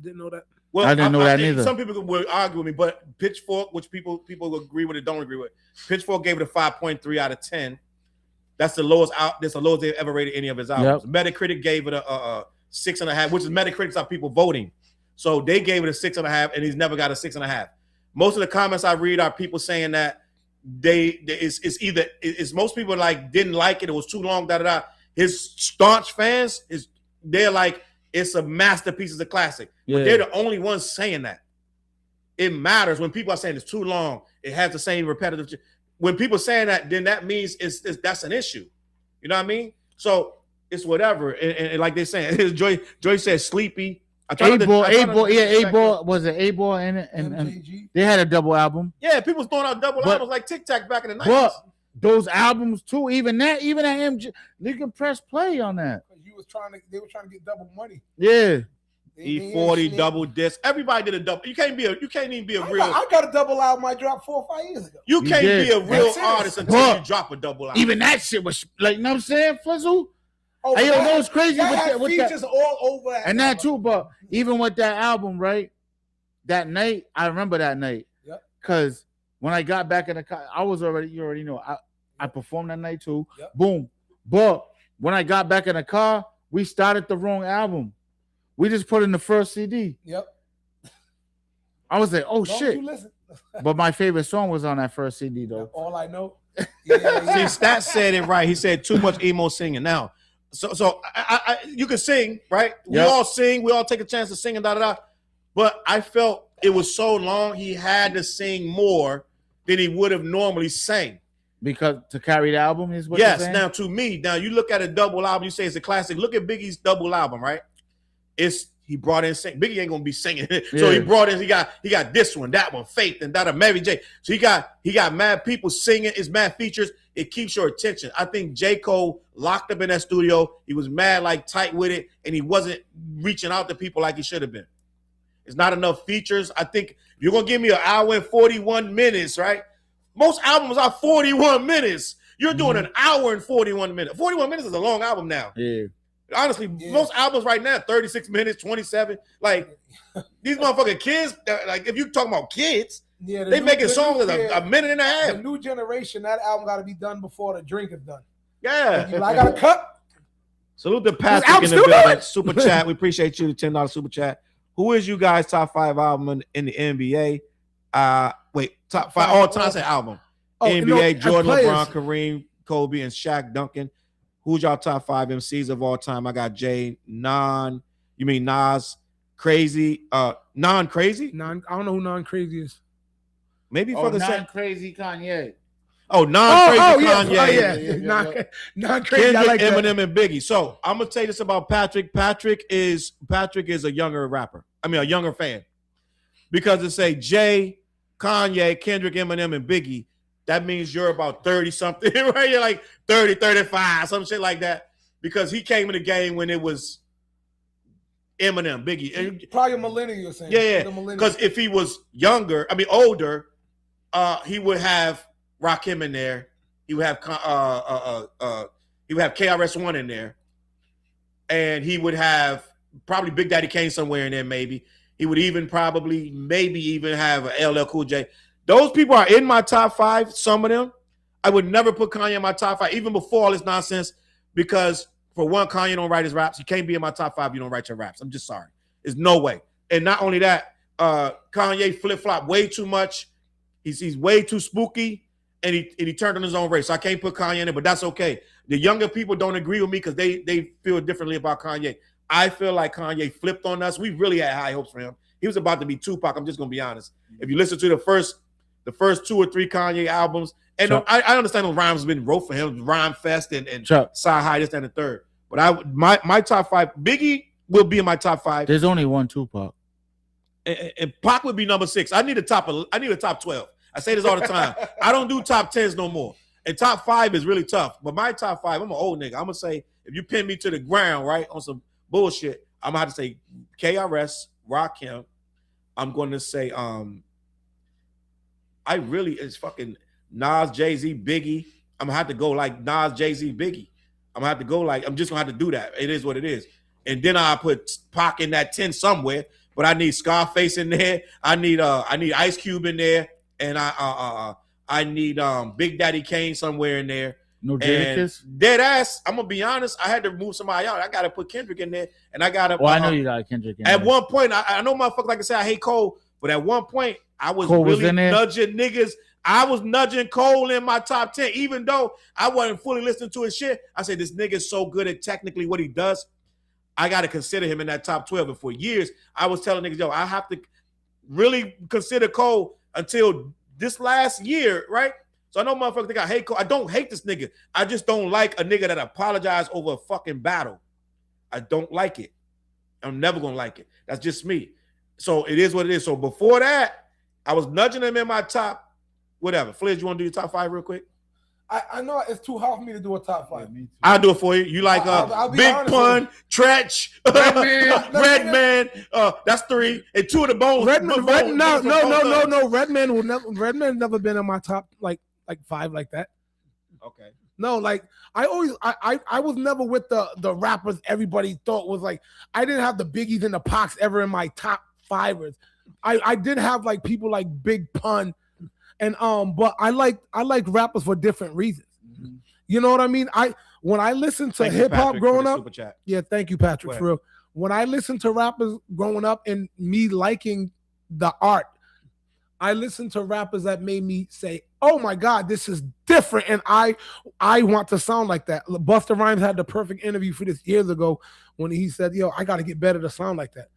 S8: Didn't know that.
S3: Well, I didn't know that neither.
S2: Some people would argue with me, but Pitchfork, which people agree with it, don't agree with. Pitchfork gave it a 5.3 out of 10. That's the lowest That's the lowest they've ever rated any of his albums. Yep. Metacritic gave it a 6.5, which is Metacritic's are people voting. So they gave it a 6.5, and he's never got a 6.5. Most of the comments I read are people saying that it's most people like didn't like it. It was too long. His staunch fans they're like it's a masterpiece. It's a classic. Yeah. But they're the only ones saying that. It matters when people are saying it's too long. It has the same repetitive. When people saying that, then that means that's an issue. You know what I mean? So it's whatever. And like they're saying, Joy said sleepy.
S3: A-Ball was it A-Ball in it? And they had a double album.
S2: Yeah, people was throwing out double albums like Tic Tac back in the 90s.
S3: But those albums too, even that MJ, you can press play on that.
S8: They were trying to get double money.
S3: Yeah.
S2: E40 double disc. Everybody did a double. You can't even be a real.
S8: I got a double album I dropped 4 or 5 years ago.
S2: You can't be a real artist until you drop a double album.
S3: Even that shit was like, you know what I'm saying, Flizzle?
S8: Oh,
S3: hey, yo, that was crazy
S8: with features all over.
S3: And that too, but even with that album, right? That night, I remember that night.
S8: Yep.
S3: Because when I got back in the car, you already know, I performed that night too.
S8: Yep.
S3: Boom. But when I got back in the car, we started the wrong album. We just put in the first CD.
S8: Yep.
S3: I was like, oh shit.
S8: You listen.
S3: But my favorite song was on that first CD though.
S8: All I know.
S2: See, Stat said it right. He said too much emo singing. Now, so I you can sing, right? We all sing. We all take a chance to sing and da. but I felt it was so long he had to sing more than he would have normally sang.
S3: Because to carry the album is what you're
S2: Yes.
S3: saying?
S2: Now, to me, you look at a double album, you say it's a classic. Look at Biggie's double album, right? He brought in sing. Biggie ain't gonna be singing, so he brought in. He got this one, that one, Faith, and that of Mary J. So he got mad people singing. It's mad features. It keeps your attention. I think J. Cole locked up in that studio. He was mad, like tight with it, and he wasn't reaching out to people like he should have been. It's not enough features. I think if you're gonna give me an hour and 41 minutes, right? Most albums are 41 minutes. You're doing an hour and 41 minutes. 41 minutes is a long album now.
S3: Yeah.
S2: Honestly, most albums right now, 36 minutes, 27. Like, these motherfucking kids, like, if you talking about kids, they making songs a minute and a half.
S8: The new generation, that album got to be done before the drink is done.
S2: Yeah.
S8: I got to cut.
S2: Salute to Patrick in the building. Super chat. We appreciate you, the $10 super chat. Who is you guys' top 5 album in the NBA? Top 5 all-time album. NBA, Jordan, LeBron, Kareem, Kobe, and Shaq, Duncan. Who's y'all top 5 MCs of all time? I got Jay, Nas, Crazy, Non-Crazy?
S8: I don't know who Non-Crazy is.
S2: Maybe for the
S3: Non-Crazy Kanye.
S2: Oh, Non-Crazy
S8: Kanye.
S2: Yeah.
S8: Non-Crazy,
S2: Kendrick,
S8: I like
S2: Eminem,
S8: that.
S2: and Biggie. So I'm gonna tell you this about Patrick. Patrick is a younger rapper. I mean, a younger fan. Because it say Jay, Kanye, Kendrick, Eminem, and Biggie. That means you're about 30 something, right? You're like 30, 35, some shit like that. Because he came in the game when it was Eminem, Biggie.
S8: Probably a millennial saying.
S2: Yeah. Because if he was older, he would have Rakim in there. He would have KRS-One in there. And he would have probably Big Daddy Kane somewhere in there, maybe. He would even maybe even have a LL Cool J. Those people are in my top 5, some of them. I would never put Kanye in my top 5, even before all this nonsense, because for one, Kanye don't write his raps. You can't be in my top 5 if you don't write your raps. I'm just sorry. There's no way. And not only that, Kanye flip-flop way too much. He's way too spooky, and he turned on his own race. So I can't put Kanye in it, but that's okay. The younger people don't agree with me because they feel differently about Kanye. I feel like Kanye flipped on us. We really had high hopes for him. He was about to be Tupac. I'm just going to be honest. If you listen to the first 2 or 3 Kanye albums, and I understand those rhymes have been wrote for him, Rhyme Fest and Sci High, this and the third. But my top 5, Biggie will be in my top 5.
S3: There's only one Tupac.
S2: And Pac would be number 6. I need a top 12. I say this all the time. I don't do top 10s no more. And top 5 is really tough. But my top 5, I'm an old nigga. I'm gonna say if you pin me to the ground, right, on some bullshit, I'm gonna have to say KRS, Rakim. I'm going to say it's fucking Nas, Jay-Z, Biggie. I'm gonna have to go like Nas, Jay-Z, Biggie. I'm just gonna have to do that. It is what it is. And then I put Pac in that 10 somewhere, but I need Scarface in there. I need Ice Cube in there, and I need Big Daddy Kane somewhere in there.
S3: No Jadakiss?
S2: Dead ass. I'm gonna be honest. I had to move somebody out. I gotta put Kendrick in there, and I gotta.
S3: Well, I know you got Kendrick in there.
S2: At one point, I know motherfuckers like I said I hate Cole, but at one point I was
S3: Cole
S2: really
S3: was
S2: nudging niggas. I was nudging Cole in my top 10, even though I wasn't fully listening to his shit. I said this nigga's so good at technically what he does. I gotta consider him in that top 12. And for years, I was telling niggas, yo, I have to really consider Cole until this last year, right? So I know motherfuckers think I hate Cole. I don't hate this nigga. I just don't like a nigga that apologized over a fucking battle. I don't like it. I'm never gonna like it. That's just me. So it is what it is. So before that, I was nudging him in my top, whatever. Fliz, you want to do your top 5 real quick?
S8: I know it's too hard for me to do a top 5.
S2: I'll do it for you. You like
S8: I'll be
S2: Big
S8: honest
S2: Pun, Tretch, Redman. That's 3, and 2 of the bones.
S8: Redman will never. Redman never been in my top like 5 like that.
S2: Okay.
S8: No, like I was never with the rappers everybody thought was like. I didn't have the Biggies and the Pacs ever in my top 5ers. I did have like people like Big Pun, and but I like rappers for different reasons. Mm-hmm. You know what I mean? When I listened to hip hop growing up, yeah, thank you, Patrick, for real. When I listened to rappers growing up and me liking the art, I listened to rappers that made me say, "Oh my God, this is different," and I want to sound like that. Busta Rhymes had the perfect interview for this years ago when he said, "Yo, I got to get better to sound like that."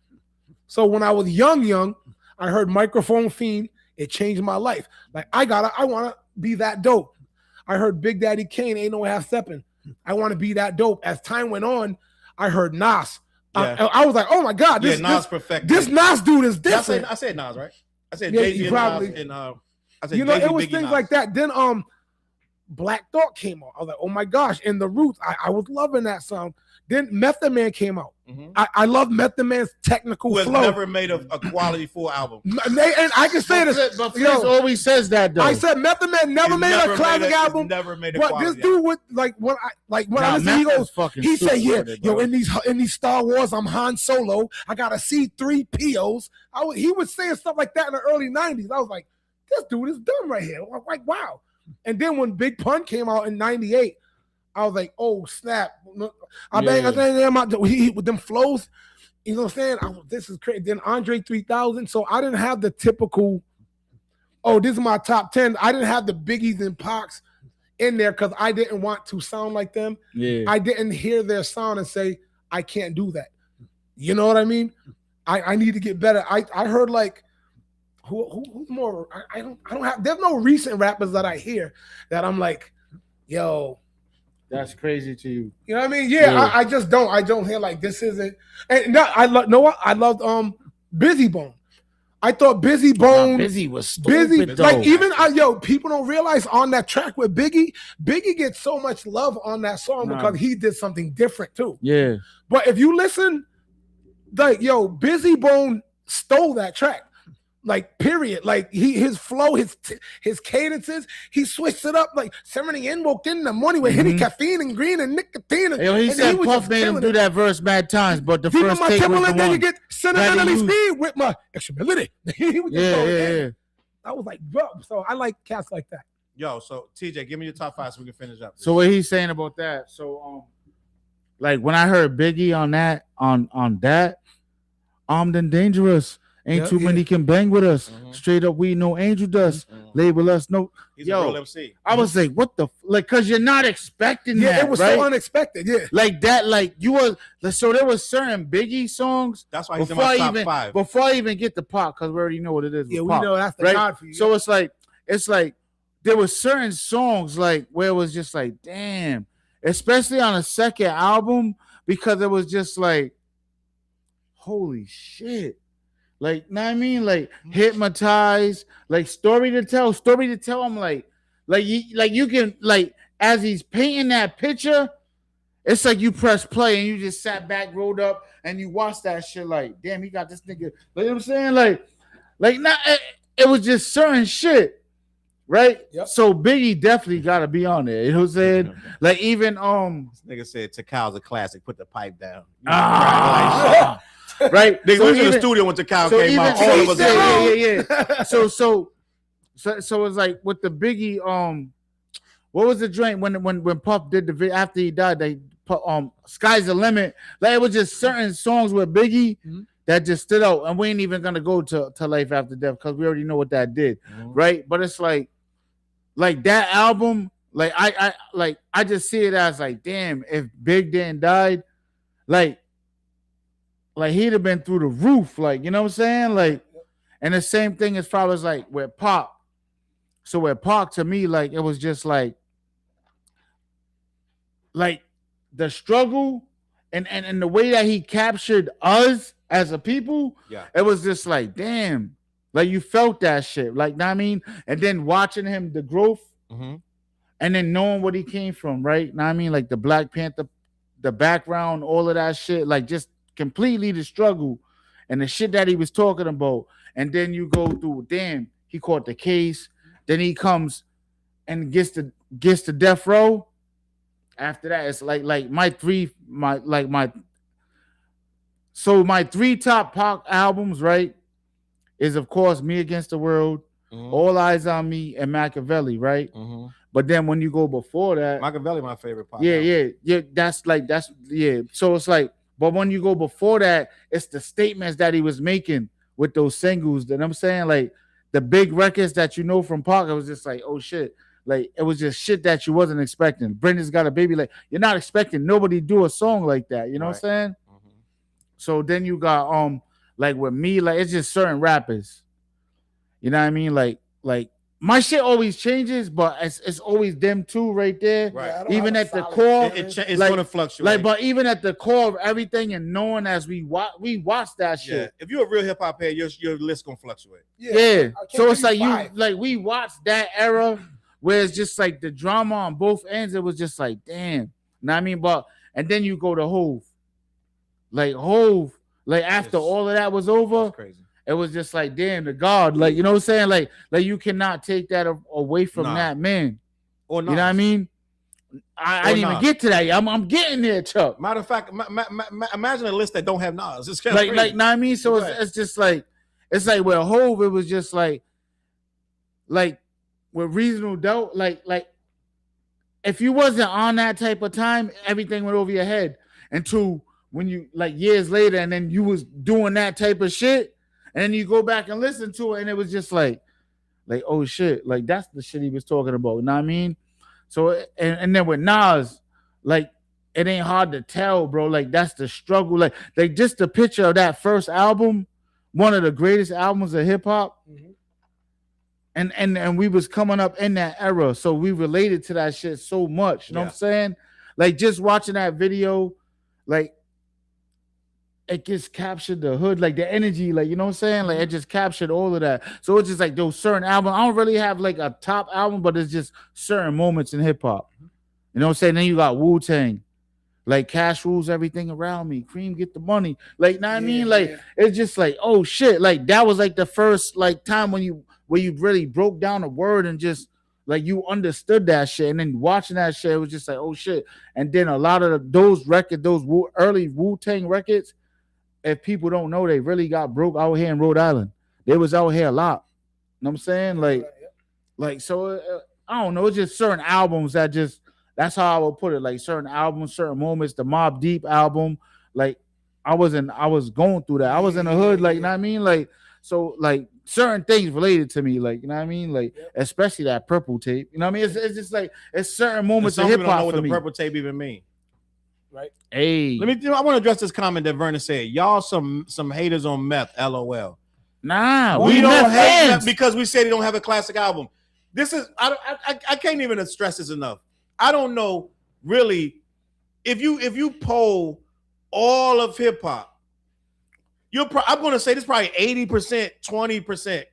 S8: So when I was young, I heard Microphone Fiend. It changed my life. Like I want to be that dope. I heard Big Daddy Kane, Ain't No Half Stepping. I want to be that dope. As time went on, I heard Nas.
S2: Yeah.
S8: I was like, oh my God, this Nas dude is different.
S2: I said Nas, right? I said
S8: Yeah,
S2: Jay-Z
S8: you probably.
S2: and Nas, and I said
S8: You know,
S2: Jay-Z,
S8: it was
S2: Biggie,
S8: things
S2: Nas.
S8: like that. Then Black Thought came out. I was like, oh my gosh. And the Roots, I was loving that sound. Then Method Man came out.
S2: Mhm.
S8: I love Method Man's technical
S2: Who has
S8: flow.
S2: never made a quality full album.
S8: And I can say this.
S3: But Fliz always says that though.
S8: I said Method Man never made a classic album.
S2: Never made a
S8: But
S2: quality
S8: this dude would when I listen, he goes, he said, yeah, in these Star Wars, I'm Han Solo. I got a C-3POs. He was saying stuff like that in the early 90s. I was like, this dude is dumb right here. I'm like, wow. And then when Big Pun came out in 98, I was like, oh snap. I think with them flows, you know what I'm saying? This is crazy. Then Andre 3000. So I didn't have the typical, oh, this is my top 10. I didn't have the Biggies and Pacs in there because I didn't want to sound like them.
S3: Yeah.
S8: I didn't hear their sound and say, I can't do that. You know what I mean? I need to get better. I heard like, who's more? I don't have, there's no recent rappers that I hear that I'm like, yo,
S3: that's crazy to you.
S8: You know what I mean? Yeah. I just don't. I don't hear like this isn't. And no, I loved Busy Bone. I thought Busy Bone.
S3: Busy was stupid, though.
S8: Like even people don't realize on that track with Biggie gets so much love on that song because he did something different too.
S3: Yeah.
S8: But if you listen, like Busy Bone stole that track. Like period, like his flow, his cadences, he switched it up. Like somebody invoked in the morning with hitting caffeine and green and nicotine.
S3: He said Puff made him do that verse mad times, but the first take was the
S8: then
S3: one.
S8: you get sentimentally speed with my extremity.
S3: Yeah.
S8: I was like, bro. So I like cats like that.
S2: Yo, so TJ, give me your top 5 so we can finish up.
S3: So what he's saying about that? So like when I heard Biggie on that, Armed and Dangerous. Ain't too many can bang with us. Straight up, we no angel dust. Label us no.
S2: He's a real MC.
S3: I was like, what the cause you're not expecting that.
S8: It was
S3: right?
S8: so unexpected. Yeah,
S3: like that. Like you were. So there was certain Biggie songs.
S2: That's why he's in my top 5.
S3: Before I even get the Pac, because we already know what it is.
S8: Yeah, we
S3: Pac,
S8: know that's the
S3: right?
S8: God for you.
S3: So it's like there was certain songs like where it was just like, damn, especially on a second album because it was just like, holy shit. Like, know what I mean? Like, Hypnotize, like story to tell. I'm like you can, like, as he's painting that picture, it's like you press play and you just sat back, rolled up, and you watch that shit like, damn, he got this nigga. Like, you know what I'm saying? Like not, it was just certain shit, right?
S2: Yep.
S3: So Biggie definitely got to be on there. You know what I'm saying? Like, even,
S2: this nigga said Takal's a classic, put the pipe down.
S3: Right,
S2: nigga, we was in the studio when Takal came out. All of us,
S3: yeah. So it's like with the Biggie, what was the joint when Puff did the video after he died? They put Sky's the Limit. Like it was just certain songs with Biggie that just stood out, and we ain't even gonna go to Life After Death because we already know what that did, right? But it's like that album, like I just see it as like, damn, if Big Dan died, like he'd have been through the roof, like, you know what I'm saying? Like, and the same thing as far as like with Pac. So with Pac, to me, like it was just like the struggle and the way that he captured us as a people, it was just like, damn, like you felt that shit, like, know what I mean? And then watching him, the growth, and then knowing what he came from, right? Know what I mean? Like the Black Panther, the background, all of that shit, like just completely the struggle and the shit that he was talking about. And then you go through, damn, he caught the case. Then he comes and gets to death row. After that, it's like my three top Pac albums, right, is of course Me Against the World, All Eyes on Me, and Machiavelli, right? But then when you go before that,
S2: Machiavelli, my favorite Pac.
S3: Yeah. That's. So it's like, but when you go before that, it's the statements that he was making with those singles. That I'm saying, like the big records that you know from Pac, it was just like, oh shit. Like it was just shit that you wasn't expecting. Brenda's Got a Baby, like you're not expecting nobody do a song like that. You know what I'm saying? So then you got like with me, like it's just certain rappers. You know what I mean? Like my shit always changes, but it's always them two right there.
S2: Right.
S8: Yeah,
S3: Even at the core,
S2: It's
S3: like,
S2: gonna fluctuate.
S3: like, but even at the core of everything and knowing as we watch that shit.
S2: Yeah. If you're a real hip hop head, your list gonna fluctuate.
S3: Yeah. So it's like
S8: five.
S3: we watched that era where it's just like the drama on both ends. It was just like, damn. You know what I mean? But and then you go to Hove. Like after all of that was over,
S2: That's crazy.
S3: it was just like, damn, the God, like, you know what I'm saying? Like you cannot take that away from that man.
S2: Or not.
S3: You know what I mean? I didn't even get to that. I'm getting there, Chuck.
S2: Matter of fact, imagine a list that don't have Nas. It's kind
S3: Like,
S2: of
S3: know what I mean? So it's just like, it's like with Hove, it was just like with Reasonable Doubt, like if you wasn't on that type of time, everything went over your head until when you like years later, and then you was doing that type of shit, and then you go back and listen to it, and it was just like oh shit, like that's the shit he was talking about. You know what I mean? So and then with Nas, like it ain't hard to tell, bro. Like that's the struggle. Like just the picture of that first album, one of the greatest albums of hip hop.
S8: Mhm.
S3: And we was coming up in that era, so we related to that shit so much. You know what I'm saying? Like just watching that video, like it just captured the hood, like the energy, like, you know what I'm saying? Like it just captured all of that. So it's just like those certain albums. I don't really have like a top album, but it's just certain moments in hip hop. You know what I'm saying? Then you got Wu-Tang. Like Cash rules everything around me. Cream get the money. Like, know what I mean? Like it's just like, oh shit. Like that was like the first like time when you really broke down a word and just like you understood that shit. And then watching that shit, it was just like, oh shit. And then a lot of those records, those early Wu-Tang records, if people don't know, they really got broke out here in Rhode Island. They was out here a lot. You know what I'm saying? Like so I don't know. It's just certain albums that just, that's how I would put it. Like certain albums, certain moments. The Mobb Deep album, like I was going through that. I was in the hood, like, you know what I mean? Like, so like certain things related to me, like, you know what I mean? Like, especially that Purple Tape. You know what I mean? It's just like it's certain moments of hip hop. Don't know
S2: what
S3: for
S2: the
S3: me.
S2: Purple Tape even mean.
S8: Right.
S3: Hey,
S2: I want to address this comment that Vernon said. Y'all some haters on meth, LOL.
S3: Nah,
S2: we don't hate meth because we said he don't have a classic album. This is I can't even stress this enough. I don't know really if you poll all of hip hop, I'm going to say this probably 80%, 20%,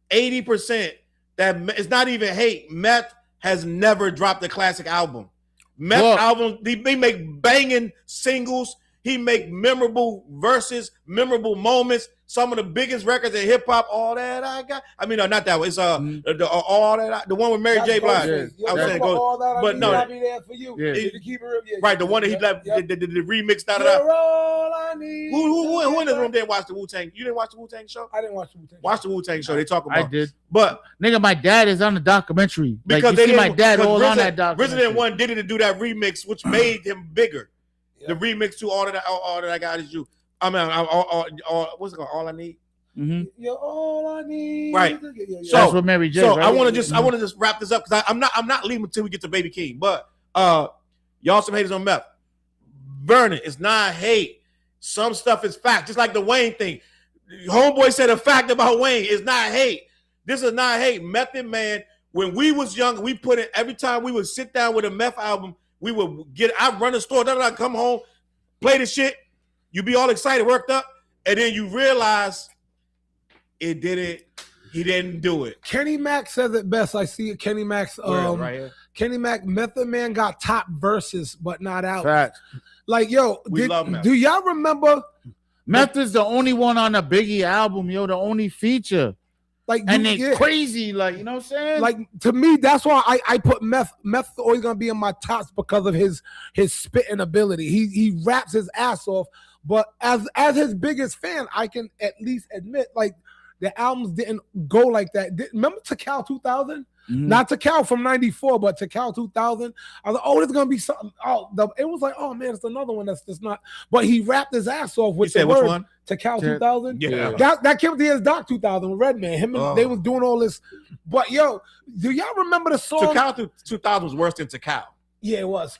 S2: 80% that it's not even hate. Meth has never dropped a classic album. Meth album, they make banging singles. He make memorable verses, memorable moments. Some of the biggest records in hip hop. All that I got. I mean, no, not that one. It's all that the one with Mary J. Blige. I was saying, but no,
S8: I'll be there for you. Keep it real.
S2: Right, the one that he left the remix.
S8: You're all I need.
S2: Who in this room didn't watch the Wu-Tang? You didn't watch the Wu-Tang show?
S8: I didn't watch the Wu-Tang.
S2: Watch the Wu-Tang show. They talk about.
S3: I did,
S2: but
S3: nigga, my dad is on the documentary.
S2: Because
S3: like, you see my dad all on that documentary.
S2: Resident One did it to do that remix, which made him bigger. The remix to all that I got is you. I mean, what's it called? All I Need.
S3: Mm-hmm.
S8: You're all I need.
S2: Right.
S3: So that's what Mary J.
S2: So
S3: right?
S2: I want to just wrap this up because I'm not leaving until we get to Baby King. But y'all some haters on meth. Vernon, it's not hate. Some stuff is fact. Just like the Wayne thing. Homeboy said a fact about Wayne. It's not hate. This is not hate. Method Man. When we was young, we put it every time we would sit down with a meth album. We would I'd run the store, come home, play the shit. You be all excited, worked up, and then you realize he didn't do it.
S8: Kenny Mack says it best. I see it. Kenny Mack's
S2: right here.
S8: Kenny Mack, Method Man got top verses, but not out.
S3: Facts.
S8: Like, yo,
S2: love Meth.
S8: Do y'all remember?
S3: Meth is the only one on the Biggie album, yo, the only feature.
S8: Like,
S3: and they crazy, like, you know what I'm saying?
S8: Like, to me, that's why I put Meth. Meth's always gonna be in my tops because of his spitting ability. He raps his ass off. But as his biggest fan, I can at least admit, like, the albums didn't go like that. Remember Tikal 2000? Mm-hmm. Not Tikal from 94, but Tikal 2000. I was like, oh, there's gonna be something. It was like, oh man, it's another one that's just not. But he rapped his ass off with the word. Which one? Tikal 2000.
S2: Yeah.
S8: That came with his Doc 2000 with Redman. Him and they was doing all this. But yo, do y'all remember the song?
S2: Tikal 2000 was worse than Tikal.
S8: Yeah, it was.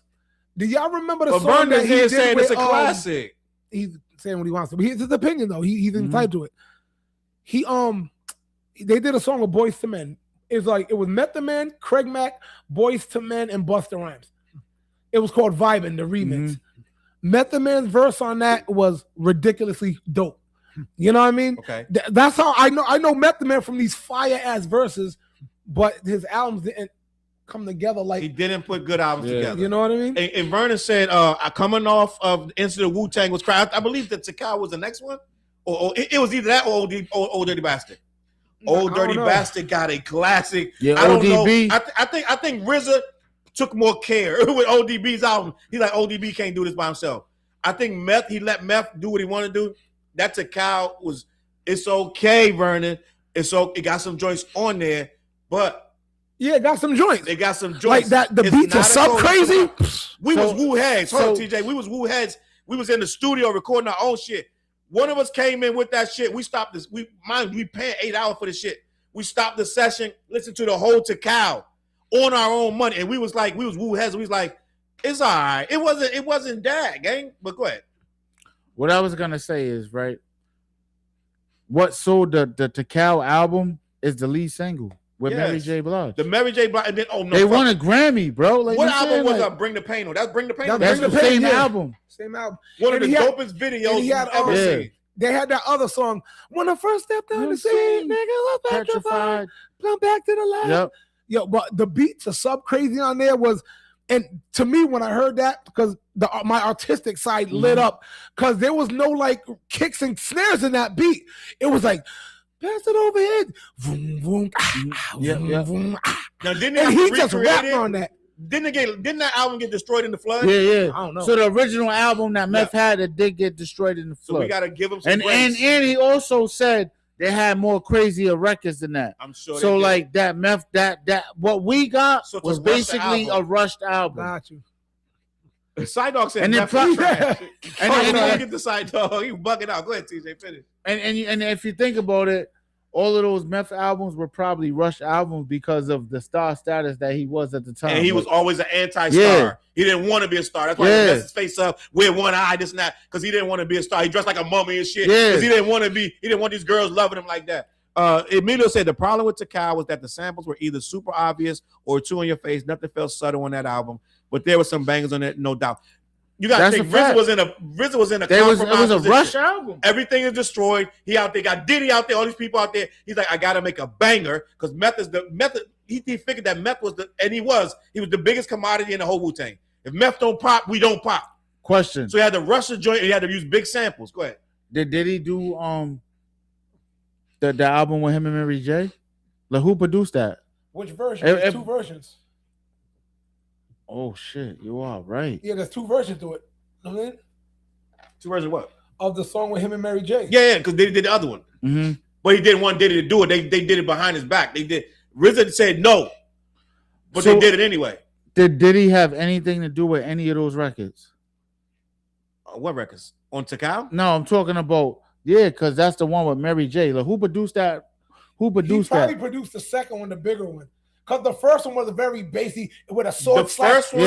S8: Do y'all remember the
S2: but
S8: song
S2: that he
S8: did
S2: saying
S8: with,
S2: it's a classic?
S8: he's saying what he wants to. But it's his opinion though. He's entitled to it. They did a song with Boyz II Men. It was Method Man, Craig Mack, Boyz II Men, and Busta Rhymes. It was called Vibin', the remix. Method Man's verse on that was ridiculously dope. You know what I mean?
S2: Okay.
S8: That's how I know Method Man from these fire ass verses, but his albums didn't come together like
S2: he didn't put good albums together.
S8: You know what I mean?
S2: And Vernon said, coming off of Incident Wu-Tang was crazy. I believe that Takai was the next one, or it was either that or Old Dirty Bastard. Old Dirty Bastard got a classic.
S3: Yeah,
S2: I don't
S3: ODB.
S2: know. I think RZA took more care with ODB's album. He's like, ODB can't do this by himself. I think he let Meth do what he wanted to do. That Takai was, it's okay, Vernon. It got some joints on there, but
S8: yeah, it got some joints.
S2: They got some joints.
S8: Like that, the beats are so crazy.
S2: We was Wu heads. Hold on, TJ. We was Wu heads. We was in the studio recording our own shit. One of us came in with that shit. We stopped this. We paying 8 hours for this shit. We stopped the session, listened to the whole Takai on our own money, and we was Wu heads. We was like, it's all right. It wasn't that, gang. But go ahead.
S3: What I was gonna say is, right, what sold the Takai album is the lead single with Mary J. Blige.
S2: The Mary J. Blige, and then
S3: they won a Grammy, bro. Like,
S2: what album was Bring the Pain on? That's Bring the Pain on.
S3: That's the same album.
S8: Same album.
S2: One of the dopest videos you've ever seen.
S8: They had that other song. When I first stepped on the scene, nigga was petrified. Come back to the lab.
S3: Yep.
S8: Yo, but the beats are sub crazy on there and to me when I heard that, because my artistic side lit up, because there was no like kicks and snares in that beat. It was like, pass it over here. Vroom, vroom, vroom,
S2: Now
S8: and he just rapped on that.
S2: Didn't that album get destroyed in the flood?
S3: Yeah.
S8: I don't know.
S3: So the original album that Meth had, it did get destroyed in the flood.
S2: So we gotta give him some
S3: and he also said they had more crazier records than that.
S2: I'm sure.
S3: So like that Meth, that what we got was basically a rushed album.
S8: Got you.
S2: Side Dog said,
S3: and then
S2: and get the Side Dog. You bugging out. Go ahead, TJ, finish.
S3: And if you think about it, all of those Meth albums were probably rushed albums because of the star status that he was at the time.
S2: And he was always an anti-star. Yeah. He didn't want to be a star. That's why he messed his face up with one eye, this and that, because he didn't want to be a star. He dressed like a mummy and shit. Because he didn't want these girls loving him like that. Emilio said the problem with Takai was that the samples were either super obvious or too in your face. Nothing felt subtle on that album, but there were some bangers on it, no doubt. You got to think RZA was in a
S3: it was a rush album.
S2: Everything is destroyed. He out there got Diddy out there, all these people out there. He's like, I gotta make a banger because Meth is the method. He figured that Meth was he was the biggest commodity in the whole Wu-Tang. If Meth don't pop, we don't pop.
S3: Question.
S2: So he had to rush the joint and he had to use big samples. Go ahead.
S3: Did he do the album with him and Mary J? Like who produced that?
S8: Which version? There's two versions.
S3: Oh shit, you are right.
S8: Yeah, there's two versions to it. You know what I mean?
S2: Two versions of what?
S8: Of the song with him and Mary J.
S2: Yeah, because they did the other one.
S3: Mm-hmm.
S2: But he didn't want Diddy to do it. They did it behind his back. They did. RZA said no, but they did it anyway.
S3: Did he have anything to do with any of those records?
S2: What records? On Takai?
S3: No, I'm talking about because that's the one with Mary J. Like who produced that? Who produced that?
S8: He probably produced the second one, the bigger one. Because the first one was a very basic with a sword.
S2: The first one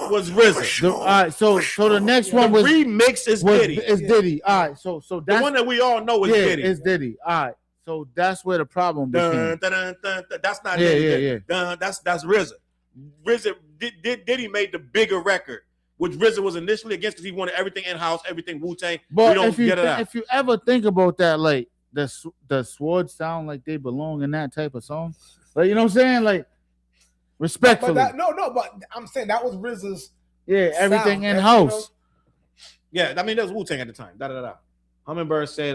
S2: was RZA.
S3: All right, so the next one was
S2: remix is Diddy.
S3: It's Diddy. All right, so that's
S2: the one that we all know is Diddy.
S3: It's Diddy. All right, so that's where the problem became.
S2: That's not Diddy. That's RZA. RZA Diddy made the bigger record, which RZA was initially against because he wanted everything in house, everything Wu-Tang.
S3: But if you ever think about that, like the swords sound like they belong in that type of song. Like, you know what I'm saying? Like, respectfully.
S8: But I'm saying that was RZA's.
S3: Yeah, everything in house.
S2: Yeah, I mean, that was Wu-Tang at the time. Hummingbird said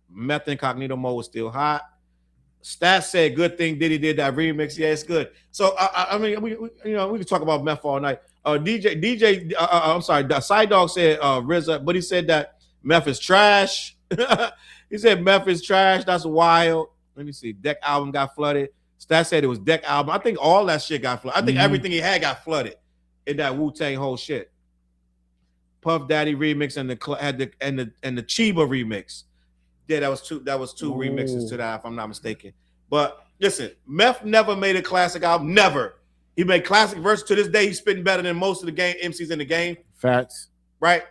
S2: Meth Incognito Mode was still hot. Stats said good thing Diddy did that remix. Yeah, it's good. So, I mean, we can talk about Meth all night. I'm sorry, the Side Dog said RZA, but he said that Meth is trash. He said Meth is trash. That's wild. Let me see. Deck album got flooded. Stat said it was Deck album. I think all that shit got flooded. I think everything he had got flooded in that Wu-Tang whole shit. Puff Daddy remix and the Chiba remix. Yeah, that was two remixes to that, if I'm not mistaken. But listen, Meth never made a classic album. Never. He made classic verses. To this day, he's spitting better than most of the game MCs in the game.
S3: Facts.
S2: Right?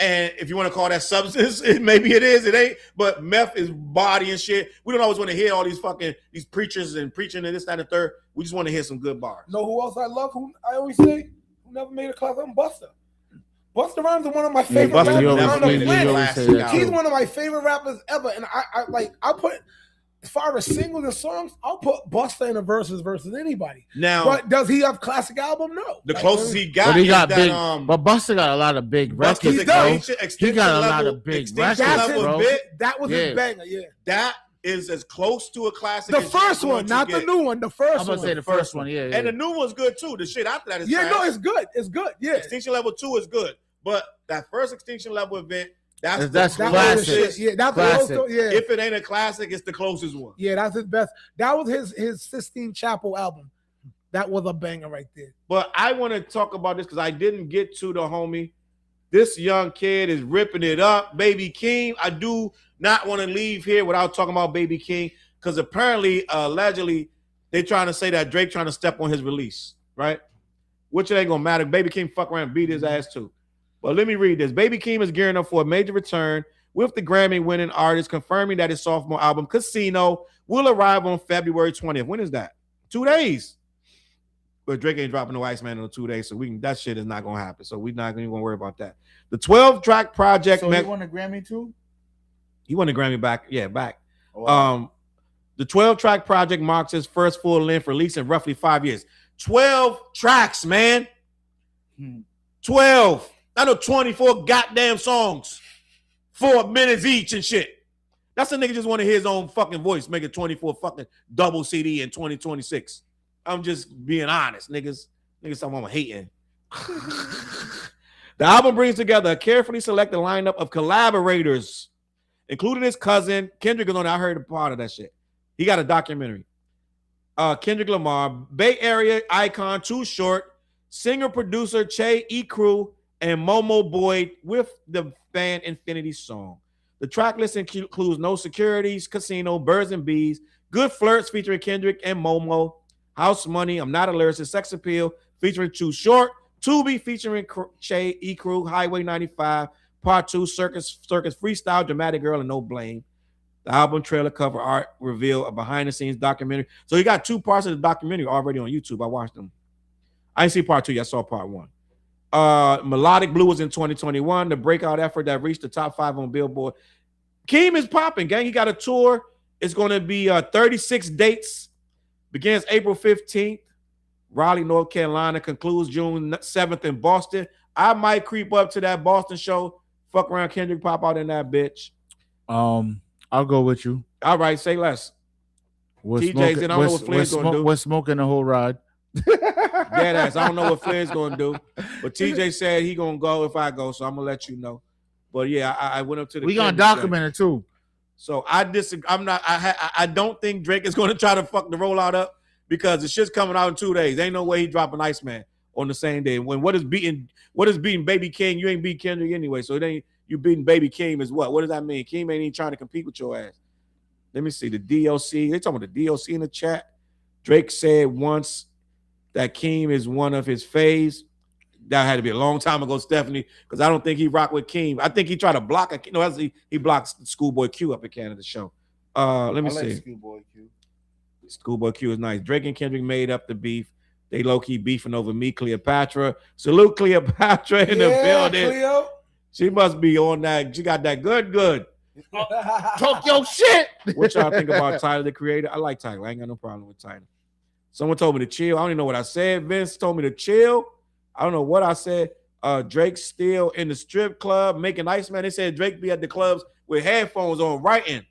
S2: And if you want to call that substance, maybe it is, it ain't. But meth is body and shit. We don't always want to hear all these preachers and preaching and this, that, and the third. We just want to hear some good bars.
S8: Know who else I love? Who I always say who never made a class? I'm Busta. Busta Rhymes is one of my favorite rappers on the planet. He's one of my favorite rappers ever. And I put, as far as singles and songs, I'll put Busta in a versus anybody.
S2: Now,
S8: but does he have classic album? No.
S2: The closest he got,
S3: but he got
S2: that,
S3: big. But Busta got a lot of big records. He got a lot of big records, bro.
S8: That was his banger. Yeah,
S2: that is as close to a classic.
S8: The first one, not the new one. The first one.
S3: I'm gonna say the first one. Yeah,
S2: and the new one's good too. The shit after that is trash.
S8: No, it's good. It's good. Yeah,
S2: Extinction Level 2 is good, but that first Extinction Level event.
S3: That's classic.
S8: Yeah, that's
S3: classic.
S2: If it ain't a classic, it's the closest one.
S8: Yeah, that's his best. That was his Sistine Chapel album. That was a banger right there.
S2: But I want to talk about this because I didn't get to the homie. This young kid is ripping it up. Baby King. I do not want to leave here without talking about Baby King because apparently, allegedly, they trying to say that Drake trying to step on his release, right? Which it ain't gonna matter. Baby King fuck around and beat his ass too. But let me read this. Baby Keem is gearing up for a major return with the Grammy-winning artist confirming that his sophomore album, Casino, will arrive on February 20th. When is that? 2 days. But Drake ain't dropping no Iceman in 2 days, so that shit is not going to happen. So we're not even going to worry about that. The 12-track project...
S3: So he won a Grammy too?
S2: He won a Grammy back. Yeah, back.
S3: Oh, wow.
S2: The 12-track project marks his first full-length release in roughly 5 years. 12 tracks, man. 12. I know 24 goddamn songs, 4 minutes each and shit. That's a nigga just want to hear his own fucking voice, make a 24 fucking double CD in 2026. I'm just being honest, niggas. I'm hating. The album brings together a carefully selected lineup of collaborators, including his cousin Kendrick is on it. I heard a part of that shit. He got a documentary. Kendrick Lamar, Bay Area icon Too Short, singer-producer Che E. Crew, and Momo Boyd with the band Infinity song. The track list includes No Securities, Casino, Birds and Bees, Good Flirts featuring Kendrick and Momo, House Money, I'm Not a Lyricist, Sex Appeal featuring Too Short, Tubi featuring Che E. Crew, Highway 95, Part 2, Circus Freestyle, Dramatic Girl, and No Blame. The album trailer cover art reveal a behind-the-scenes documentary. So you got 2 parts of the documentary already on YouTube. I watched them. I didn't see part 2. I saw part 1. Melodic Blue was in 2021, the breakout effort that reached the top 5 on Billboard. Keem is popping, gang. He got a tour. It's going to be 36 dates. Begins April 15th. Raleigh, North Carolina. Concludes June 7th in Boston. I might creep up to that Boston show. Fuck around, Kendrick pop out in that bitch.
S3: I'll go with you.
S2: All right, say less. TJ's in. I don't know what Flair's going to do.
S3: We're smoking the whole ride.
S2: Dead ass. I don't know what Flair's gonna do, but TJ said he gonna go if I go, so I'm gonna let you know. But yeah, I went up to the.
S3: We gonna document it too.
S2: So I disagree. I'm not. I don't think Drake is gonna try to fuck the rollout up because the shit's coming out in 2 days. Ain't no way he dropping Iceman on the same day. When what is beating Baby King? You ain't beat Kendrick anyway, so it ain't you beating Baby King is what? What does that mean? King ain't even trying to compete with your ass. Let me see the DLC. They talking about the DLC in the chat. Drake said once that Keem is one of his faves. That had to be a long time ago, Stephanie, because I don't think he rocked with Keem. I think he tried to block it. No, he blocked Schoolboy Q up at Canada show. Let me see.
S3: Schoolboy Q.
S2: Schoolboy Q is nice. Drake and Kendrick made up the beef. They low-key beefing over me, Cleopatra. Salute Cleopatra in the building.
S8: Cleo.
S2: She must be on that. She got that good.
S3: Talk your shit.
S2: What y'all think about Tyler, the Creator? I like Tyler. I ain't got no problem with Tyler. Someone told me to chill. I don't even know what I said. Vince told me to chill. I don't know what I said. Drake still in the strip club making Iceman. They said Drake be at the clubs with headphones on writing.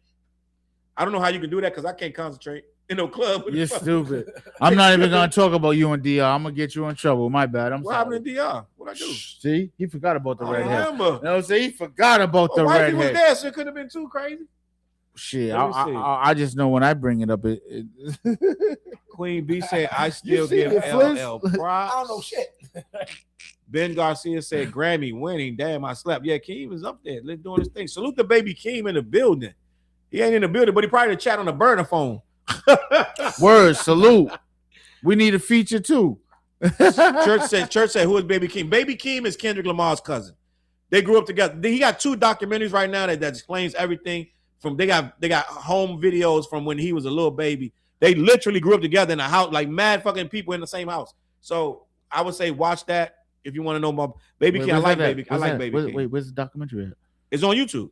S2: I don't know how you can do that because I can't concentrate in no club.
S3: You're stupid. I'm not even going to talk about you and DR. I'm going to get you in trouble. My bad.
S2: What happened to DR? What'd I do?
S3: See? He forgot about the red hair.
S2: Remember.
S3: No, see? He forgot about the red hair.
S2: Was there, so it couldn't have been too crazy.
S3: Shit, I just know when I bring it up,
S2: Queen B said, I still give LL props.
S8: I don't know shit.
S2: Ben Garcia said, Grammy winning. Damn, I slept. Yeah, Keem is up there. Let's doing his thing. Salute the baby Keem in the building. He ain't in the building, but he probably chat on the burner phone.
S3: Word, salute. We need a feature too.
S2: Church said, who is Baby Keem? Baby Keem is Kendrick Lamar's cousin. They grew up together. He got 2 documentaries right now that explains everything. From they got home videos from when he was a little baby. They literally grew up together in a house, like mad fucking people in the same house. So I would say watch that if you want to know more. Baby King, I like Baby King.
S3: Wait, where's the documentary at?
S2: It's on YouTube.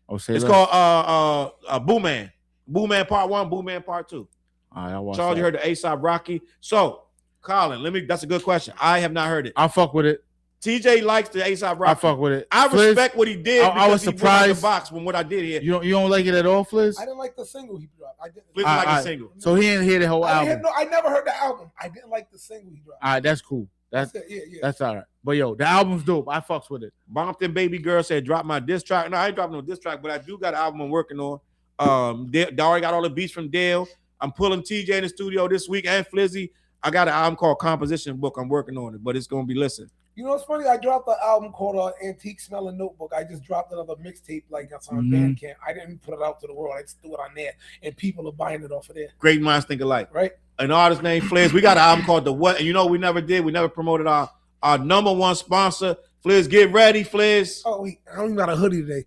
S3: Oh, say
S2: it's
S3: less.
S2: called Boo Man. Boo Man Part 1, Boo Man Part 2.
S3: All right, I'll watch
S2: Charles,
S3: that.
S2: you heard the A$AP Rocky. So, Colin, that's a good question. I have not heard it.
S3: I'll fuck with it.
S2: TJ likes the A$AP Rocky.
S3: I fuck with it.
S2: I respect what he did.
S3: I was surprised.
S2: He went out the box from what I did here.
S3: You don't like it at all, Fliz?
S8: I didn't like the single he dropped. I didn't
S2: like the single.
S3: So he didn't hear the whole album.
S8: I never heard the album. I didn't like the single he dropped.
S3: All right, that's cool. That's all right. But yo, the album's dope. I fucks with it.
S2: Bompton Baby Girl said drop my diss track. No, I ain't dropping no diss track, but I do got an album I'm working on. They already got all the beats from Dale. I'm pulling TJ in the studio this week and Flizzy. I got an album called Composition Book. I'm working on it, but it's gonna be listen.
S8: You know what's funny? I dropped an album called Antique Smelling Notebook. I just dropped another mixtape that's on Bandcamp. I didn't put it out to the world. I just threw it on there, and people are buying it off of there.
S2: Great minds think alike,
S8: right?
S2: An artist named Fliz. We got an album called The What, and we never promoted our number one sponsor. Fliz, get ready, Fliz.
S8: Oh wait, I don't even got a hoodie today.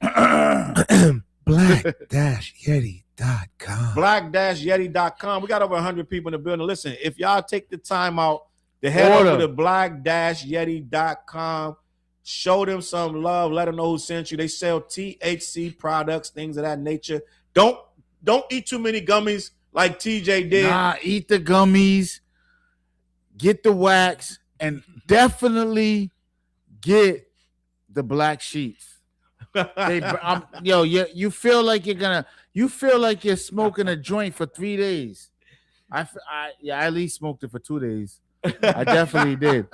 S8: Black-Yeti.com.
S2: Black-Yeti.com. We got over 100 people in the building. Listen, if y'all take the time out to head over to Black-Yeti.com, show them some love, let them know who sent you. They sell THC products, things of that nature. Don't eat too many gummies like TJ did.
S3: Nah, eat the gummies, get the wax, and definitely get the black sheets. You feel like you're smoking a joint for 3 days. I at least smoked it for 2 days. I definitely did.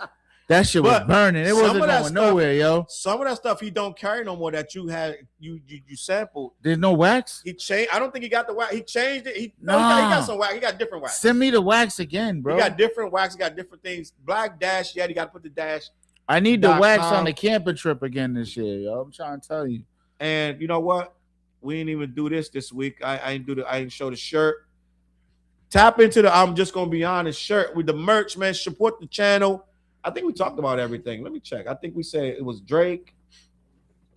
S3: That shit was burning. It wasn't going nowhere, yo.
S2: Some of that stuff he don't carry no more that you had you sampled.
S3: There's no wax?
S2: He changed. I don't think he got the wax. He changed it. He got some wax. He got different wax.
S3: Send me the wax again, bro.
S2: He got different wax. He got different things. Black-Yeti. You got to put the dash.
S3: I need the wax on the camping trip again this year, yo. I'm trying to tell you.
S2: And you know what? We didn't even do this week. I didn't show the shirt. Tap into the I'm just gonna be honest shirt with the merch, man. Support the channel. I think we talked about everything. Let me check. I think we said it was Drake.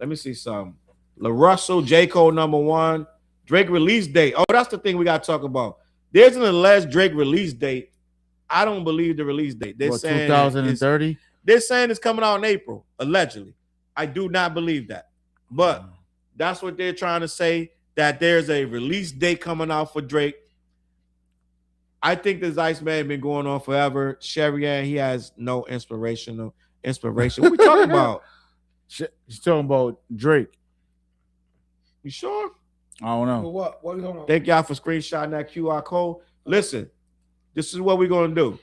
S2: Let me see some. LaRussell, J. Cole #1. Drake release date. Oh, that's the thing we gotta talk about. There's an alleged Drake release date. I don't believe the release date. They're saying
S3: 2030.
S2: They're saying it's coming out in April, allegedly. I do not believe that. But that's what they're trying to say, that there's a release date coming out for Drake. I think this Iceman been going on forever. Sherry-Ann, he has no inspiration. What we talking about?
S3: He's talking about Drake.
S2: You sure?
S3: I don't know.
S8: Well, what are you talking about?
S2: Thank y'all for screenshotting that QR code. Listen, this is what we're going to do.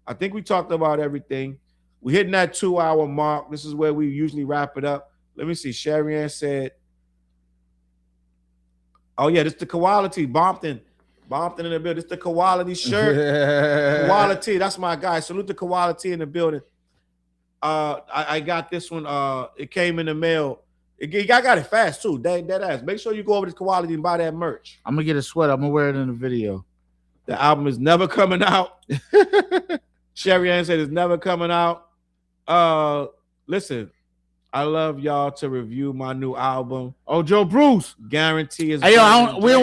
S2: I think we talked about everything. We're hitting that 2-hour mark. This is where we usually wrap it up. Let me see. Sherry-Ann said, oh, yeah, this is the quality. Bompton in the building. This is the quality shirt. Quality. That's my guy. Salute the quality in the building. I got this one. It came in the mail. I got it fast, too. Dead ass. Make sure you go over to quality and buy that merch.
S3: I'm going to get a sweater. I'm going to wear it in the video.
S2: The album is never coming out. Sherry-Ann said it's never coming out. Listen, I love y'all to review my new album.
S3: Oh, Joe Bruce,
S2: guarantee is.
S3: Hey, we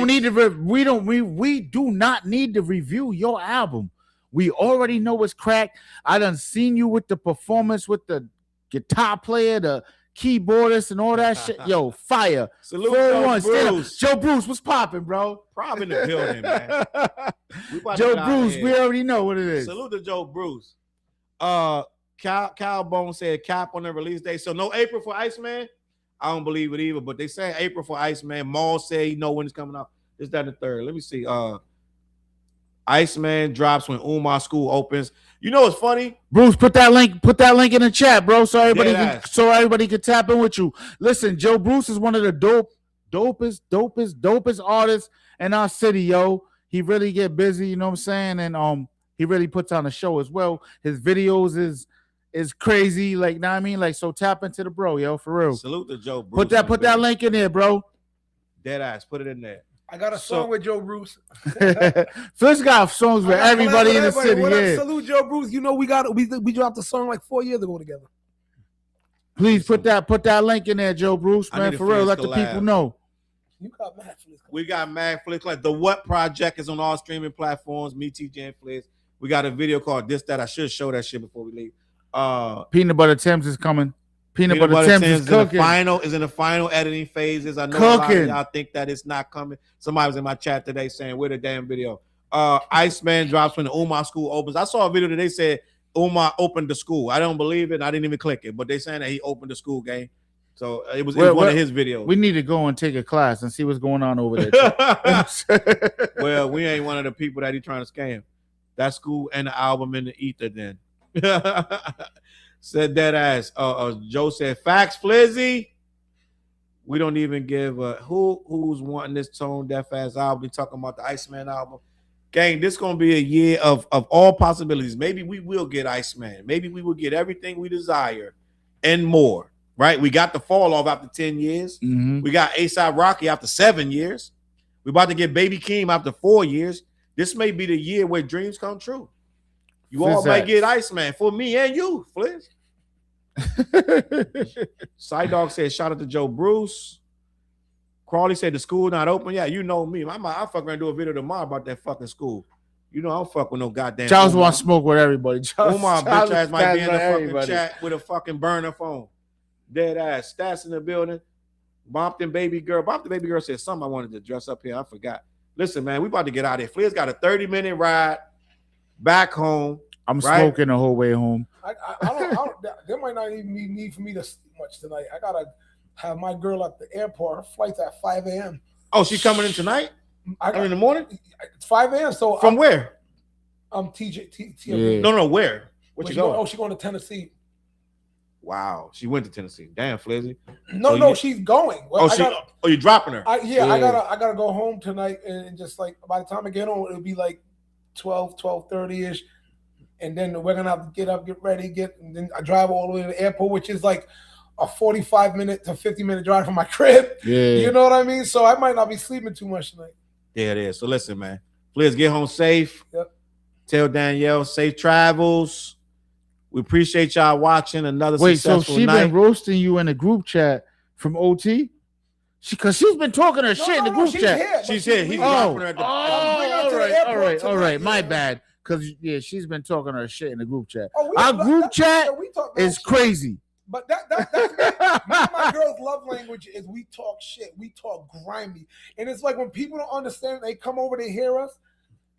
S3: do not need to review your album. We already know it's cracked. I done seen you with the performance with the guitar player, the keyboardist, and all that shit. Yo, fire!
S2: Salute Joe Bruce.
S3: Joe Bruce, what's popping, bro?
S2: Probably in the building, man.
S3: Joe Bruce, we already know what it is.
S2: Salute to Joe Bruce. Cowbone said cap on the release date. So no April for Iceman. I don't believe it either, but they say April for Iceman. Maul said he know when it's coming out. Is that the third? Let me see. Iceman drops when Umar School opens. You know what's funny?
S3: Bruce, put that link in the chat, bro. So everybody can tap in with you. Listen, Joe Bruce is one of the dopest artists in our city, yo. He really get busy, you know what I'm saying? And he really puts on a show as well. His videos is crazy, like, know what I mean? Like, so tap into the bro, yo, for real.
S2: Salute to Joe Bruce.
S3: Put that link in there, bro.
S2: Dead ass, put it in there.
S8: I got a song with Joe Bruce.
S3: First got songs with everybody in the city. Yeah.
S8: Salute Joe Bruce. You know we dropped a song like 4 years ago together.
S3: Please put that link in there, Joe Bruce, man, for real. Let the people know.
S8: You got mad Fliz.
S2: We got mad Fliz collab. The What Project is on all streaming platforms. Me, TJ, and Fliz. We got a video called This That. I should show that shit before we leave.
S3: Peanut Butter Tim's is coming. Peanut Butter Tim's is cooking.
S2: Is in the final editing phases. I know a lot of y'all think that it's not coming. Somebody was in my chat today saying, where the damn video? Iceman drops when the Umar school opens. I saw a video that they said Umar opened the school. I don't believe it. I didn't even click it, but they saying that he opened the school game. So it was one of his videos.
S3: We need to go and take a class and see what's going on over there.
S2: Well, we ain't one of the people that he trying to scam. That school and the album in the ether then. Said that ass. Joe said, facts, Flizzy. We don't even give who's wanting this tone deaf ass album. We talking about the Iceman album. Gang, this gonna be a year of all possibilities. Maybe we will get Iceman. Maybe we will get everything we desire and more. Right? We got the fall off after 10 years.
S3: Mm-hmm.
S2: We got A$AP Rocky after 7 years. We're about to get Baby Keem after 4 years. This may be the year where dreams come true. You all might get Iceman for me and you, Fliz. Side Dog said, shout out to Joe Bruce. Crawley said, the school not open. Yeah, you know me. I'll fuck around and do a video tomorrow about that fucking school. You know, I don't fuck with no goddamn.
S3: Charles want to smoke with everybody.
S2: Umar bitch ass might be in the fucking chat with a fucking burner phone. Dead ass. Stats in the building. Bompton baby girl. Bompton baby girl said something I wanted to dress up here. I forgot. Listen, man, we about to get out of here. Fliz got a 30-minute ride back home.
S3: I'm smoking the whole way home.
S8: I don't there might not even be need for me to sleep much tonight. I gotta have my girl at the airport. Her flight's at 5 a.m.
S2: Oh, she's coming in tonight? In the morning?
S8: It's 5 a.m. So
S2: from where?
S8: TJ.
S2: No, where? Where she going?
S8: Oh, she's going to Tennessee.
S2: Wow, she went to Tennessee. Damn, Flizzy.
S8: No, she's going. Well,
S2: you're dropping her.
S8: I gotta go home tonight, and just like by the time I get home, it'll be like 12:30 ish, and then we're gonna have to get up, get ready, and then I drive all the way to the airport, which is like a 45-minute to 50-minute drive from my crib.
S3: Yeah,
S8: you know what I mean. So I might not be sleeping too much tonight.
S2: Yeah, it is. So listen, man, Fliz, get home safe.
S8: Yep.
S2: Tell Danielle safe travels. We appreciate y'all watching another successful
S3: so she
S2: night.
S3: been roasting you in the group chat from OT? Because she's been talking her shit in the group chat.
S2: She's here. He's dropping her at the
S3: all right. My bad. Because, she's been talking her shit in the group chat. Our group chat is crazy.
S8: But that's my girl's love language is we talk shit. We talk grimy. And it's like when people don't understand, they come over to hear us.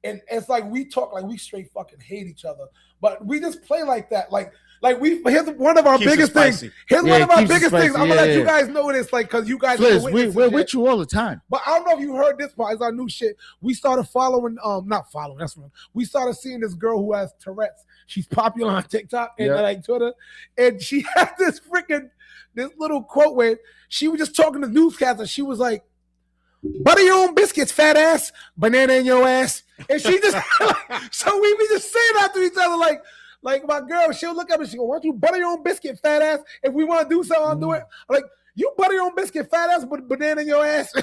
S8: And it's like we talk like we straight fucking hate each other, but we just play like that. Like here's one of our biggest things. Here's one of our biggest things. I'm gonna let you guys know this, like, because you guys
S3: we're with you all the time.
S8: But I don't know if you heard this part. It's our new shit. We started following, not following. That's wrong. We started seeing this girl who has Tourette's. She's popular on TikTok and like Twitter, and she had this little quote where she was just talking to newscasters. She was like, "Butter your own biscuits, fat ass. Banana in your ass." And she just so we be just saying that to each other, like my girl, she'll look up and she go, "Why don't you butter your own biscuit, fat ass? If we want to do something, I'll do it." Like, you butter your own biscuit, fat ass, but banana in your ass.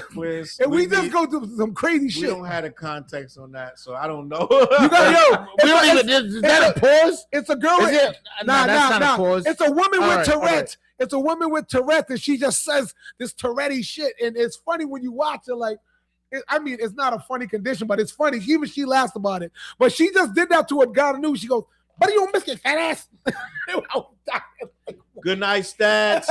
S8: And we just go through some crazy shit.
S2: We don't have the context on that, so I don't know.
S8: You got
S3: is that a pause?
S8: It's a girl.
S3: Nah.
S8: It's a woman with Tourette's. It's a woman with Tourette's, and she just says this Tourette shit. And it's funny when you watch it, like, it's not a funny condition, but it's funny. Even she laughs about it. But she just did that to a guy who knew. She goes, "Butter your own biscuit, fat ass."
S2: Good night, Stats.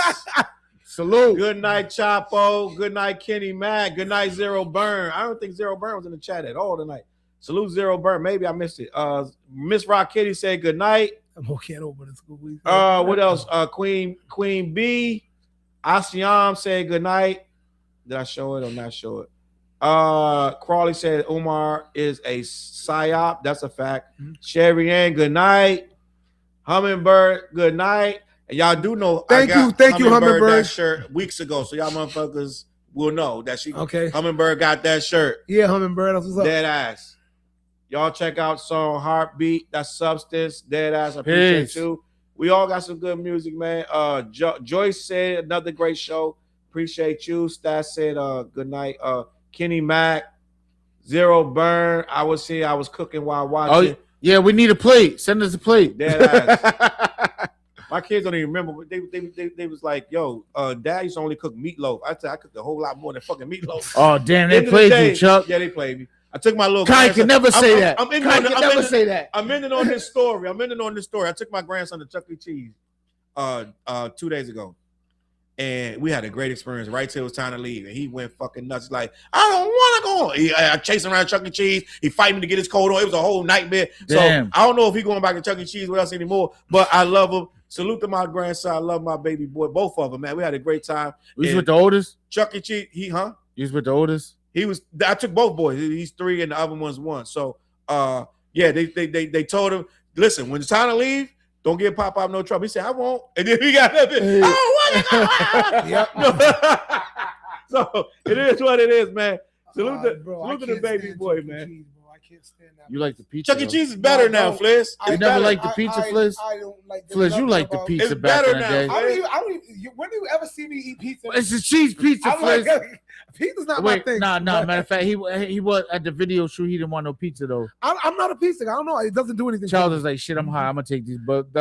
S3: Salute.
S2: Good night, Chapo. Good night, Kenny Mack. Good night, Zero Burn. I don't think Zero Burn was in the chat at all tonight. Salute, Zero Burn. Maybe I missed it. Miss Rock Kitty said good night.
S8: I'm okay over the school.
S2: What else? Queen B. Asiam said good night. Did I show it or not show it? Crawley said Umar is a psyop. That's a fact. Sherry Ann, good night. Hummingbird, good night. And y'all do know.
S8: Thank you, Hummingbird.
S2: That shirt weeks ago, so y'all motherfuckers will know that she.
S8: Okay.
S2: Hummingbird got that shirt.
S8: Yeah, Hummingbird. That's what's up.
S2: Dead ass. Y'all check out song Heartbeat. That's Substance. Dead ass. I appreciate you. We all got some good music, man. Joyce said another great show. Appreciate you. Stas said good night. Kenny Mack, Zero Burn. I was cooking while watching.
S3: Oh, yeah, we need a plate. Send us a plate.
S2: Dead ass. My kids don't even remember. But they was like, "Yo, Dad used to only cook meatloaf." I said I cooked a whole lot more than fucking meatloaf.
S3: Oh damn, they played you, Chuck.
S2: Yeah, they played me. I took my little.
S3: Kai can never say that.
S2: I'm ending on this story. I took my grandson to Chuck E. Cheese 2 days ago. And we had a great experience right till it was time to leave. And he went fucking nuts. Like, I don't want to go. I chasing around Chuck E. Cheese. He fighting me to get his coat on. It was a whole nightmare.
S3: Damn.
S2: So I don't know if he's going back to Chuck E. Cheese with us anymore. But I love him. Salute to my grandson. I love my baby boy. Both of them, man. We had a great time.
S3: You was with the oldest?
S2: Chuck E. Cheese.
S3: You was with the oldest?
S2: I took both boys. He's 3 and the other one's 1. So yeah, they told him, listen, when it's time to leave, don't give Pop no trouble. He said, I won't. And then he got nothing. Hey. I don't want to. So it is what it is, man. Salute to the baby boy, man.
S8: I can't stand that.
S3: You like the pizza?
S2: Chuck E. Cheese is better now, Fliz.
S3: You never liked the pizza, Fliz?
S8: I don't like
S3: Fliz, you like the pizza back in the day.
S8: I don't even, when do you ever see me eat pizza?
S3: It's a cheese pizza, Fliz.
S8: Like, pizza's not my thing.
S3: Nah. Matter of fact, he was at the video shoot. He didn't want no pizza though.
S8: I'm not a pizza guy. I don't know. It doesn't do anything.
S3: Charles is like, shit, I'm high. I'm gonna take these. But